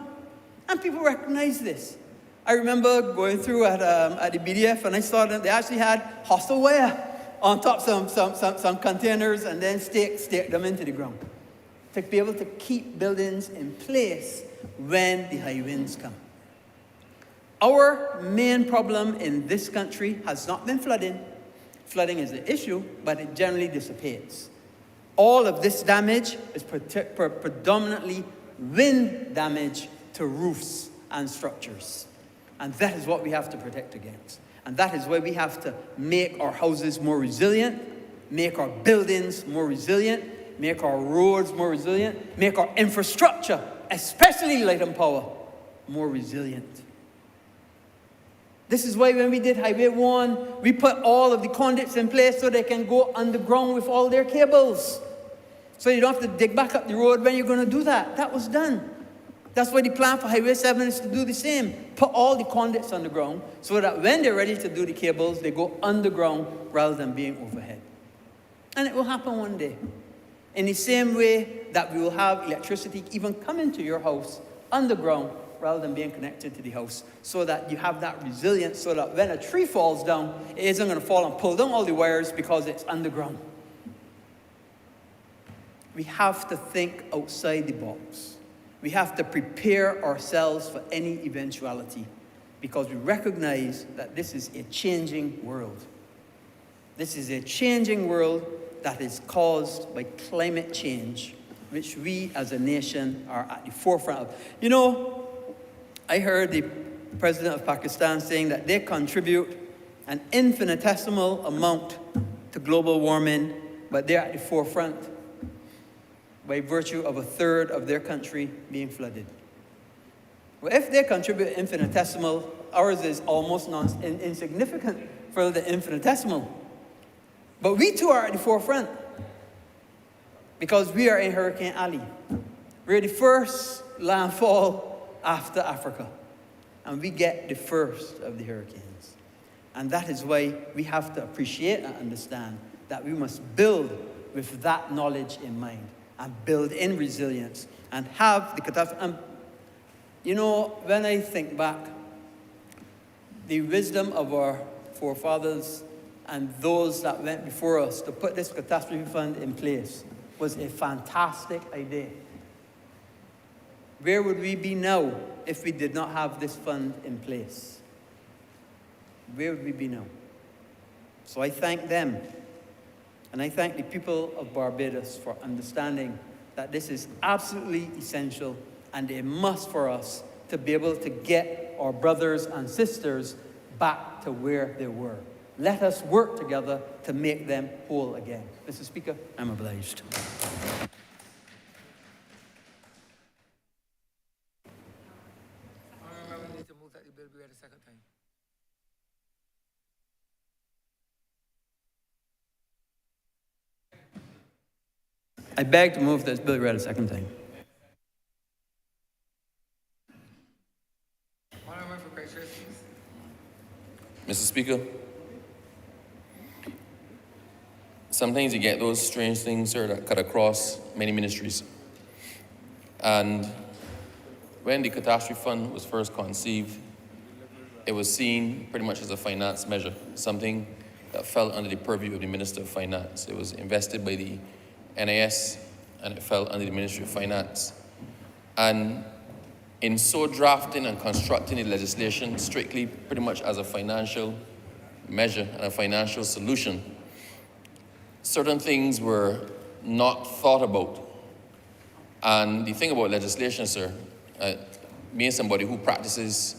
And people recognize this. I remember going through at the BDF, and I saw that they actually had hostile wire on top some containers and then stake them into the ground to be able to keep buildings in place when the high winds come. Our main problem in this country has not been flooding. Flooding is the issue, but it generally dissipates. All of this damage is predominantly wind damage to roofs and structures. And that is what we have to protect against. And that is why we have to make our houses more resilient, make our buildings more resilient, make our roads more resilient, make our infrastructure, especially light and power, more resilient. This is why when we did Highway 1, we put all of the conduits in place so they can go underground with all their cables. So you don't have to dig back up the road when you're going to do that. That was done. That's why the plan for Highway 7 is to do the same. Put all the conduits underground so that when they're ready to do the cables, they go underground rather than being overhead. And it will happen one day. In the same way that we will have electricity even come into your house underground rather than being connected to the house, so that you have that resilience, so that when a tree falls down, it isn't going to fall and pull down all the wires because it's underground. We have to think outside the box. We have to prepare ourselves for any eventuality because we recognize that this is a changing world. This is a changing world that is caused by climate change, which we as a nation are at the forefront of. You know, I heard the president of Pakistan saying that they contribute an infinitesimal amount to global warming, but they're at the forefront by virtue of a third of their country being flooded. Well, if they contribute infinitesimal, ours is almost insignificant for the infinitesimal. But we too are at the forefront because we are in Hurricane Alley. We're the first landfall after Africa, and we get the first of the hurricanes. And that is why we have to appreciate and understand that we must build with that knowledge in mind and build in resilience and have the catastrophe. And you know, when I think back, the wisdom of our forefathers and those that went before us to put this catastrophe fund in place was a fantastic idea. Where would we be now if we did not have this fund in place? Where would we be now? So I thank them, and I thank the people of Barbados for understanding that this is absolutely essential and a must for us to be able to get our brothers and sisters back to where they were. Let us work together to make them whole again. Mr. Speaker, I'm obliged. Honourable, need to move that I beg to move this bill read a second time. Honourable member for Christchurch, please. Mr. Speaker, sometimes you get those strange things, sir, that cut across many ministries. And when the catastrophe fund was first conceived, it was seen pretty much as a finance measure, something that fell under the purview of the Minister of Finance. It was invested by the NIS and it fell under the Ministry of Finance. And in so drafting and constructing the legislation strictly pretty much as a financial measure and a financial solution, certain things were not thought about. And the thing about legislation, sir, being somebody who practices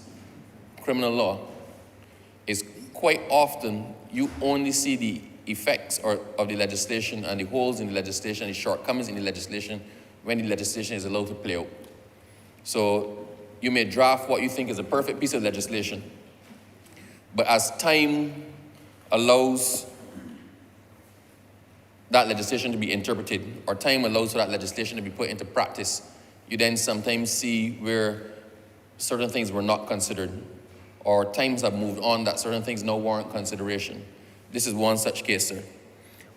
criminal law, is quite often you only see the effects of the legislation and the holes in the legislation, the shortcomings in the legislation when the legislation is allowed to play out. So you may draft what you think is a perfect piece of legislation, but as time allows that legislation to be interpreted, or time allows for that legislation to be put into practice, you then sometimes see where certain things were not considered, or times have moved on that certain things now warrant consideration. This is one such case, sir.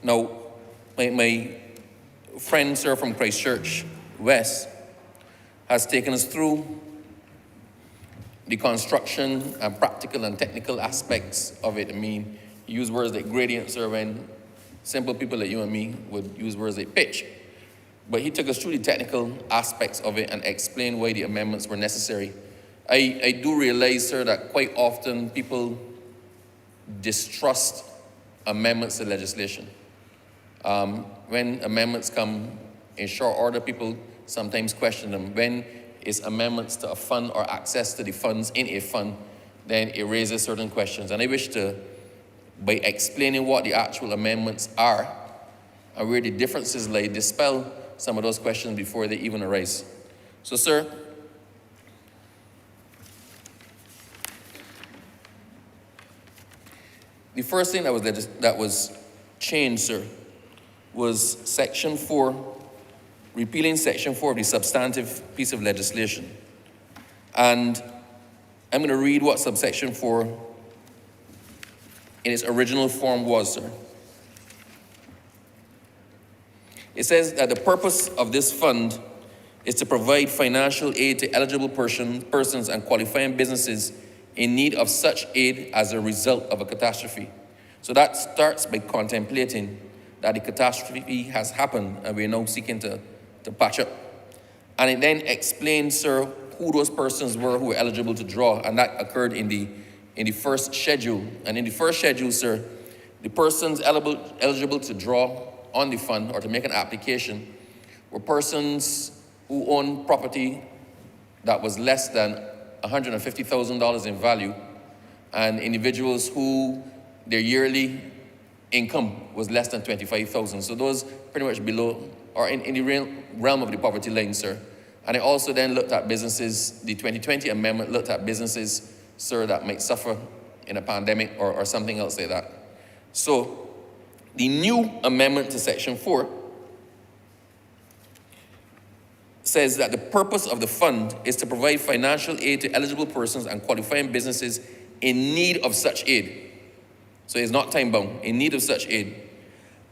Now, my friend, sir, from Christchurch West has taken us through the construction and practical and technical aspects of it. I mean, he used words like gradient, sir, when simple people like you and me would use words like pitch. But he took us through the technical aspects of it and explained why the amendments were necessary. I do realize, sir, that quite often people distrust amendments to legislation. When amendments come in short order, people sometimes question them. When it's amendments to a fund or access to the funds in a fund, then it raises certain questions. And I wish to, by explaining what the actual amendments are and where the differences lie, dispel some of those questions before they even arise. So, sir, the first thing that was changed, sir, was Section 4, repealing Section 4 of the substantive piece of legislation. And I'm going to read what subsection 4 in its original form was, sir. It says that the purpose of this fund is to provide financial aid to eligible persons and qualifying businesses in need of such aid as a result of a catastrophe. So that starts by contemplating that the catastrophe has happened and we're now seeking to patch up. And it then explains, sir, who those persons were who were eligible to draw, and that occurred in the first schedule. And in the first schedule, sir, the persons eligible to draw on the fund or to make an application were persons who own property that was less than $150,000 in value, and individuals who their yearly income was less than $25,000. So those pretty much below or in the realm of the poverty line, sir. And it also then looked at businesses, the 2020 amendment looked at businesses, sir, that might suffer in a pandemic or something else like that. So the new amendment to Section 4 says that the purpose of the fund is to provide financial aid to eligible persons and qualifying businesses in need of such aid. So it's not time-bound, in need of such aid.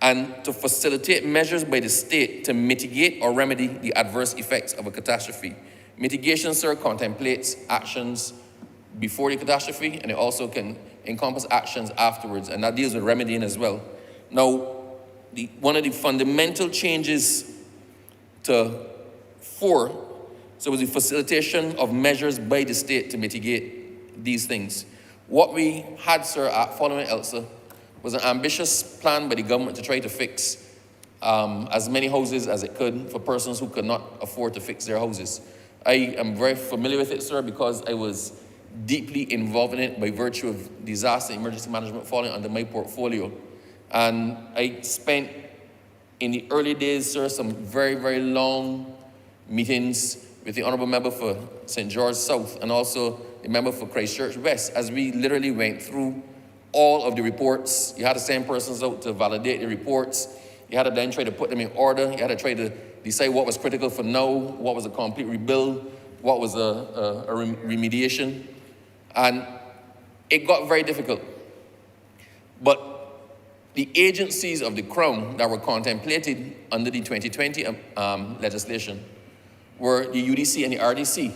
And to facilitate measures by the state to mitigate or remedy the adverse effects of a catastrophe. Mitigation, sir, contemplates actions before the catastrophe, and it also can encompass actions afterwards, and that deals with remedying as well. Now, one of the fundamental changes to 4, so it was the facilitation of measures by the state to mitigate these things. What we had, sir, at following ELSA was an ambitious plan by the government to try to fix as many houses as it could for persons who could not afford to fix their houses. I am very familiar with it, sir, because I was deeply involved in it by virtue of disaster emergency management falling under my portfolio. And I spent, in the early days, sir, some very, very long meetings with the Honourable Member for St. George South and also the Member for Christchurch West, as we literally went through all of the reports. You had to send persons out to validate the reports. You had to then try to put them in order. You had to try to decide what was critical for now, what was a complete rebuild, what was a remediation. And it got very difficult. But the agencies of the Crown that were contemplated under the 2020 legislation were the UDC and the RDC.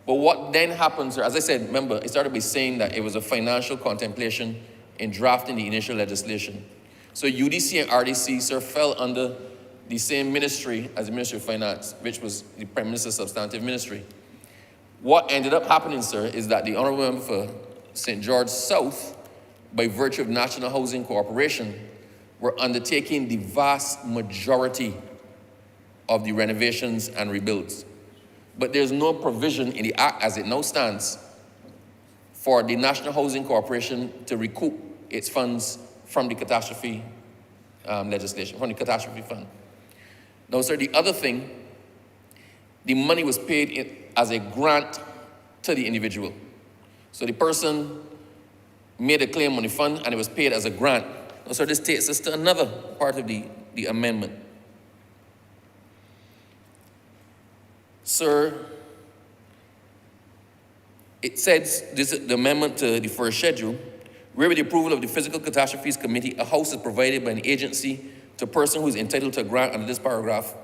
But what then happened, sir, as I said, remember, it started by saying that it was a financial contemplation in drafting the initial legislation. So UDC and RDC, sir, fell under the same ministry as the Ministry of Finance, which was the Prime Minister's substantive ministry. What ended up happening, sir, is that the Honourable Member for St. George South, by virtue of National Housing Corporation, were undertaking the vast majority of the renovations and rebuilds. But there's no provision in the Act as it now stands for the National Housing Corporation to recoup its funds from the catastrophe legislation, from the catastrophe fund. Now, sir, the other thing, the money was paid as a grant to the individual. So the person made a claim on the fund and it was paid as a grant. Now, sir, this takes us to another part of the amendment. Sir, it says, this is the amendment to the first schedule, where with the approval of the Physical Catastrophes Committee, a house is provided by an agency to a person who is entitled to a grant under this paragraph,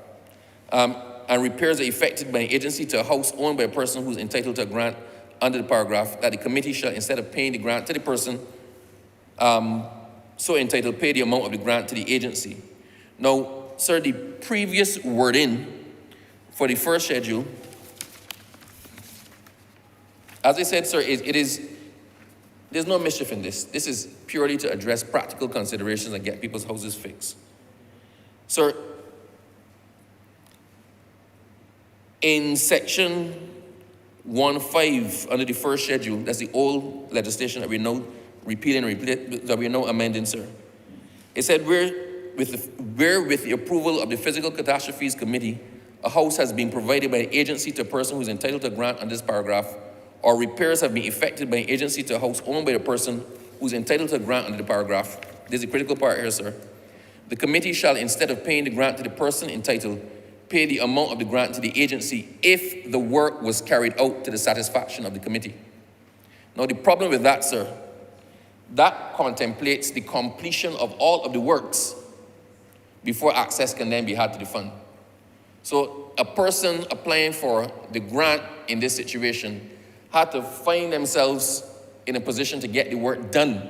and repairs are effected by an agency to a house owned by a person who is entitled to a grant under the paragraph, that the committee shall, instead of paying the grant to the person so entitled, pay the amount of the grant to the agency. Now, sir, the previous wording for the first schedule, as I said, sir, there's no mischief in this. This is purely to address practical considerations and get people's houses fixed. Sir, in section 1.5 under the first schedule, that's the old legislation that we're now repealing, that we're now amending, sir. It said, where with the approval of the Physical Catastrophes Committee, a house has been provided by an agency to a person who is entitled to a grant under this paragraph, or repairs have been effected by an agency to a house owned by the person who is entitled to a grant under the paragraph. There's a critical part here, sir. The committee shall, instead of paying the grant to the person entitled, pay the amount of the grant to the agency if the work was carried out to the satisfaction of the committee. Now, the problem with that, sir, that contemplates the completion of all of the works before access can then be had to the fund. So a person applying for the grant in this situation had to find themselves in a position to get the work done,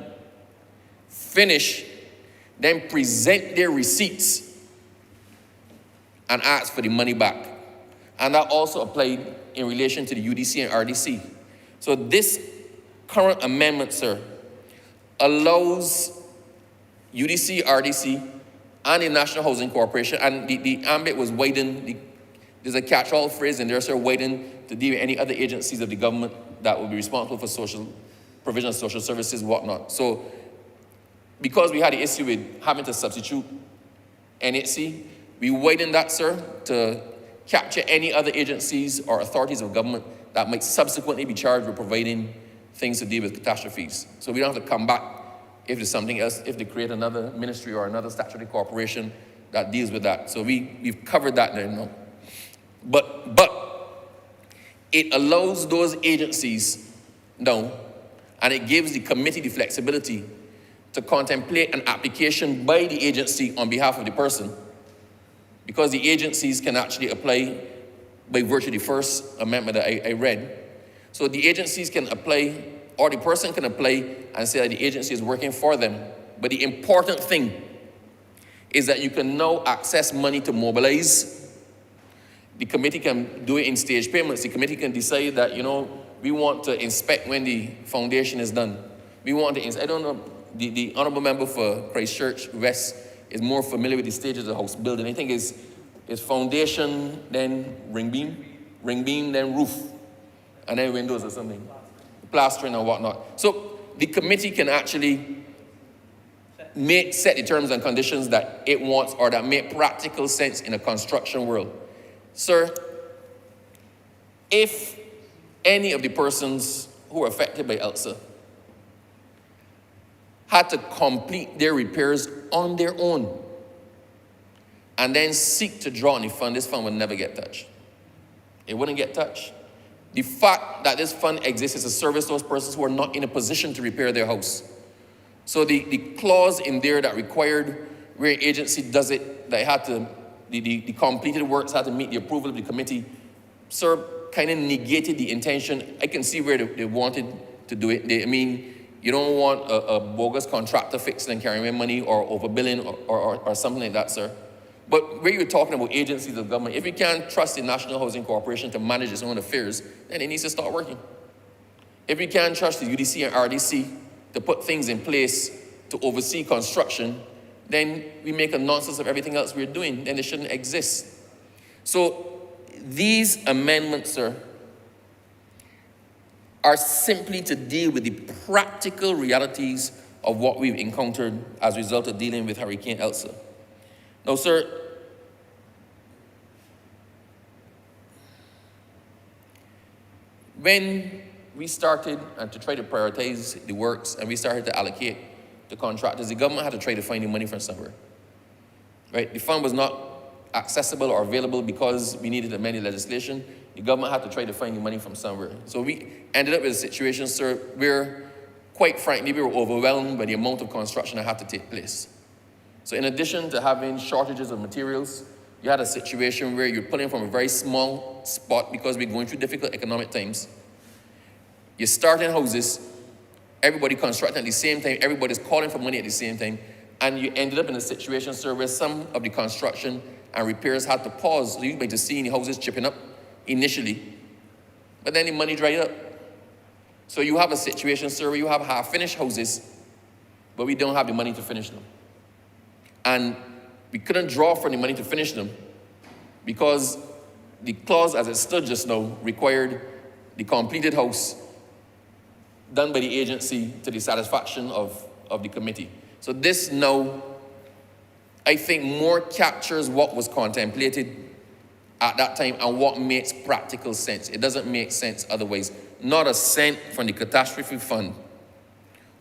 finish, then present their receipts and ask for the money back. And that also applied in relation to the UDC and RDC. So this current amendment, sir, allows UDC, RDC, and the National Housing Corporation, and the ambit was widened. There's a catch-all phrase in there, sir, widened to deal with any other agencies of the government that will be responsible for provision of social services, whatnot. So, because we had the issue with having to substitute NHC, we widened that, sir, to capture any other agencies or authorities of government that might subsequently be charged with providing things to deal with catastrophes. So we don't have to come back if there's something else, if they create another ministry or another statutory corporation that deals with that. So we've covered that there now. But it allows those agencies now, and it gives the committee the flexibility to contemplate an application by the agency on behalf of the person, because the agencies can actually apply by virtue of the first amendment that I read. So the agencies can apply, or the person can apply and say that the agency is working for them. But the important thing is that you can now access money to mobilize. The committee can do it in stage payments. The committee can decide that, we want to inspect when the foundation is done. We want to, I don't know, the Honourable Member for Christchurch West is more familiar with the stages of the house building. I think it's foundation, then ring beam, then roof, and then windows or something, plastering or whatnot. So the committee can actually set the terms and conditions that it wants or that make practical sense in a construction world. Sir, if any of the persons who were affected by ELSA had to complete their repairs on their own, and then seek to draw on the fund, this fund will never get touched. It wouldn't get touched. The fact that this fund exists is to service those persons who are not in a position to repair their house. So the clause in there that required where an agency does it, that it had to, the completed works had to meet the approval of the committee, sir, kind of negated the intention. I can see where they wanted to do it. You don't want a bogus contractor fixing and carrying away money or overbilling or something like that, sir. But where you're talking about agencies of government, if you can't trust the National Housing Corporation to manage its own affairs, then it needs to start working. If you can't trust the UDC and RDC to put things in place to oversee construction, then we make a nonsense of everything else we're doing, then they shouldn't exist. So these amendments, sir, are simply to deal with the practical realities of what we've encountered as a result of dealing with Hurricane Elsa. Now, sir, when we started to try to prioritize the works and we started to allocate the contractors, the government had to try to find the money from somewhere, right? The fund was not accessible or available because we needed to amend the legislation. The government had to try to find the money from somewhere. So we ended up with a situation, sir, where, quite frankly, we were overwhelmed by the amount of construction that had to take place. So in addition to having shortages of materials, you had a situation where you're pulling from a very small spot because we're going through difficult economic times. You're starting houses, everybody constructing at the same time, everybody's calling for money at the same time, and you ended up in a situation, sir, where some of the construction and repairs had to pause. So you might just see the houses chipping up initially, but then the money dried up. So you have a situation, sir, where you have half-finished houses, but we don't have the money to finish them. And we couldn't draw from the money to finish them because the clause as it stood just now required the completed house done by the agency to the satisfaction of the committee. So this now, I think, more captures what was contemplated at that time and what makes practical sense. It doesn't make sense otherwise. Not a cent from the catastrophe fund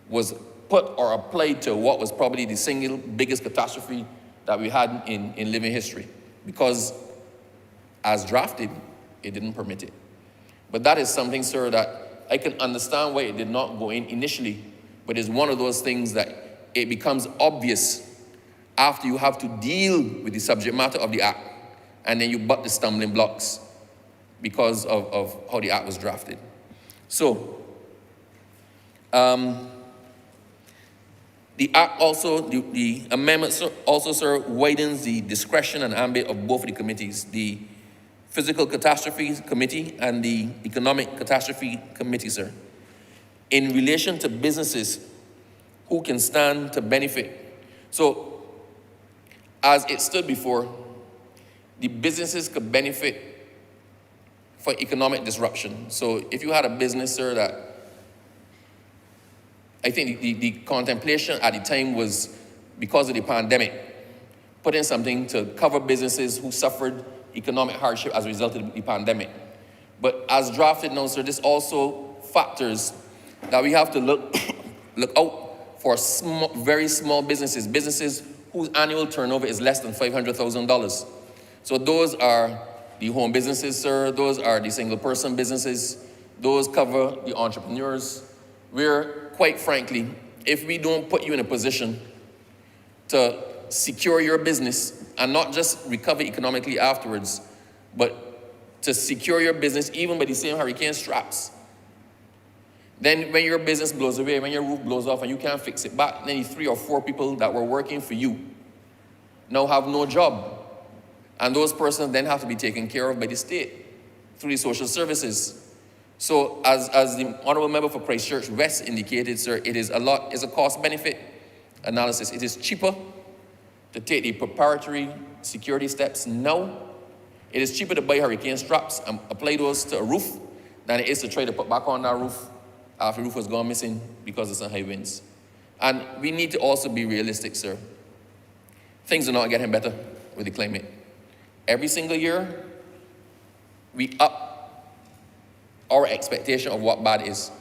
was put or applied to what was probably the single biggest catastrophe that we had in living history, because as drafted, it didn't permit it. But that is something, sir, that I can understand why it did not go in initially, but it's one of those things that it becomes obvious after you have to deal with the subject matter of the act, and then you butt the stumbling blocks because of how the act was drafted. So, the act also, the amendment also, sir, widens the discretion and ambit of both of the committees, the Physical Catastrophe Committee and the Economic Catastrophe Committee, sir, in relation to businesses who can stand to benefit. So, as it stood before, the businesses could benefit for economic disruption. So if you had a business, sir, that I think the contemplation at the time was, because of the pandemic, put in something to cover businesses who suffered economic hardship as a result of the pandemic. But as drafted now, sir, this also factors that we have to look out for very small businesses whose annual turnover is less than $500,000. So those are the home businesses, sir. Those are the single-person businesses. Those cover the entrepreneurs, where, quite frankly, if we don't put you in a position to secure your business and not just recover economically afterwards, but to secure your business even by the same hurricane straps, then when your business blows away, when your roof blows off and you can't fix it back, then the 3 or 4 people that were working for you now have no job. And those persons then have to be taken care of by the state through the social services. So as the Honourable Member for Christchurch West indicated, sir, it's a cost-benefit analysis. It is cheaper to take the preparatory security steps now. It is cheaper to buy hurricane straps and apply those to a roof than it is to try to put back on that roof after the roof has gone missing because of some high winds. And we need to also be realistic, sir. Things are not getting better with the climate. Every single year, we up our expectation of what bad is.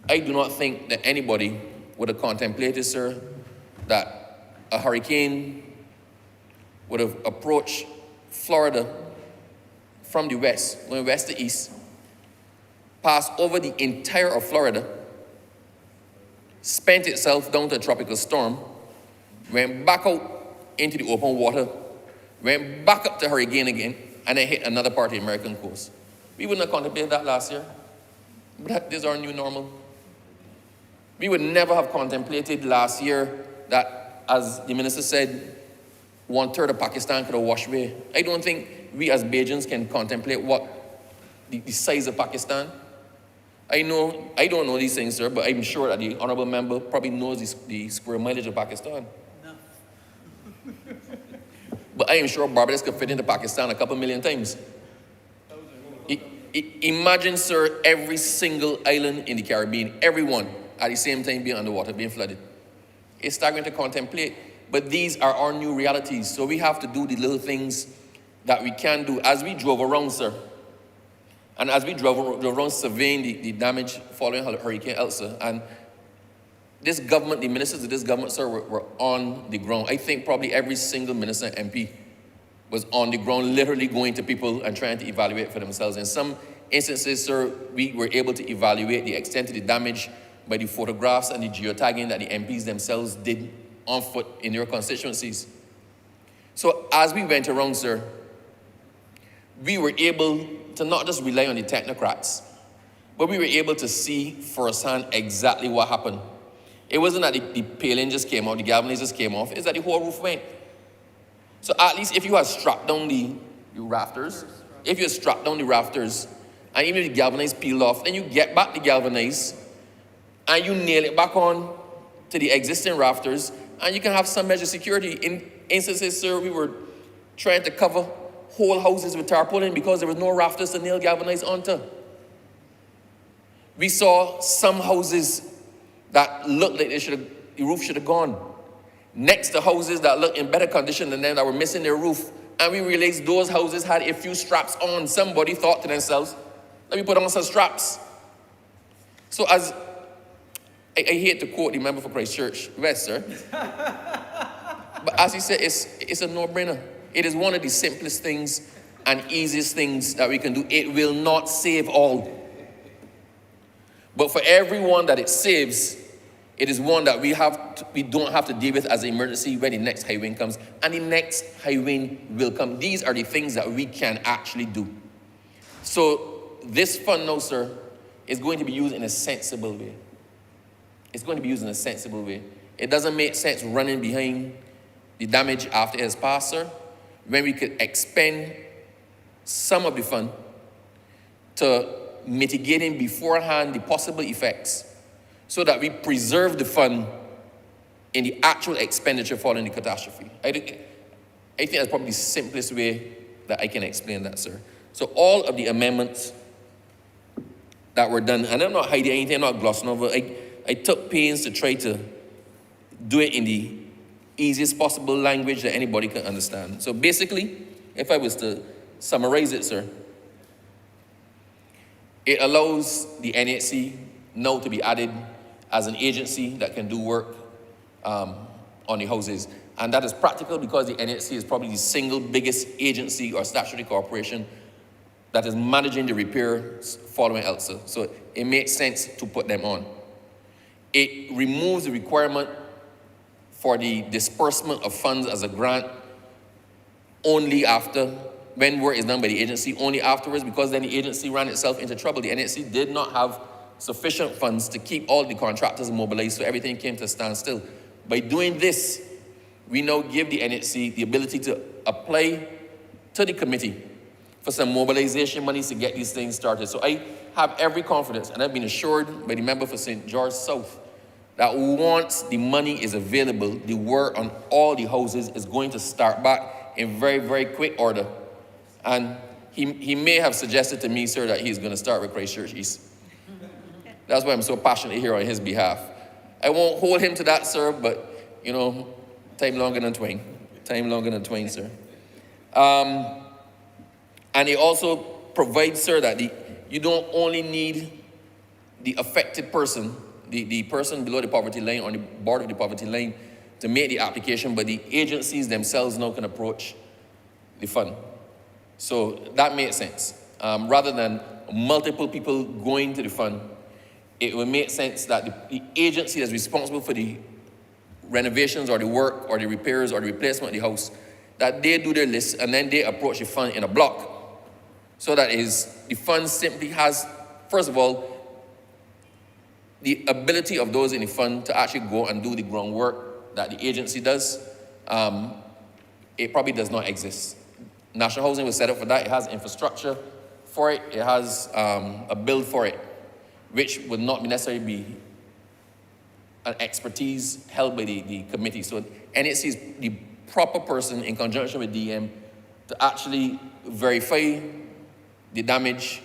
I do not think that anybody would have contemplated, sir, that a hurricane would have approached Florida from the west, going west to east, passed over the entire of Florida, spent itself down to a tropical storm, went back out into the open water, went back up to hurricane again, and then hit another part of the American coast. We wouldn't have contemplated that last year, but this is our new normal. We would never have contemplated last year that, as the minister said, 1/3 of Pakistan could have washed away. I don't think we as Bajans can contemplate what the size of Pakistan. I don't know these things, sir, but I'm sure that the honourable member probably knows the square mileage of Pakistan. No. But I am sure Barbados could fit into Pakistan a couple million times. Imagine, sir, every single island in the Caribbean, everyone at the same time being underwater, being flooded. It's staggering to contemplate, but these are our new realities. So we have to do the little things that we can do. As we drove around, sir, and as we drove around surveying the damage following Hurricane Elsa, and this government, the ministers of this government, sir, were on the ground. I think probably every single minister and MP was on the ground, literally going to people and trying to evaluate for themselves. In some instances, sir, we were able to evaluate the extent of the damage by the photographs and the geotagging that the MPs themselves did on foot in their constituencies. So as we went around, sir, we were able to not just rely on the technocrats, but we were able to see firsthand exactly what happened. It wasn't that the paling just came out, the galvanizers came off, it's that the whole roof went. So at least if you had strapped down the rafters, and even if the galvanized peeled off, then you get back the galvanized and you nail it back on to the existing rafters, and you can have some measure of security. In instances, sir, we were trying to cover whole houses with tarpaulin because there was no rafters to nail galvanized onto. We saw some houses that looked like the roof should have gone, next to houses that looked in better condition than them that were missing their roof. And we realized those houses had a few straps on. Somebody thought to themselves, let me put on some straps. So as, I hate to quote the member for Christchurch West, sir, but as he said, it's a no-brainer. It is one of the simplest things and easiest things that we can do. It will not save all. But for everyone that it saves, it is one that we don't have to deal with as an emergency when the next high wind comes. And the next high wind will come. These are the things that we can actually do. So this fund now, sir, is going to be used in a sensible way. It's going to be used in a sensible way. It doesn't make sense running behind the damage after it has passed, sir, when we could expend some of the fund to mitigating beforehand the possible effects, so that we preserve the fund in the actual expenditure following the catastrophe. I think that's probably the simplest way that I can explain that, sir. So all of the amendments that were done, and I'm not hiding anything, I'm not glossing over, I took pains to try to do it in the easiest possible language that anybody can understand. So basically, if I was to summarize it, sir, it allows the NHC now to be added as an agency that can do work on the houses. And that is practical because the NHC is probably the single biggest agency or statutory corporation that is managing the repairs following Elsa. So it makes sense to put them on. It removes the requirement for the disbursement of funds as a grant only after, when work is done by the agency, only afterwards, because then the agency ran itself into trouble. The NHC did not have sufficient funds to keep all the contractors mobilized, so everything came to a standstill. By doing this, we now give the NHC the ability to apply to the committee for some mobilization monies to get these things started. So I have every confidence, and I've been assured by the member for St. George South, that once the money is available, the work on all the houses is going to start back in very, very quick order. And he may have suggested to me, sir, that he's going to start with Christchurch East. That's why I'm so passionate here on his behalf. I won't hold him to that, sir, but, you know, time longer than twain. Time longer than twain, sir. And it also provides, sir, that you don't only need the affected person, the person below the poverty line, on the border of the poverty line, to make the application, but the agencies themselves now can approach the fund. So that made sense. Rather than multiple people going to the fund, it would make sense that the agency that's responsible for the renovations or the work or the repairs or the replacement of the house, that they do their list and then they approach the fund in a block. So that is, the fund simply has, first of all, the ability of those in the fund to actually go and do the groundwork that the agency does. It probably does not exist. National Housing was set up for that. It has infrastructure for it. It has a build for it, which would not necessarily be an expertise held by the committee. So NHC is the proper person in conjunction with DM to actually verify the damage,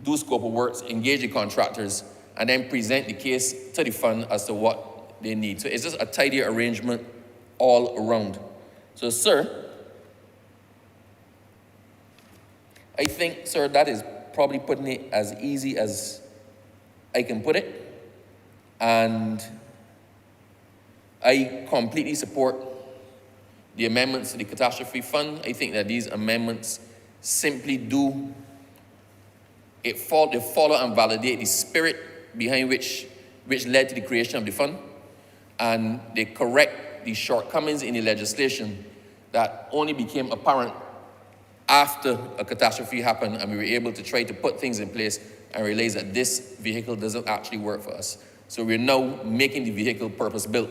do scope of works, engage the contractors, and then present the case to the fund as to what they need. So it's just a tidy arrangement all around. So, sir, I think, sir, that is probably putting it as easy as I can put it. And I completely support the amendments to the catastrophe fund. I think that these amendments simply they follow and validate the spirit behind which led to the creation of the fund, and they correct the shortcomings in the legislation that only became apparent after a catastrophe happened and we were able to try to put things in place and realize that this vehicle doesn't actually work for us. So we're now making the vehicle purpose-built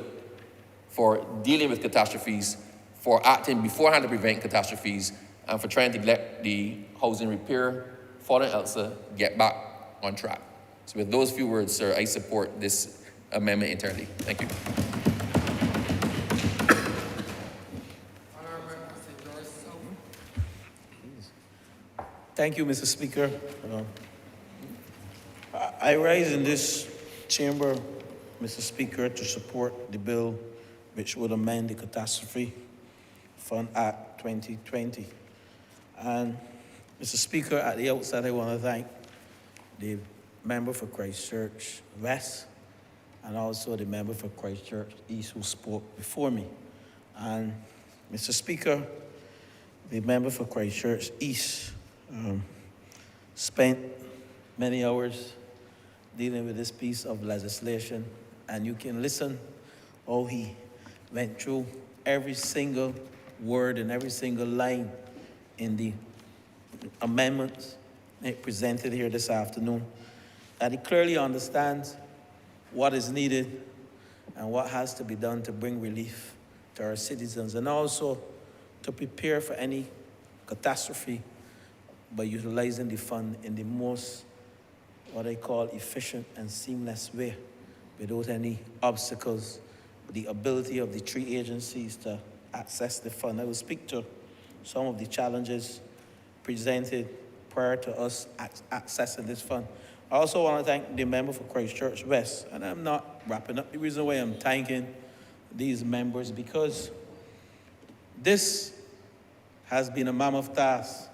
for dealing with catastrophes, for acting beforehand to prevent catastrophes, and for trying to let the housing repair following Elsa get back on track. So with those few words, sir, I support this amendment entirely. Thank you. Thank you, Mr. Speaker. I rise in this chamber, Mr. Speaker, to support the bill which would amend the Catastrophe Fund Act 2020. And, Mr. Speaker, at the outset, I want to thank the member for Christchurch West and also the member for Christchurch East who spoke before me. And, Mr. Speaker, the member for Christchurch East spent many hours dealing with this piece of legislation, and you can listen how he went through every single word and every single line in the amendments presented here this afternoon, that he clearly understands what is needed and what has to be done to bring relief to our citizens, and also to prepare for any catastrophe by utilizing the fund in the most, what I call, efficient and seamless way, without any obstacles, the ability of the three agencies to access the fund. I will speak to some of the challenges presented prior to us accessing this fund. I also want to thank the member for Christchurch West, and I'm not wrapping up. The reason why I'm thanking these members, because this has been a mammoth task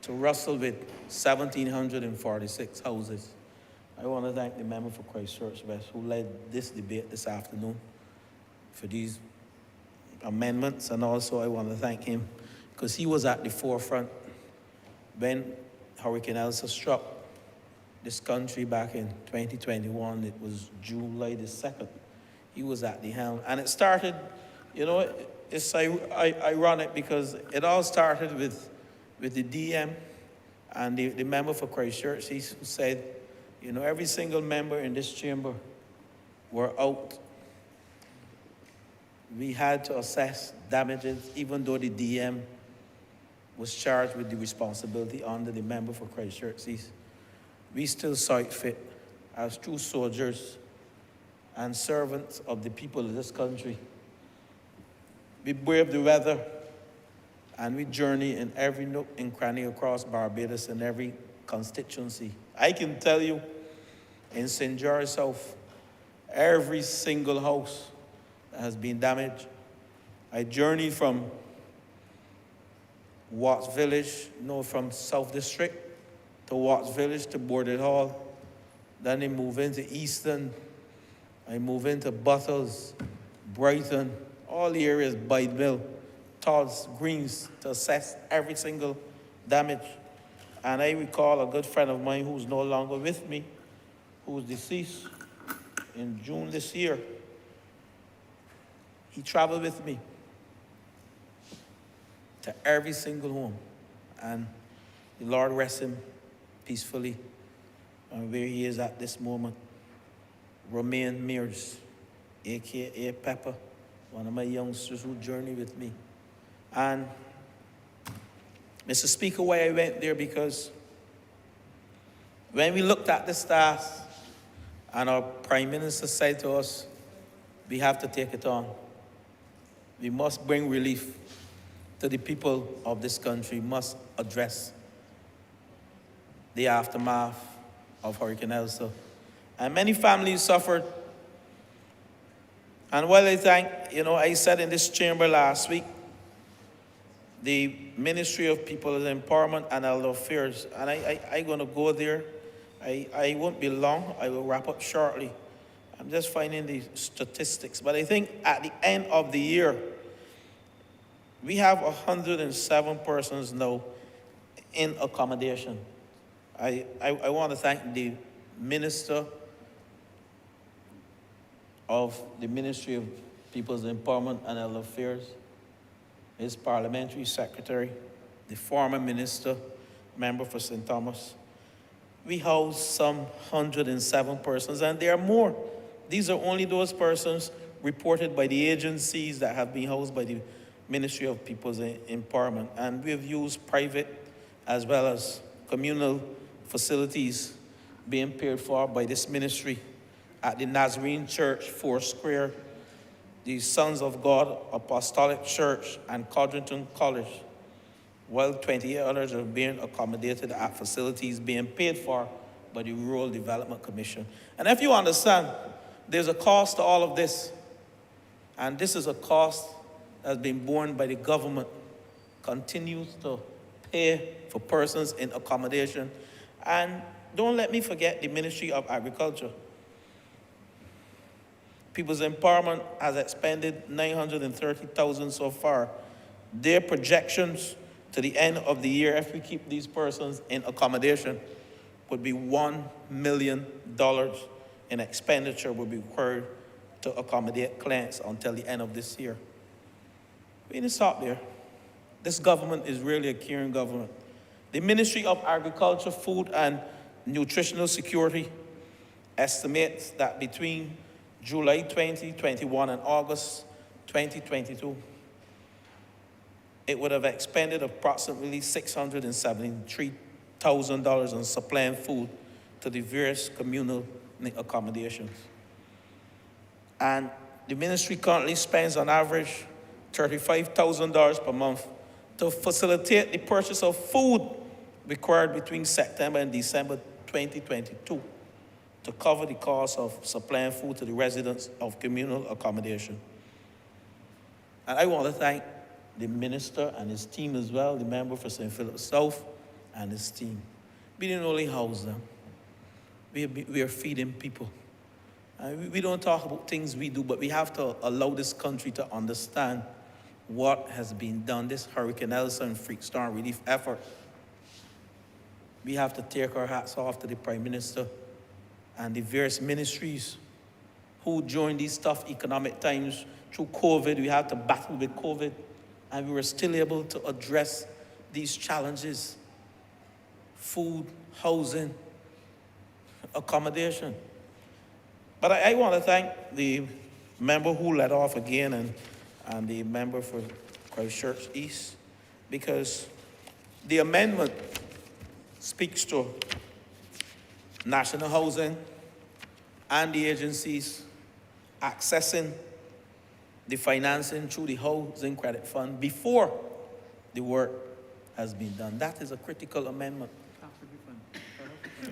to wrestle with 1,746 houses. I want to thank the member for Christchurch West who led this debate this afternoon for these amendments, and also I want to thank him because he was at the forefront when Hurricane Elsa struck this country back in 2021. It was July the 2nd. He was at the helm, and it started, you know, it's ironic because it all started with the DM and the member for Christchurch. He said, you know, every single member in this chamber were out. We had to assess damages, even though the DM was charged with the responsibility under the member for Christchurch East. We still saw it fit as true soldiers and servants of the people of this country. We braved the weather, and we journey in every nook and cranny across Barbados and every constituency. I can tell you, in St. George South, every single house has been damaged. I journeyed from Watts Village, from South District to Watts Village to Boarded Hall. Then I move into Easton. I move into Butters, Brighton, all the areas, Bide Mill, Todd's Greens to assess every single damage. And I recall a good friend of mine who's no longer with me, who was deceased in June this year. He traveled with me to every single home. And the Lord rest him peacefully and where he is at this moment. Romaine Mears, a.k.a. Pepper, one of my youngsters who journeyed with me. And Mr. Speaker, why I went there, because when we looked at the stars and our Prime Minister said to us, we have to take it on. We must bring relief to the people of this country, must address the aftermath of Hurricane Elsa. And many families suffered. And while I think, I said in this chamber last week, the Ministry of People's Empowerment and Elder Affairs, and I'm going to go there. I won't be long. I will wrap up shortly. I'm just finding the statistics. But I think at the end of the year, we have 107 persons now in accommodation. I want to thank the Minister of the Ministry of People's Empowerment and Elder Affairs, his parliamentary secretary, the former minister, member for St. Thomas. We house some 107 persons, and there are more. These are only those persons reported by the agencies that have been housed by the Ministry of People's Empowerment. And we've used private as well as communal facilities being paid for by this ministry at the Nazarene Church, Foursquare, the Sons of God Apostolic Church, and Codrington College, while 28 others are being accommodated at facilities being paid for by the Rural Development Commission. And if you understand, there's a cost to all of this, and this is a cost that's been borne by the government, continues to pay for persons in accommodation. And don't let me forget the Ministry of Agriculture. People's Empowerment has expended $930,000 so far. Their projections to the end of the year, if we keep these persons in accommodation, would be $1 million in expenditure would be required to accommodate clients until the end of this year. We need to stop there. This government is really a caring government. The Ministry of Agriculture, Food and Nutritional Security estimates that between July 2021 and August 2022, it would have expended approximately $673,000 on supplying food to the various communal accommodations. And the ministry currently spends on average $35,000 per month to facilitate the purchase of food required between September and December 2022 to cover the cost of supplying food to the residents of communal accommodation. And I want to thank the minister and his team as well, the member for St. Philip South and his team. We didn't only house them. We are feeding people. We don't talk about things we do, but we have to allow this country to understand what has been done, this Hurricane Elsa and freak storm relief effort. We have to take our hats off to the Prime Minister and the various ministries who during these tough economic times through COVID, we had to battle with COVID, and we were still able to address these challenges: food, housing, accommodation. But I want to thank the member who led off again and the member for Christchurch East, because the amendment speaks to national housing and the agencies accessing the financing through the Housing Credit Fund before the work has been done. That is a critical amendment.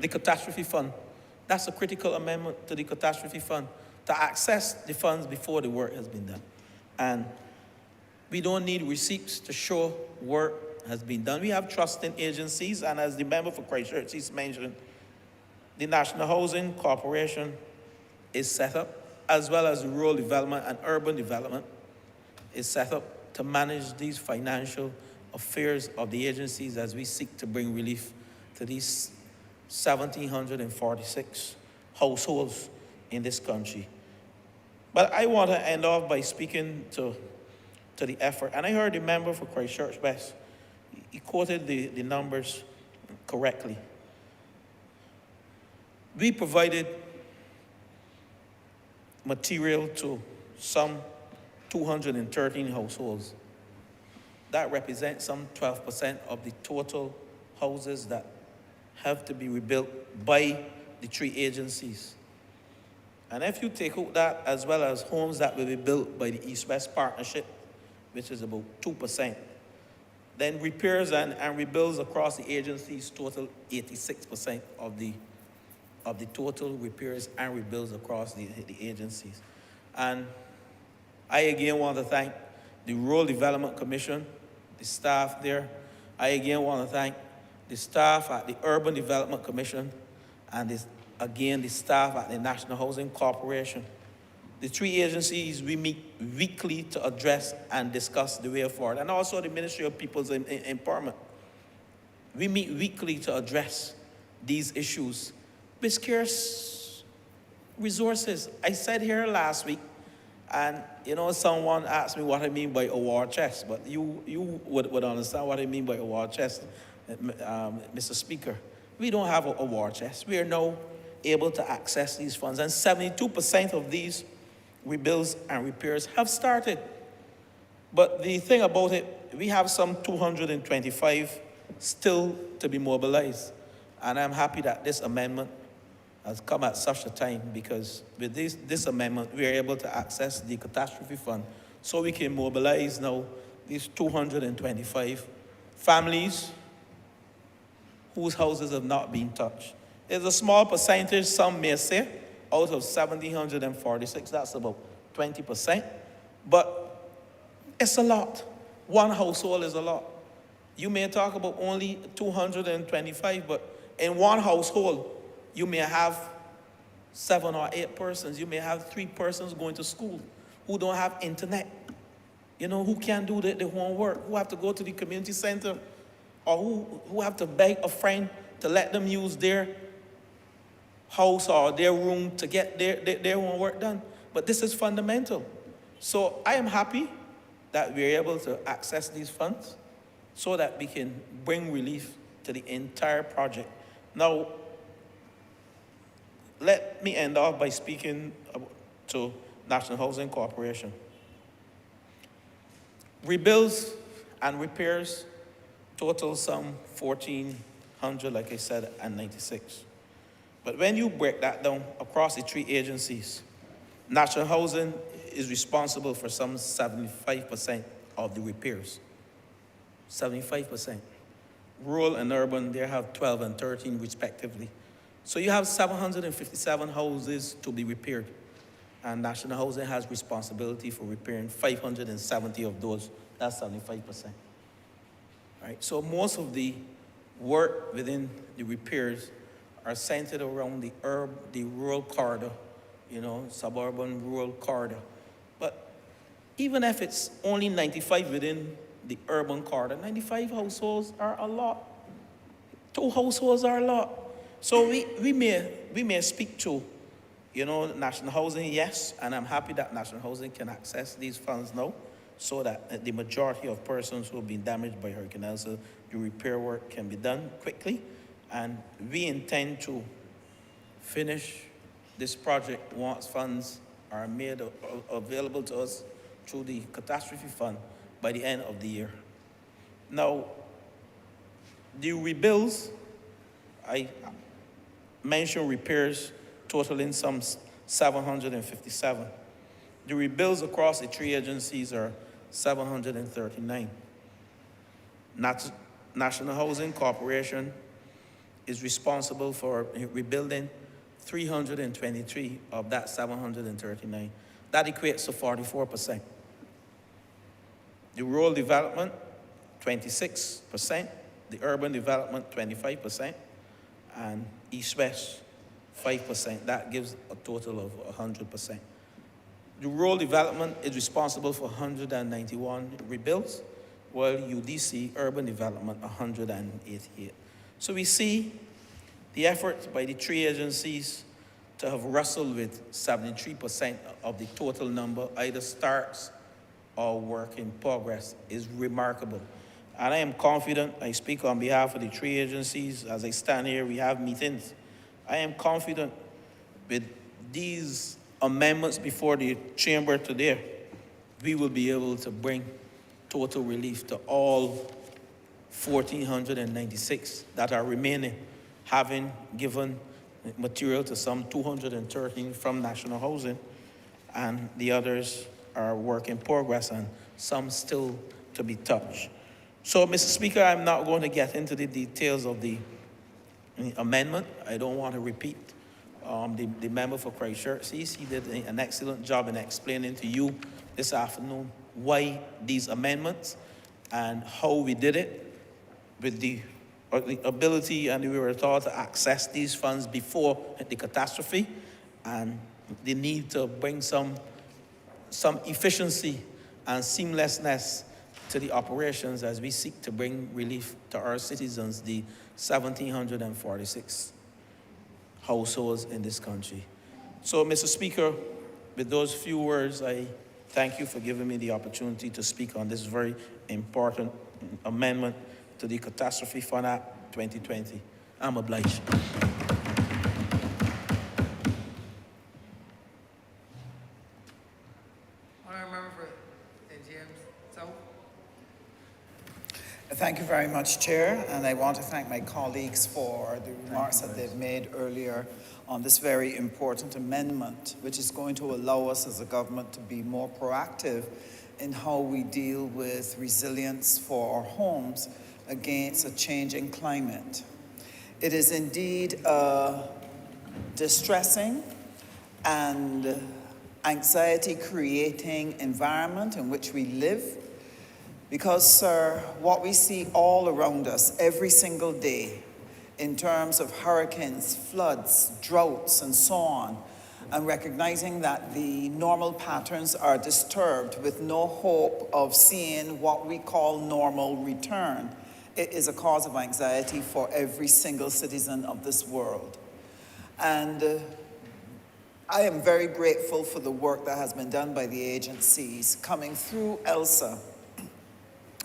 The catastrophe fund. That's a critical amendment to the catastrophe fund, to access the funds before the work has been done. And we don't need receipts to show work has been done. We have trust in agencies, and as the member for Christchurch he's mentioned, the National Housing Corporation is set up, as well as the Rural Development and Urban Development is set up to manage these financial affairs of the agencies as we seek to bring relief to these 1,746 households in this country. But I want to end off by speaking to the effort. And I heard the member for Christchurch West, he quoted the numbers correctly. We provided material to some 213 households. That represents some 12% of the total houses that have to be rebuilt by the 3 agencies. And if you take out that, as well as homes that will be built by the East-West Partnership, which is about 2%, then repairs and rebuilds across the agencies total 86% of the total repairs and rebuilds across the agencies. And I again want to thank the Rural Development Commission, the staff there. I again want to thank the staff at the Urban Development Commission, and the staff at the National Housing Corporation. The 3 agencies, we meet weekly to address and discuss the way forward, and also the Ministry of People's Empowerment. We meet weekly to address these issues with scarce resources. I said here last week, and someone asked me what I mean by a war chest, but you would understand what I mean by a war chest, Mr. Speaker. We don't have a war chest. We are now able to access these funds, and 72% of these rebuilds and repairs have started. But the thing about it, we have some 225 still to be mobilized. And I'm happy that this amendment has come at such a time, because with this amendment, we are able to access the catastrophe fund so we can mobilize now these 225 families whose houses have not been touched. It's a small percentage, some may say, out of 1,746, that's about 20%, but it's a lot. One household is a lot. You may talk about only 225, but in one household, you may have 7 or 8 persons. You may have 3 persons going to school who don't have internet, who can't do the homework, who have to go to the community center, or who have to beg a friend to let them use their house or their room to get their homework done. But this is fundamental. So I am happy that we're able to access these funds so that we can bring relief to the entire project. Now, let me end off by speaking to National Housing Corporation. Rebuilds and repairs total some 1,400, like I said, and 96. But when you break that down across the 3 agencies, National Housing is responsible for some 75% of the repairs. 75%. Rural and urban, they have 12 and 13 respectively. So you have 757 houses to be repaired. And National Housing has responsibility for repairing 570 of those. That's 75%. Right? So most of the work within the repairs are centered around the rural corridor, suburban rural corridor. But even if it's only 95 within the urban corridor, 95 households are a lot. 2 households are a lot. So we may speak to, National Housing, yes, and I'm happy that National Housing can access these funds now, so that the majority of persons who have been damaged by Hurricane Elsa, the repair work can be done quickly. And we intend to finish this project once funds are made available to us through the catastrophe fund by the end of the year. Now, the rebuilds, I mentioned repairs totaling some 757. The rebuilds across the 3 agencies are 739. National Housing Corporation is responsible for rebuilding 323 of that 739. That equates to 44%. The rural development, 26%. The urban development, 25%. And East-West, 5%. That gives a total of 100%. The rural development is responsible for 191 rebuilds, while UDC, urban development, 188. So we see the efforts by the three agencies to have wrestled with 73% of the total number, either starts or work in progress, is remarkable. And I am confident, I speak on behalf of the three agencies, as I stand here, we have meetings. I am confident with these amendments before the chamber today, we will be able to bring total relief to all 1,496 that are remaining, having given material to some 213 from National Housing, and the others are work in progress and some still to be touched. So, Mr. Speaker, I'm not going to get into the details of the amendment. I don't want to repeat the member for Christchurch East. He did an excellent job in explaining to you this afternoon why these amendments and how we did it with the ability and we were taught to access these funds before the catastrophe and the need to bring some efficiency and seamlessness to the operations as we seek to bring relief to our citizens, the 1,746 households in this country. So, Mr. Speaker, with those few words, I thank you for giving me the opportunity to speak on this very important amendment to the Catastrophe Fund Act 2020. I'm obliged. Honourable Member for St. James South. Thank you very much, Chair, and I want to thank my colleagues for the remarks that they've made earlier on this very important amendment, which is going to allow us as a government to be more proactive in how we deal with resilience for our homes against a changing climate. It is indeed a distressing and anxiety-creating environment in which we live, because, sir, what we see all around us every single day in terms of hurricanes, floods, droughts, and so on, and recognizing that the normal patterns are disturbed with no hope of seeing what we call normal return, it is a cause of anxiety for every single citizen of this world. And I am very grateful for the work that has been done by the agencies coming through ELSA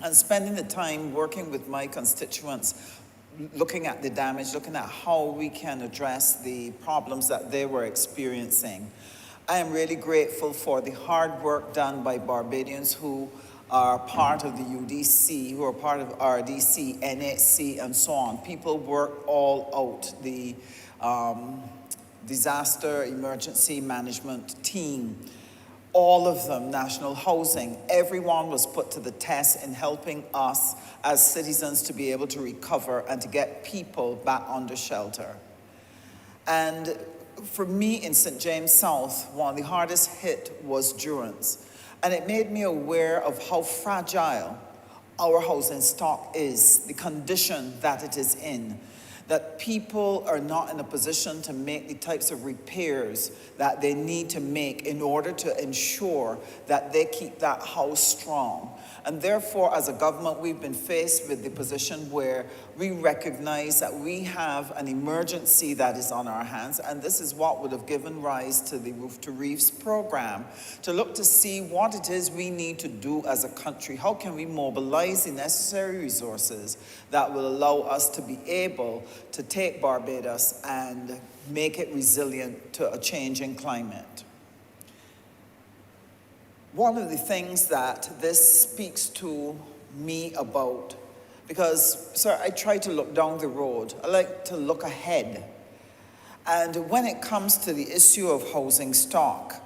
and spending the time working with my constituents, looking at the damage, looking at how we can address the problems that they were experiencing. I am really grateful for the hard work done by Barbadians who are part of the UDC, who are part of RDC, NHC, and so on. People work all out. The disaster emergency management team, all of them, National Housing, everyone was put to the test in helping us as citizens to be able to recover and to get people back under shelter. And for me in St. James South, one of the hardest hit was Durance. And it made me aware of how fragile our housing stock is, the condition that it is in, that people are not in a position to make the types of repairs that they need to make in order to ensure that they keep that house strong. And therefore, as a government, we've been faced with the position where we recognize that we have an emergency that is on our hands, and this is what would have given rise to the Roof to Reefs program, to look to see what it is we need to do as a country. How can we mobilize the necessary resources that will allow us to be able to take Barbados and make it resilient to a changing climate? One of the things that this speaks to me about, because, sir, I try to look down the road. I like to look ahead. And when it comes to the issue of housing stock,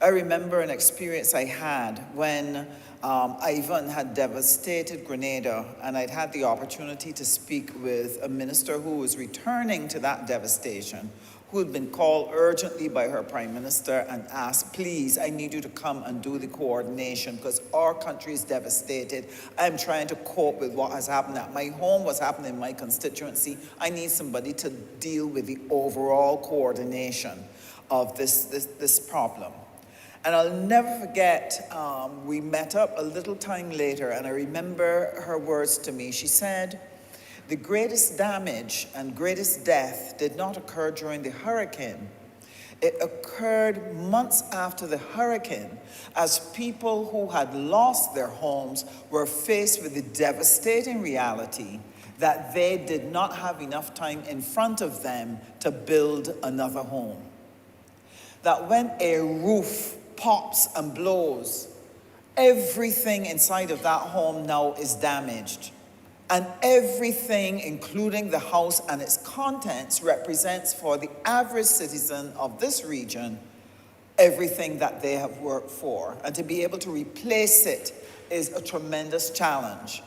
I remember an experience I had when Ivan had devastated Grenada, and I'd had the opportunity to speak with a minister who was returning to that devastation, who had been called urgently by her prime minister and asked, please, I need you to come and do the coordination because our country is devastated. I'm trying to cope with what has happened at my home, what's happened in my constituency. I need somebody to deal with the overall coordination of this problem. And I'll never forget, we met up a little time later, and I remember her words to me. She said, the greatest damage and greatest death did not occur during the hurricane. It occurred months after the hurricane, as people who had lost their homes were faced with the devastating reality that they did not have enough time in front of them to build another home. That when a roof pops and blows, everything inside of that home now is damaged. And everything, including the house and its contents, represents for the average citizen of this region everything that they have worked for. And to be able to replace it is a tremendous challenge.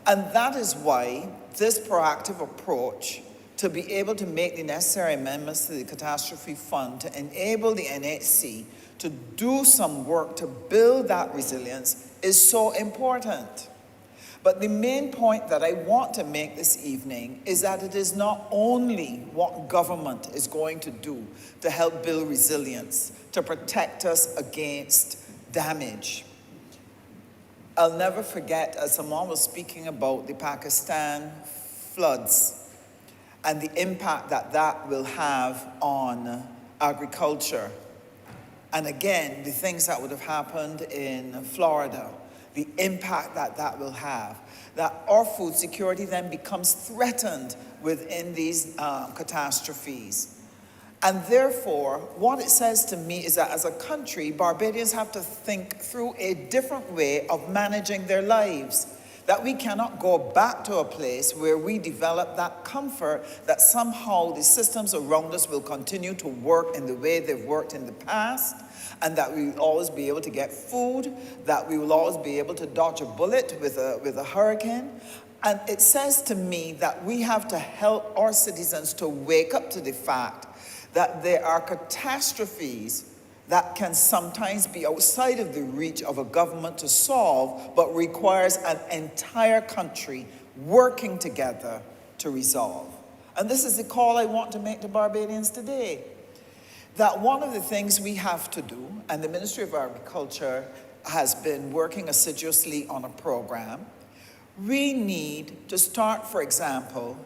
And that is why this proactive approach to be able to make the necessary amendments to the catastrophe fund to enable the NHC to do some work to build that resilience is so important. But the main point that I want to make this evening is that it is not only what government is going to do to help build resilience, to protect us against damage. I'll never forget, as someone was speaking about the Pakistan floods and the impact that that will have on agriculture. And again, the things that would have happened in Florida, the impact that that will have, that our food security then becomes threatened within these catastrophes. And therefore, what it says to me is that as a country, Barbadians have to think through a different way of managing their lives. That we cannot go back to a place where we develop that comfort that somehow the systems around us will continue to work in the way they've worked in the past, and that we will always be able to get food, that we will always be able to dodge a bullet with a hurricane. And it says to me that we have to help our citizens to wake up to the fact that there are catastrophes that can sometimes be outside of the reach of a government to solve, but requires an entire country working together to resolve. And this is the call I want to make to Barbadians today. That one of the things we have to do, and the Ministry of Agriculture has been working assiduously on a program, we need to start, for example,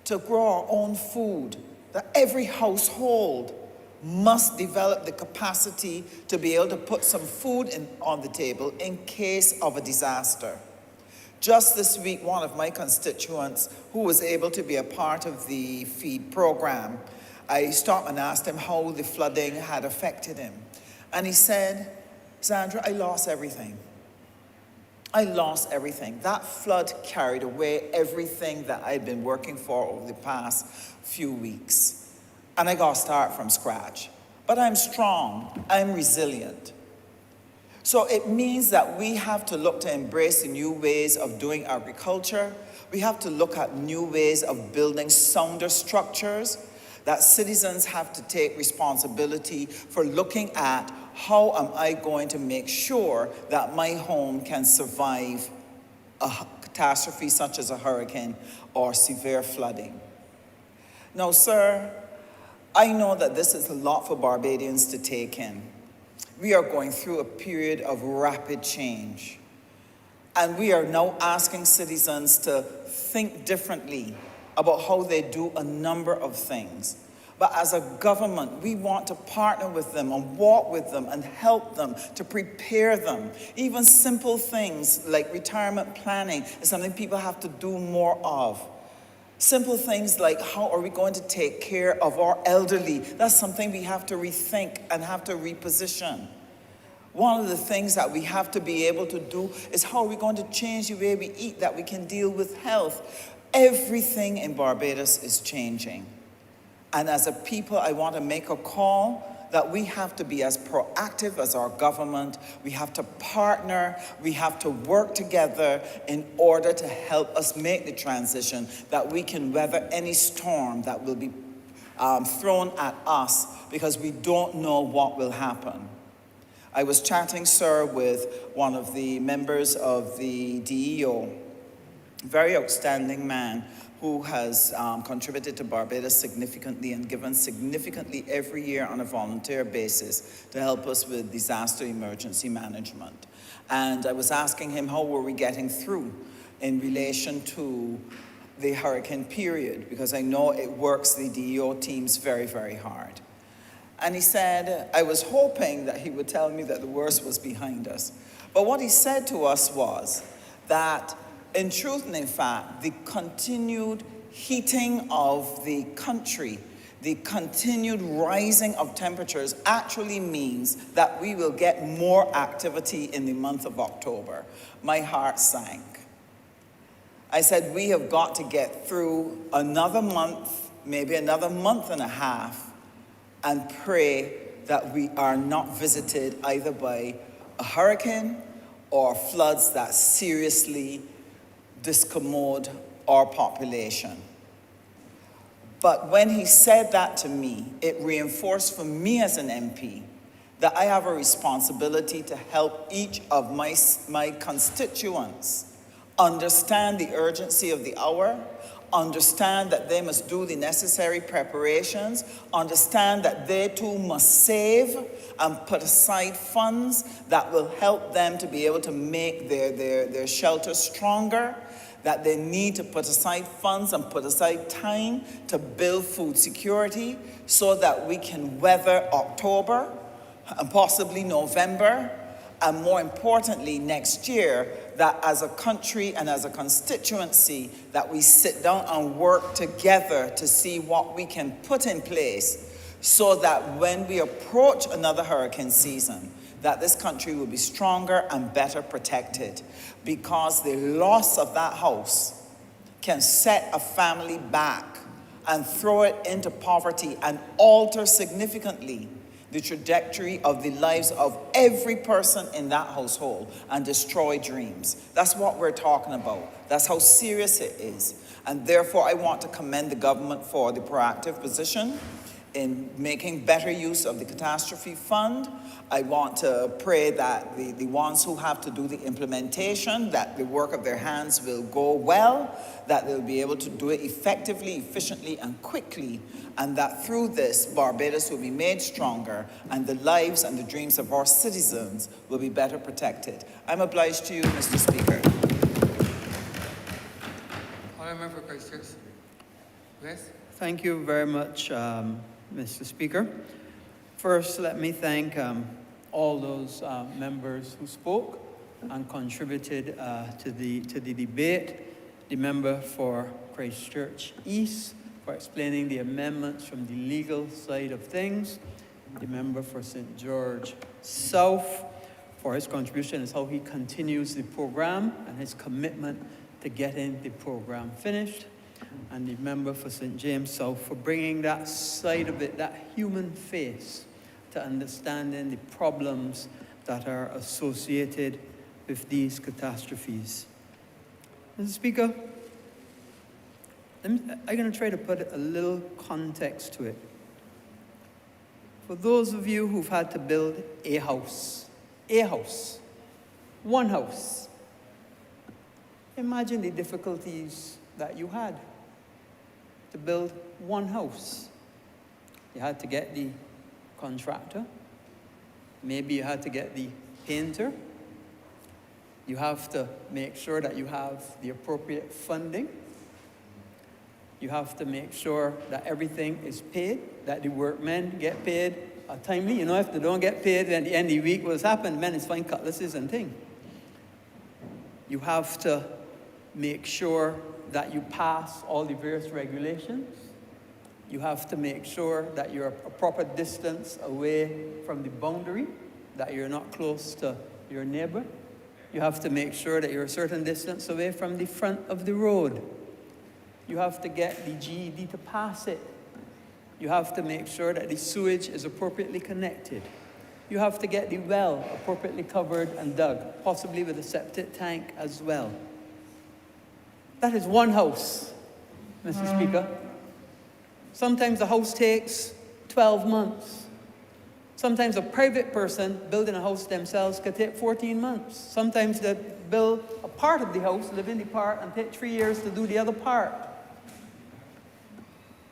to grow our own food. That every household must develop the capacity to be able to put some food on the table in case of a disaster. Just this week, one of my constituents who was able to be a part of the feed program, I stopped and asked him how the flooding had affected him. And he said, Sandra, I lost everything. I lost everything. That flood carried away everything that I'd been working for over the past few weeks. And I got to start from scratch. But I'm strong, I'm resilient. So it means that we have to look to embrace the new ways of doing agriculture. We have to look at new ways of building sounder structures, that citizens have to take responsibility for looking at how am I going to make sure that my home can survive a catastrophe such as a hurricane or severe flooding. Now, sir, I know that this is a lot for Barbadians to take in. We are going through a period of rapid change. And we are now asking citizens to think differently about how they do a number of things. But as a government, we want to partner with them and walk with them and help them to prepare them. Even simple things like retirement planning is something people have to do more of. Simple things like how are we going to take care of our elderly? That's something we have to rethink and have to reposition. One of the things that we have to be able to do is how are we going to change the way we eat that we can deal with health? Everything in Barbados is changing. And as a people, I want to make a call that we have to be as proactive as our government. We have to partner. We have to work together in order to help us make the transition, that we can weather any storm that will be thrown at us, because we don't know what will happen. I was chatting, sir, with one of the members of the DEO, very outstanding man, who has contributed to Barbados significantly and given significantly every year on a volunteer basis to help us with disaster emergency management. And I was asking him how were we getting through in relation to the hurricane period, because I know it works the DEO teams very, very hard. And he said, I was hoping that he would tell me that the worst was behind us. But what he said to us was that, in truth and in fact, the continued heating of the country, the continued rising of temperatures actually means that we will get more activity in the month of October. My heart sank. I said, we have got to get through another month, maybe another month and a half, and pray that we are not visited either by a hurricane or floods that seriously discommode our population. But when he said that to me, it reinforced for me as an MP that I have a responsibility to help each of my constituents understand the urgency of the hour, understand that they must do the necessary preparations, understand that they too must save and put aside funds that will help them to be able to make their shelters stronger, that they need to put aside funds and put aside time to build food security so that we can weather October and possibly November, and more importantly, next year, that as a country and as a constituency, that we sit down and work together to see what we can put in place so that when we approach another hurricane season, that this country will be stronger and better protected, because the loss of that house can set a family back and throw it into poverty and alter significantly the trajectory of the lives of every person in that household and destroy dreams. That's what we're talking about. That's how serious it is. And therefore, I want to commend the government for the proactive position in making better use of the catastrophe fund. I want to pray that the ones who have to do the implementation, that the work of their hands will go well, that they'll be able to do it effectively, efficiently, and quickly, and that through this, Barbados will be made stronger, and the lives and the dreams of our citizens will be better protected. I'm obliged to you, Mr. Speaker. Honourable Member for Christchurch. Yes? Thank you very much, Mr. Speaker. First, let me thank all those members who spoke and contributed to the debate. The member for Christchurch East for explaining the amendments from the legal side of things. The member for St. George South for his contribution as how he continues the program and his commitment to getting the program finished. And the member for St. James South for bringing that side of it, that human face, to understanding the problems that are associated with these catastrophes. Mr. Speaker, I'm going to try to put a little context to it. For those of you who've had to build a house, one house, imagine the difficulties that you had to build one house. You had to get the contractor. Maybe you had to get the painter. You have to make sure that you have the appropriate funding. You have to make sure that everything is paid, that the workmen get paid timely. You know, if they don't get paid at the end of the week, what's happened, men is find cutlasses and things. You have to make sure that you pass all the various regulations. You have to make sure that you're a proper distance away from the boundary, that you're not close to your neighbor. You have to make sure that you're a certain distance away from the front of the road. You have to get the GED to pass it. You have to make sure that the sewage is appropriately connected. You have to get the well appropriately covered and dug, possibly with a septic tank as well. That is one house, Mr. Speaker. Sometimes a house takes 12 months. Sometimes a private person building a house themselves could take 14 months. Sometimes they build a part of the house, live in the part, and take 3 years to do the other part.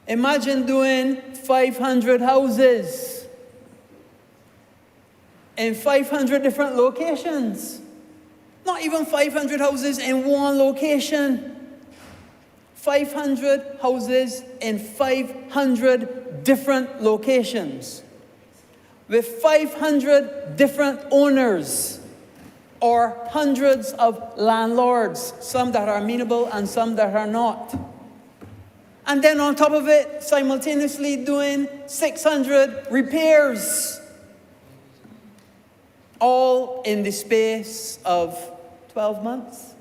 Imagine doing 500 houses in 500 different locations. Not even 500 houses in one location. 500 houses in 500 different locations with 500 different owners or hundreds of landlords, some that are amenable and some that are not. And then on top of it, simultaneously doing 600 repairs, all in the space of 12 months.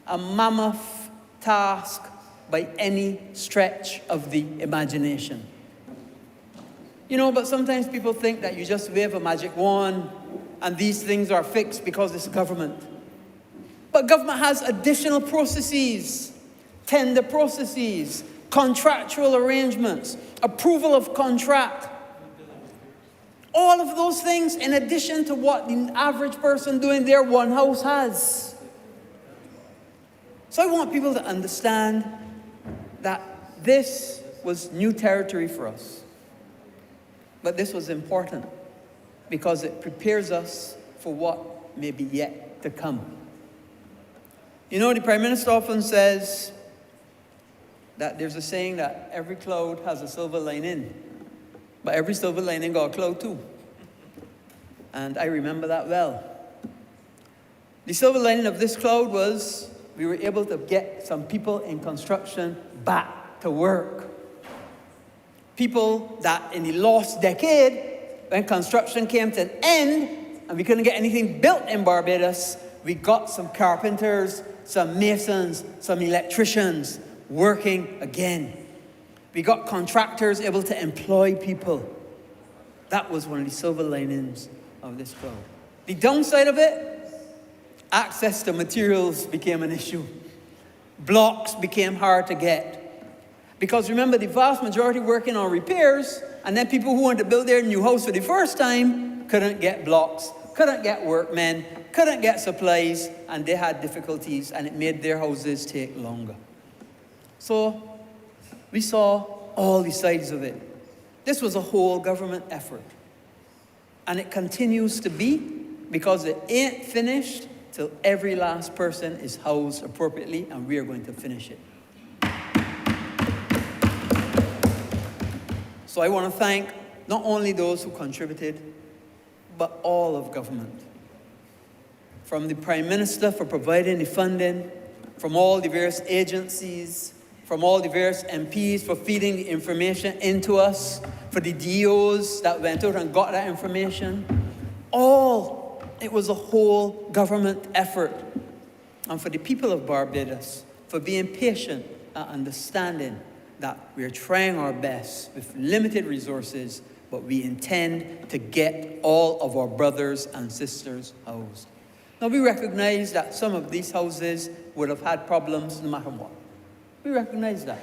A mammoth task by any stretch of the imagination. You know, but sometimes people think that you just wave a magic wand and these things are fixed because it's government. But government has additional processes, tender processes, contractual arrangements, approval of contract. All of those things in addition to what the average person doing their one house has. So I want people to understand that this was new territory for us. But this was important because it prepares us for what may be yet to come. You know, the Prime Minister often says that there's a saying that every cloud has a silver lining, but every silver lining got a cloud too. And I remember that well. The silver lining of this cloud was we were able to get some people in construction back to work. People that in the last decade, when construction came to an end and we couldn't get anything built in Barbados, we got some carpenters, some masons, some electricians working again. We got contractors able to employ people. That was one of the silver linings of this cloud. The downside of it, access to materials became an issue. Blocks became hard to get. Because remember, the vast majority working on repairs, and then people who wanted to build their new house for the first time couldn't get blocks, couldn't get workmen, couldn't get supplies, and they had difficulties, and it made their houses take longer. So we saw all the sides of it. This was a whole government effort. And it continues to be, because it ain't finished till every last person is housed appropriately, and we are going to finish it. So I want to thank not only those who contributed, but all of government. From the Prime Minister for providing the funding, from all the various agencies, from all the various MPs for feeding the information into us, for the DOs that went out and got that information. It was a whole government effort. And for the people of Barbados, for being patient and understanding that we're trying our best with limited resources, but we intend to get all of our brothers and sisters housed. Now, we recognize that some of these houses would have had problems no matter what. We recognize that.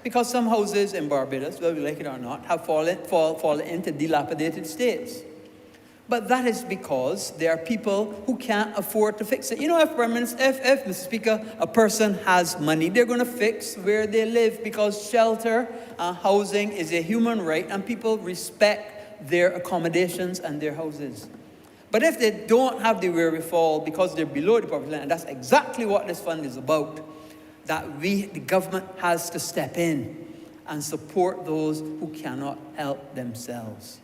Because some houses in Barbados, whether we like it or not, have fallen into dilapidated states. But that is because there are people who can't afford to fix it. You know, if Mr. Speaker, a person has money, they're going to fix where they live because shelter and housing is a human right and people respect their accommodations and their houses. But if they don't have the wherewithal because they're below the poverty line, and that's exactly what this fund is about, that the government has to step in and support those who cannot help themselves.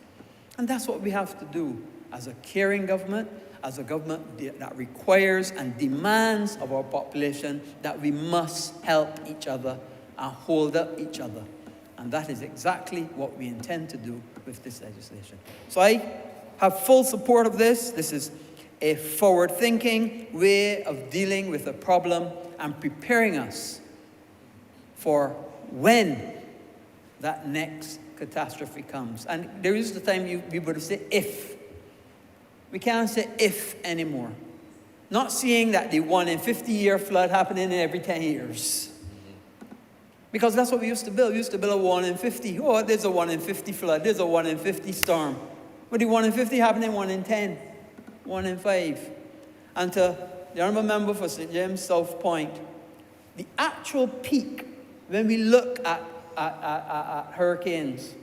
And that's what we have to do as a caring government, as a government that requires and demands of our population that we must help each other and hold up each other. And that is exactly what we intend to do with this legislation. So I have full support of this. This is a forward-thinking way of dealing with a problem and preparing us for when that next catastrophe comes. And there is the time we would say if. We can't say if anymore. Not seeing that the 1 in 50-year flood happening every 10 years. Because that's what we used to build. We used to build a 1 in 50. Oh, there's a 1 in 50 flood. There's a 1 in 50 storm. But the 1 in 50 happening 1 in 10, 1 in 5. And to the Honourable Member for St. James South Point, the actual peak, when we look at at hurricanes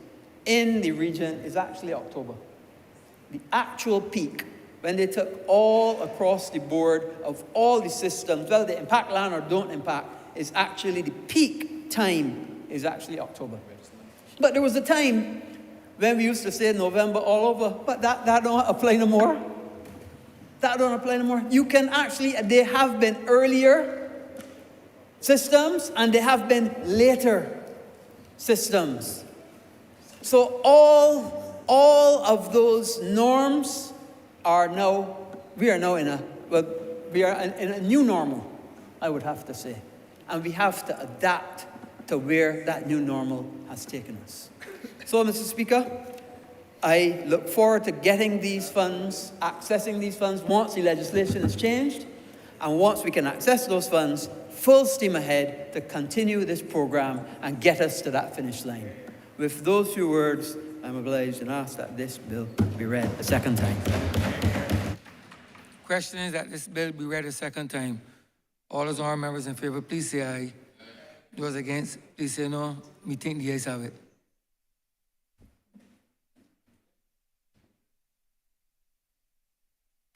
in the region is actually October. The actual peak, when they took all across the board of all the systems, whether they impact land or don't impact, is actually the peak time is actually October. But there was a time when we used to say November all over, but that don't apply no more. That don't apply no more. You can actually, there have been earlier systems and there have been later systems. So all of those norms are now, we are now in a new normal, I would have to say. And we have to adapt to where that new normal has taken us. So, Mr. Speaker, I look forward to getting these funds, accessing these funds once the legislation is changed, and once we can access those funds, full steam ahead to continue this program and get us to that finish line. With those few words, I'm obliged and ask that this bill be read a second time. Question is that this bill be read a second time. All those honourable members in favour, please say aye. Those against, please say no. Me think the ayes have it.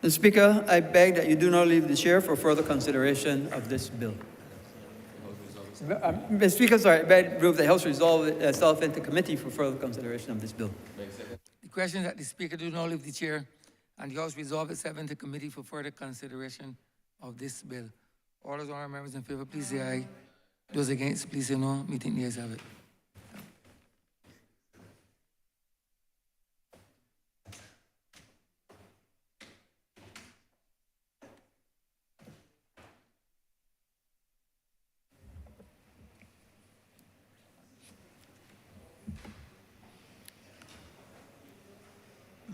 Mr. Speaker, I beg that you do not leave the chair for further consideration of this bill. Mr. Speaker, sorry, I beg to move the House resolve itself into committee for further consideration of this bill. The question is that the Speaker do not leave the chair and the House resolve itself into committee for further consideration of this bill. All those honourable members in favour, please say aye. Those against, please say no. Me think the ayes have it.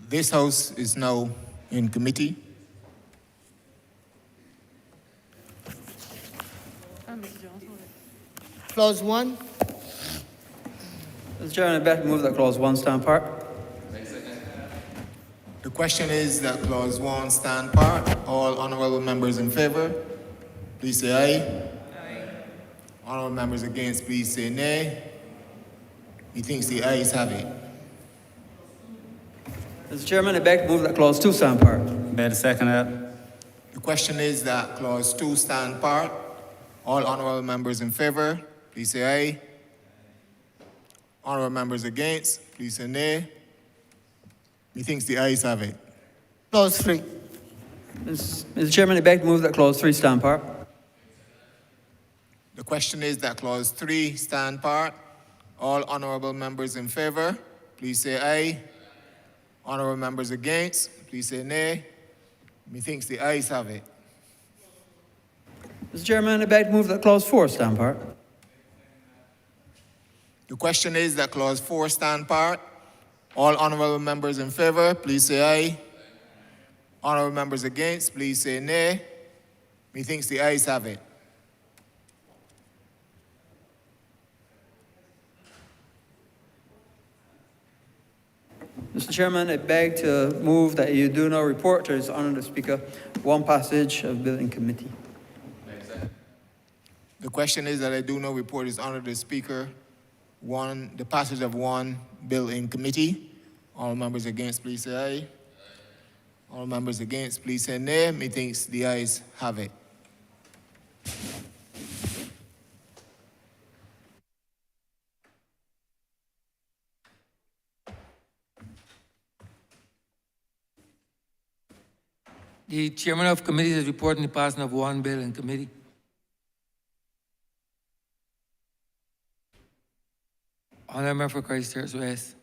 This House is now in committee. Clause 1. Mr. Chairman, I beg to move that clause 1 stand part. The question is that clause 1 stand part. All honourable members in favour, please say aye. Aye. Honourable members against, please say nay. Methinks the ayes have it. Mr. Chairman, I beg to move that clause 2 stand part. Bear second that. The question is that clause 2 stand part. All honourable members in favour, please say aye. Honourable members against, please say nay. Methinks the ayes have it. Clause 3. Mr. Chairman, I beg to move that clause 3 stand part. The question is that clause 3 stand part. All honourable members in favour, please say aye. Honourable members against, please say nay. Methinks the ayes have it. Mr. Chairman, I beg to move that clause 4 stand part. The question is that clause 4 stand part. All honourable members in favour, please say aye. Honourable members against, please say nay. Methinks the ayes have it. Mr. Chairman, I beg to move that you do not report to His Honour the Speaker one passage of bill in committee. The question is that I do not report His Honour the Speaker the passage of one bill in committee. All members against, please say aye. All members against, please say nay. Methinks the ayes have it. The chairman of committee is reporting the passing of one bill in committee. Honourable member for Christchurch West.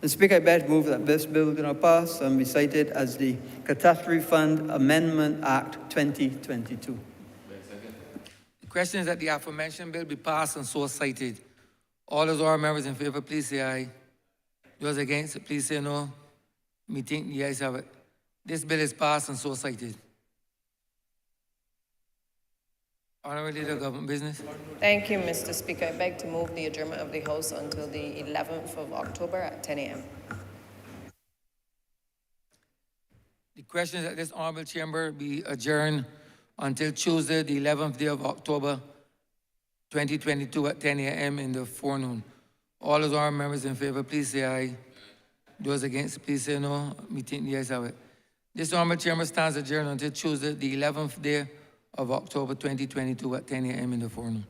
Mr. Speaker, I beg to move that this bill do not pass and be cited as the Catastrophe Fund Amendment Act 2022. The question is that the aforementioned bill be passed and so cited. All those honourable members in favour, please say aye. Those against, please say no. Me think the ayes have it. This bill is passed and so cited. Honourable Leader of Government Business. Thank you, Mr. Speaker. I beg to move the adjournment of the House until the 11th of October at 10 a.m. The question is that this honourable chamber be adjourned until Tuesday, the 11th day of October, 2022 at 10 a.m. in the forenoon. All those honorable members in favor, please say aye. Those against, please say no. Meeting the ayes have it. This honorable chamber stands adjourned until Tuesday, the 11th day of October, 2022 at 10 a.m. in the forenoon.